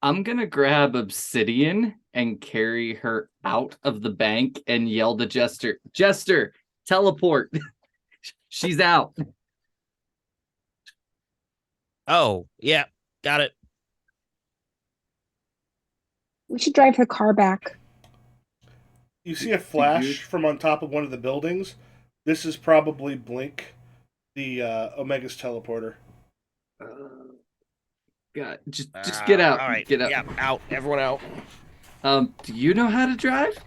I'm gonna grab Obsidian and carry her out of the bank and yell to Jester, Jester, teleport. She's out. Oh, yeah, got it. We should drive the car back. You see a flash from on top of one of the buildings. This is probably Blink, the Omega's teleporter. God, just get out. All right, Get out. Yeah, out. Everyone out. Do you know how to drive?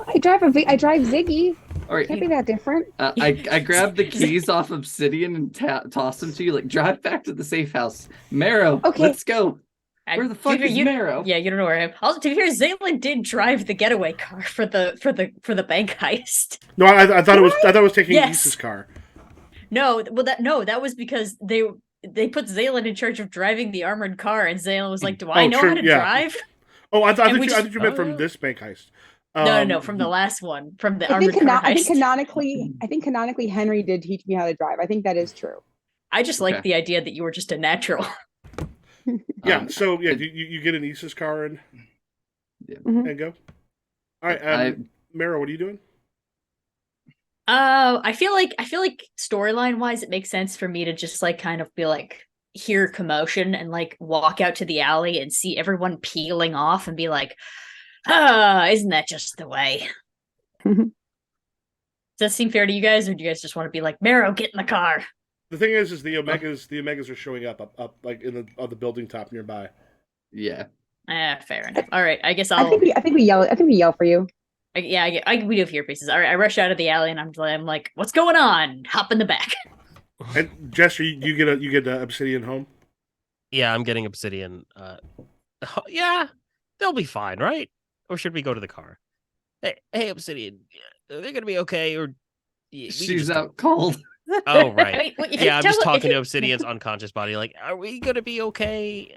I drive Ziggy. All right. Can't be that different. I grabbed the keys off Obsidian and toss them to you. Like, drive back to the safe house. Marrow, Okay. let's go. Where the fuck is Marrow? Yeah, you don't know where I am. Also, to be fair, Zaylin did drive the getaway car for the bank heist. No, I thought it was taking Yes. Lisa's car. No, well that was because they put Zaylin in charge of driving the armored car, and Zaylin was like, "Do I know how to drive?" I And we I just thought you meant from Oh. this bank heist. no, from the last one, from the I think armored car I think heist. canonically Henry did teach me how to drive. I think that is true. I just Okay. like the idea that you were just a natural. Yeah. So yeah, it- you get an Issa's car Mhm. and go. All right. I Mara, what are you doing? I feel like storyline wise, it makes sense for me to just like kind of be like hear commotion and like walk out to the alley and see everyone peeling off and be like, ah, isn't that just the way? Does that seem fair to you guys, or do you guys just want to be like, Marrow, get in the car? The thing is the Omegas are showing up like in the on the building top nearby. yeah. Fair enough. All right, I guess I think we yell for you. we do have ear pieces. All right, I rush out of the alley and I'm like, what's going on? Hop in the back. And Jester, you get Obsidian home. Yeah, I'm getting Obsidian. Yeah, they'll be fine, right? Or should we go to the car? Hey, Obsidian, are they gonna be okay? Or we can She's just go- out cold. Oh, right. I mean, if you Yeah, I'm just tele- if talking you- to Obsidian's unconscious body. Like, are we gonna be okay?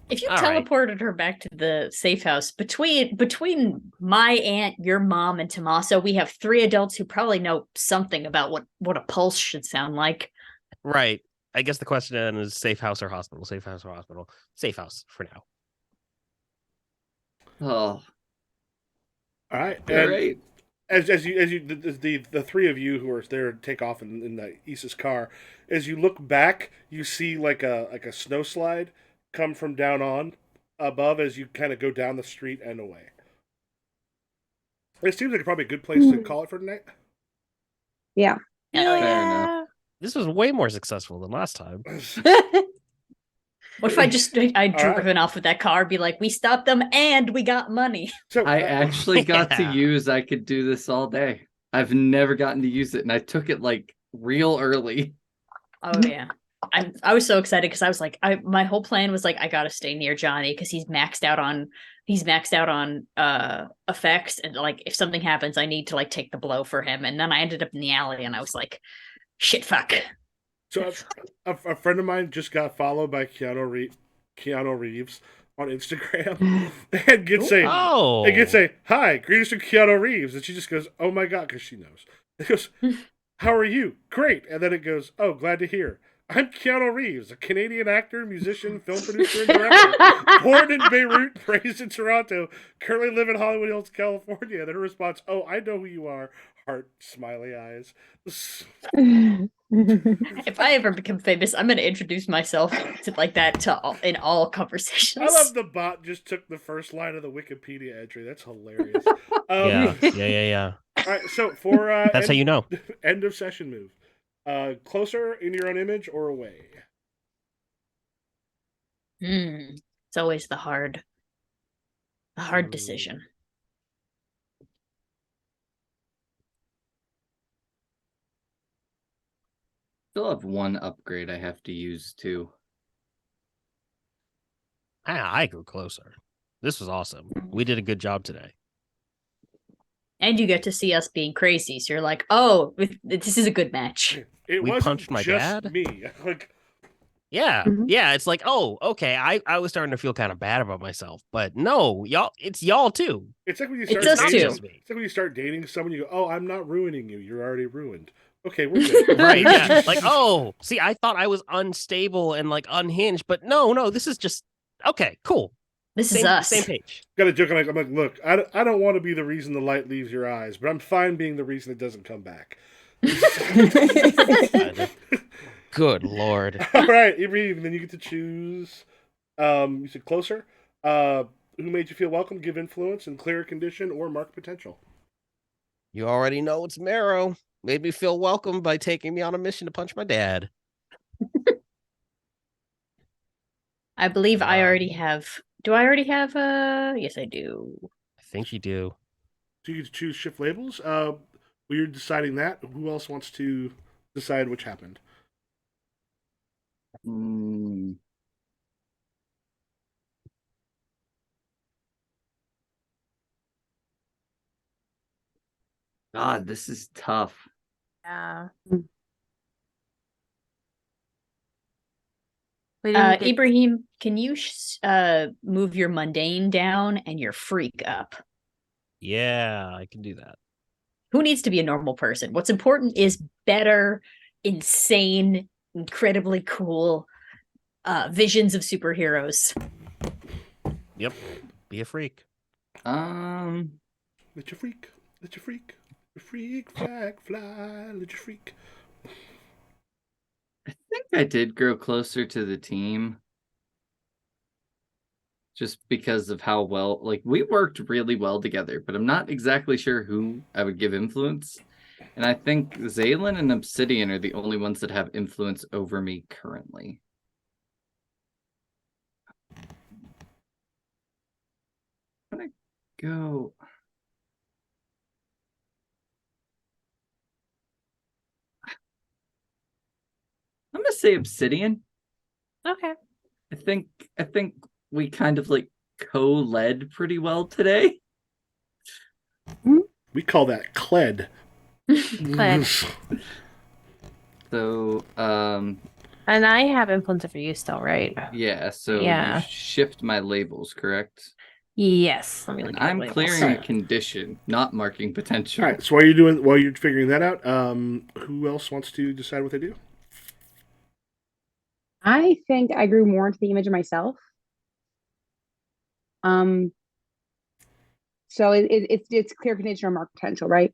If you All right. teleported her back to the safe house, between my aunt, your mom, and Tommaso, we have 3 adults who probably know something about what a pulse should sound like. Right. I guess the question then is safe house or hospital? Safe house or hospital? Safe house for now. Oh, All right. all And right. as the three of you who are there to take off in the Issa's car, as you look back, you see like a snow slide come from down on above as you kind of go down the street and away. It seems like probably a good place to call it for tonight. Yeah. Hell Fair yeah. enough. This was way more successful than last time. What if I'd All right. driven off with that car, be like, we stopped them and we got money. So I actually got to Yeah. use. I could do this all day. I've never gotten to use it, and I took it like real early. Oh yeah. I was so excited because I was like, my whole plan was like, I gotta stay near Johnny because he's maxed out on effects, and like if something happens, I need to like take the blow for him. And then I ended up in the alley and I was like, shit fuck. So a friend of mine just got followed by Keanu Reeves on Instagram and gets a hi, greetings from Keanu Reeves, and she just goes, oh my god, because she knows. It goes, how are you? Great, and then it goes, oh, glad to hear. I'm Keanu Reeves, a Canadian actor, musician, film producer, and director. Born in Beirut, raised in Toronto, currently live in Hollywood Hills, California. Then her response, oh, I know who you are. Heart, smiley eyes. If I ever become famous, I'm gonna introduce myself to like that in all conversations. I love the bot just took the first line of the Wikipedia entry. That's hilarious. Yeah. All right, so for That's how you know. end of session move. Closer in your own image or away? It's always the hard decision. Still have one upgrade I have to use too. I grew closer. This was awesome. We did a good job today. And you get to see us being crazy, so you're like, oh, this is a good match. It We wasn't punched my just dad? me. Like Yeah. Mhm. Yeah. It's like, oh, okay. I was starting to feel kind of bad about myself, but no, it's y'all too. it's like when you It's start us dating. too. Just me. It's like when you start dating someone. You go, "Oh, I'm not ruining you. You're already ruined." Okay, we're good. Right. Yeah. Like, oh, see, I thought I was unstable and like unhinged, but no, this is just okay, cool. This is us. Same page. Got a joke. I'm like, look, I don't want to be the reason the light leaves your eyes, but I'm fine being the reason it doesn't come back. Good Lord. All right, Ibrahim, then you get to choose. You said closer. Who made you feel welcome? Give influence and clear condition or mark potential. You already know it's Marrow. Made me feel welcome by taking me on a mission to punch my dad. I believe I already have. Do I already have? Yes, I do. I think you do. So you get to choose shift labels. While you're deciding that, who else wants to decide which happened? God, this is tough. Yeah. We didn't get Ibrahim, can you move your mundane down and your freak up? Yeah, I can do that. Who needs to be a normal person? What's important is better, insane, incredibly cool visions of superheroes. Yep. Be a freak. Let your freak. Let your freak. Your freak flag fly. Let your freak. I think I did grow closer to the team. Just because of how well, like, we worked really well together, but I'm not exactly sure who I would give influence. And I think Zaylin and Obsidian are the only ones that have influence over me currently. I'm gonna go. I'm gonna say Obsidian. okay. I think we kind of like co-led pretty well today. We call that Cled. Cled. So, And I have influence over you still, right? yeah, so Yeah. you shift my labels, correct? Yes. Let me And look at I'm the labels. clearing a condition, not marking potential. All right. So while you're figuring that out, who else wants to decide what they do? I think I grew more into the image of myself. Um, so it's clear condition or mark potential, right?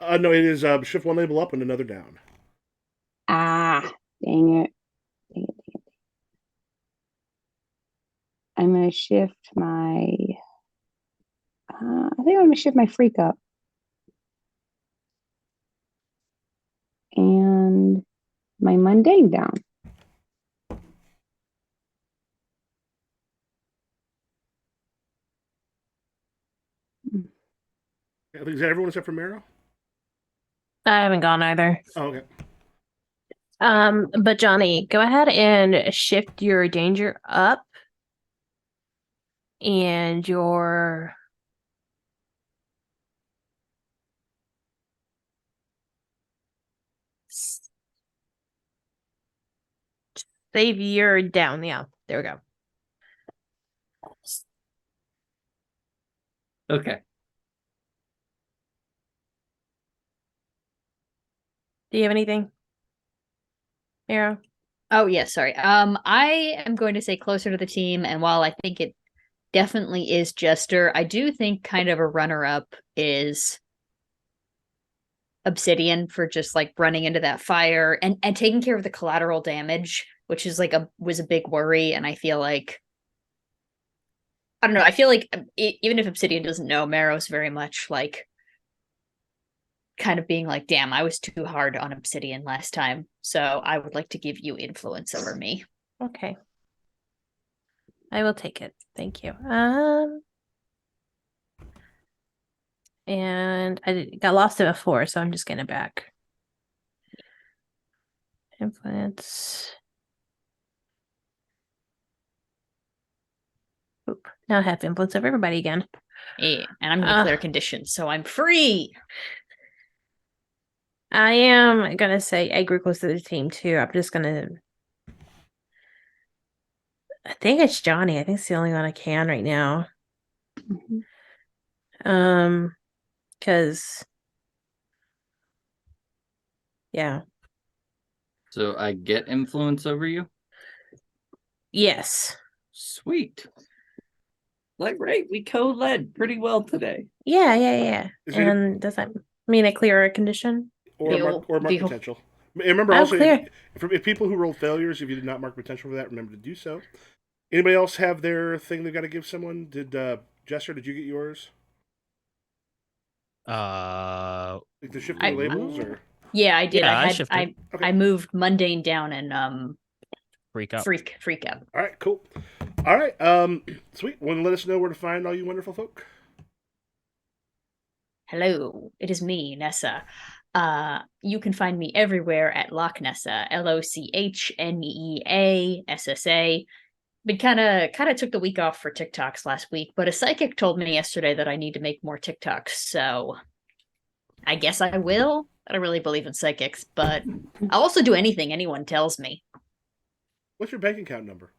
No, it is shift one label up and another down. Ah, dang it. Dang it, dang it. I'm gonna shift my I think I'm gonna shift my freak up. And my mundane down. I think is that everyone except for Mero? I haven't gone either. Oh, okay. But Johnny, go ahead and shift your danger up and your savior down. Yeah, there we go. Okay. Do you have anything? Mira? Oh, yeah, sorry. I am going to say closer to the team, and while I think it definitely is Jester, I do think kind of a runner-up is Obsidian for just like running into that fire and taking care of the collateral damage, which is like was a big worry. And I feel like I don't know. I feel like even if Obsidian doesn't know, Marrow's very much like kind of being like, damn, I was too hard on Obsidian last time. So I would like to give you influence over me. Okay. I will take it. Thank you. And I got lost at a 4, so I'm just getting it back. Influence. Oop. Now I have influence over everybody again. Yeah, and I'm going to clear conditions, so I'm free. I am gonna say I grew close to the team too. I'm just gonna. I think it's Johnny. I think it's the only one I can right now. Because yeah. So I get influence over you? Yes. Sweet. Like, right, we co-led pretty well today. Yeah. And does that mean I clear a condition? Or mark Deal. potential. And remember I'll also, clear. if people who rolled failures, if you did not mark potential for that, remember to do so. Anybody else have their thing they've got to give someone? Did Jester, did you get yours? Like the shift your labels or Yeah, I did. Yeah, I I shifted. I moved mundane down and Freak up. freak out. all right, cool. All right, sweet. Want to let us know where to find all you wonderful folk? Hello, it is me, Nessa. You can find me everywhere at Loch Nessa, LOCHNEASSA. Been kind of took the week off for TikToks last week, but a psychic told me yesterday that I need to make more TikToks, so I guess I will. I don't really believe in psychics, but I'll also do anything anyone tells me. What's your bank account number?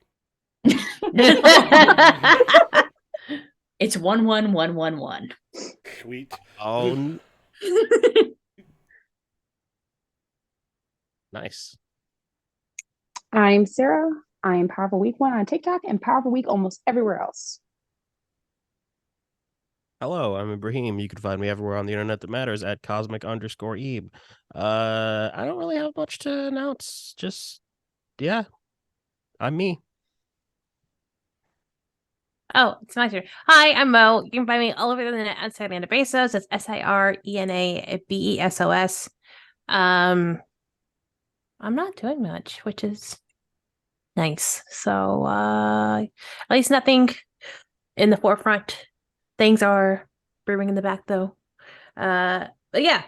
It's 11111. Sweet. Oh, nice. I'm Sarah. I'm Powerful Week 1 on TikTok and Powerful Week almost everywhere else. Hello, I'm Ibrahim. You can find me everywhere on the internet that matters at cosmic_Ebe. I don't really have much to announce. Just, yeah, I'm me. Oh, it's my turn. Hi, I'm Mo. You can find me all over the internet at Sirena Bezos. That's SIRENABESOS. I'm not doing much, which is nice. So, at least nothing in the forefront. Things are brewing in the back, though. But yeah,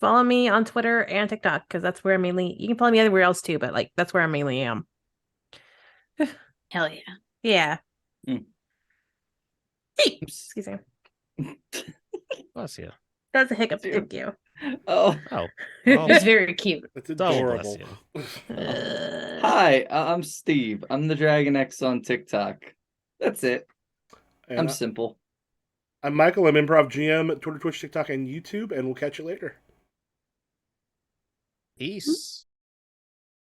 follow me on Twitter and TikTok because that's where I mainly. You can follow me everywhere else too, but like that's where I mainly am. Hell yeah. Yeah. Mm. Hey, excuse me. Bless you. That was a hiccup. Dude. Thank you. Oh, Oh, It well, was very cute. That's double bless adorable. you. hi. I'm Steve. I'm the Dragon X on TikTok. That's it. And I'm simple. I'm Michael. I'm Improv GM, Twitter, Twitch, TikTok, and YouTube, and we'll catch you later. Peace.